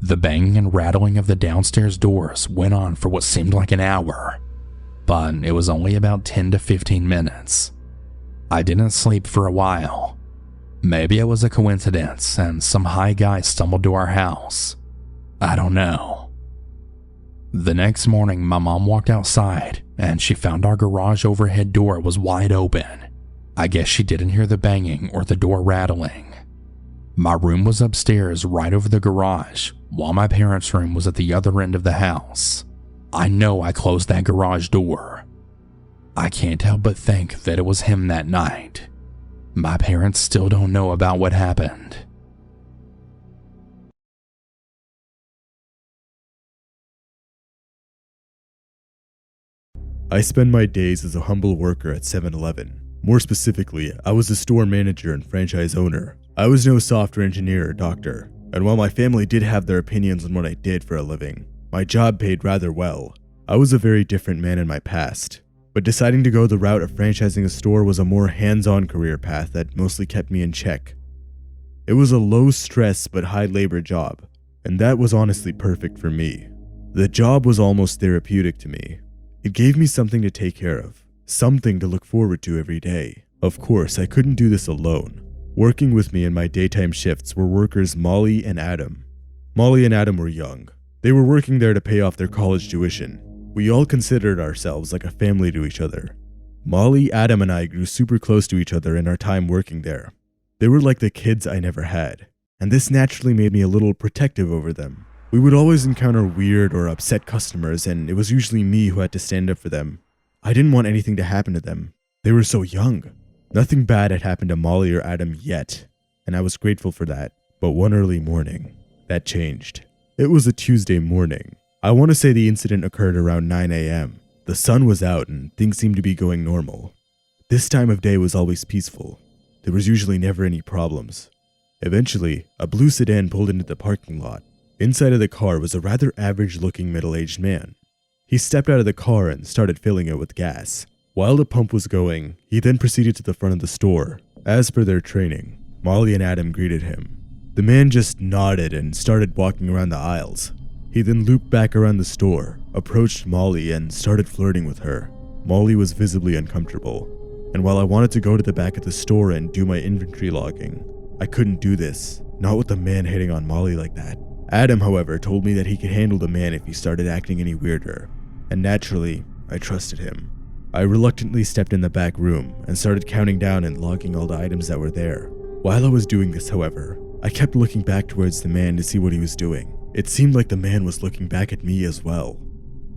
The banging and rattling of the downstairs doors went on for what seemed like an hour, but it was only about 10 to 15 minutes. I didn't sleep for a while. Maybe it was a coincidence and some high guy stumbled to our house. I don't know. The next morning, my mom walked outside and she found our garage overhead door was wide open. I guess she didn't hear the banging or the door rattling. My room was upstairs right over the garage, while my parents' room was at the other end of the house. I know I closed that garage door. I can't help but think that it was him that night. My parents still don't know about what happened. I spend my days as a humble worker at 7-Eleven. More specifically, I was a store manager and franchise owner. I was no software engineer or doctor, and while my family did have their opinions on what I did for a living, my job paid rather well. I was a very different man in my past, but deciding to go the route of franchising a store was a more hands-on career path that mostly kept me in check. It was a low-stress but high-labor job, and that was honestly perfect for me. The job was almost therapeutic to me. It gave me something to take care of, something to look forward to every day. Of course, I couldn't do this alone. Working with me in my daytime shifts were workers Molly and Adam. Molly and Adam were young. They were working there to pay off their college tuition. We all considered ourselves like a family to each other. Molly, Adam, and I grew super close to each other in our time working there. They were like the kids I never had, and this naturally made me a little protective over them. We would always encounter weird or upset customers, and it was usually me who had to stand up for them. I didn't want anything to happen to them. They were so young. Nothing bad had happened to Molly or Adam yet, and I was grateful for that. But one early morning, that changed. It was a Tuesday morning. I want to say the incident occurred around 9 a.m. The sun was out and things seemed to be going normal. This time of day was always peaceful. There was usually never any problems. Eventually, a blue sedan pulled into the parking lot. Inside of the car was a rather average-looking middle-aged man. He stepped out of the car and started filling it with gas. While the pump was going, he then proceeded to the front of the store. As per their training, Molly and Adam greeted him. The man just nodded and started walking around the aisles. He then looped back around the store, approached Molly, and started flirting with her. Molly was visibly uncomfortable, and while I wanted to go to the back of the store and do my inventory logging, I couldn't do this, not with the man hitting on Molly like that. Adam, however, told me that he could handle the man if he started acting any weirder, and naturally, I trusted him. I reluctantly stepped in the back room and started counting down and logging all the items that were there. While I was doing this, however, I kept looking back towards the man to see what he was doing. It seemed like the man was looking back at me as well.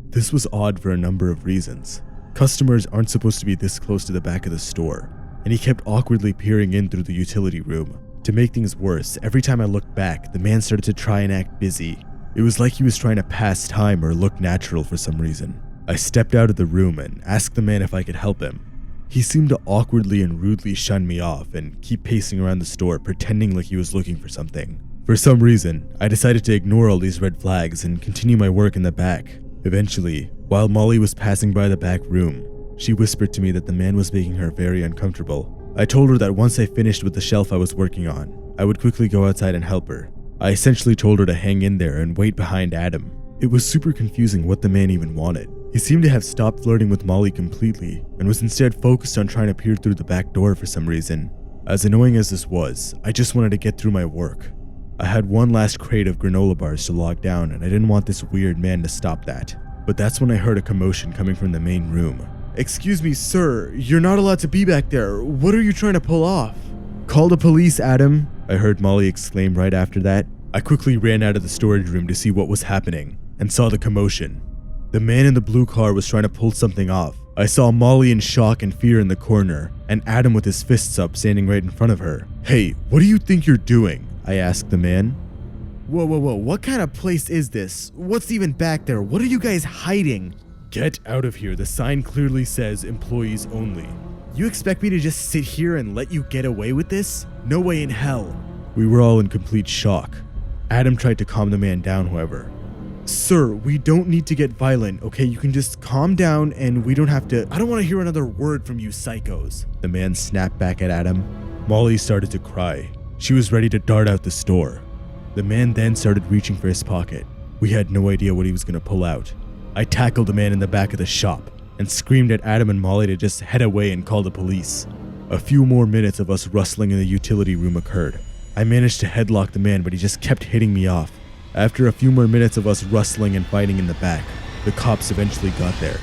This was odd for a number of reasons. Customers aren't supposed to be this close to the back of the store, and he kept awkwardly peering in through the utility room. To make things worse, every time I looked back, the man started to try and act busy. It was like he was trying to pass time or look natural for some reason. I stepped out of the room and asked the man if I could help him. He seemed to awkwardly and rudely shun me off and keep pacing around the store pretending like he was looking for something. For some reason, I decided to ignore all these red flags and continue my work in the back. Eventually, while Molly was passing by the back room, she whispered to me that the man was making her very uncomfortable. I told her that once I finished with the shelf I was working on, I would quickly go outside and help her. I essentially told her to hang in there and wait behind Adam. It was super confusing what the man even wanted. He seemed to have stopped flirting with Molly completely and was instead focused on trying to peer through the back door for some reason. As annoying as this was, I just wanted to get through my work. I had one last crate of granola bars to log down and I didn't want this weird man to stop that. But that's when I heard a commotion coming from the main room. "Excuse me, sir, you're not allowed to be back there. What are you trying to pull off?" "Call the police, Adam," I heard Molly exclaim right after that. I quickly ran out of the storage room to see what was happening and saw the commotion. The man in the blue car was trying to pull something off. I saw Molly in shock and fear in the corner, and Adam with his fists up standing right in front of her. "Hey, what do you think you're doing?" I asked the man. Whoa, what kind of place is this? What's even back there? What are you guys hiding?" "Get out of here, the sign clearly says employees only." "You expect me to just sit here and let you get away with this? No way in hell." We were all in complete shock. Adam tried to calm the man down, however. Sir, we don't need to get violent, okay? You can just calm down and we don't have to— I don't want to hear another word from you psychos. The man snapped back at Adam. Molly started to cry. She was ready to dart out the store. The man then started reaching for his pocket. We had no idea what he was going to pull out. I tackled the man in the back of the shop and screamed at Adam and Molly to just head away and call the police. A few more minutes of us rustling in the utility room occurred. I managed to headlock the man, but he just kept hitting me off. After a few more minutes of us rustling and fighting in the back, the cops eventually got there.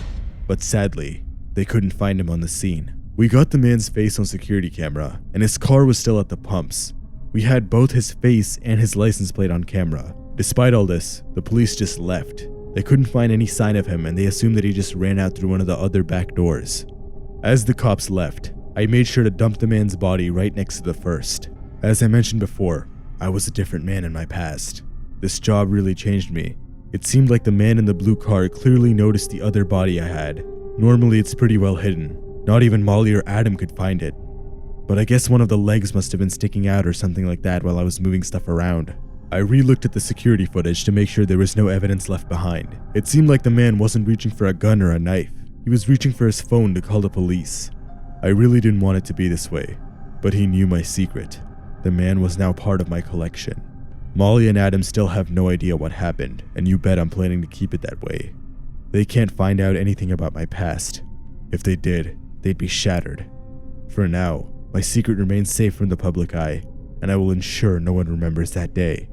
But sadly, they couldn't find him on the scene. We got the man's face on security camera, and his car was still at the pumps. We had both his face and his license plate on camera. Despite all this, the police just left. They couldn't find any sign of him, and they assumed that he just ran out through one of the other back doors. As the cops left, I made sure to dump the man's body right next to the first. As I mentioned before, I was a different man in my past. This job really changed me. It seemed like the man in the blue car clearly noticed the other body I had. Normally it's pretty well hidden. Not even Molly or Adam could find it. But I guess one of the legs must have been sticking out or something like that while I was moving stuff around. I re-looked at the security footage to make sure there was no evidence left behind. It seemed like the man wasn't reaching for a gun or a knife. He was reaching for his phone to call the police. I really didn't want it to be this way, but he knew my secret. The man was now part of my collection. Molly and Adam still have no idea what happened, and you bet I'm planning to keep it that way. They can't find out anything about my past. If they did, they'd be shattered. For now, my secret remains safe from the public eye, and I will ensure no one remembers that day.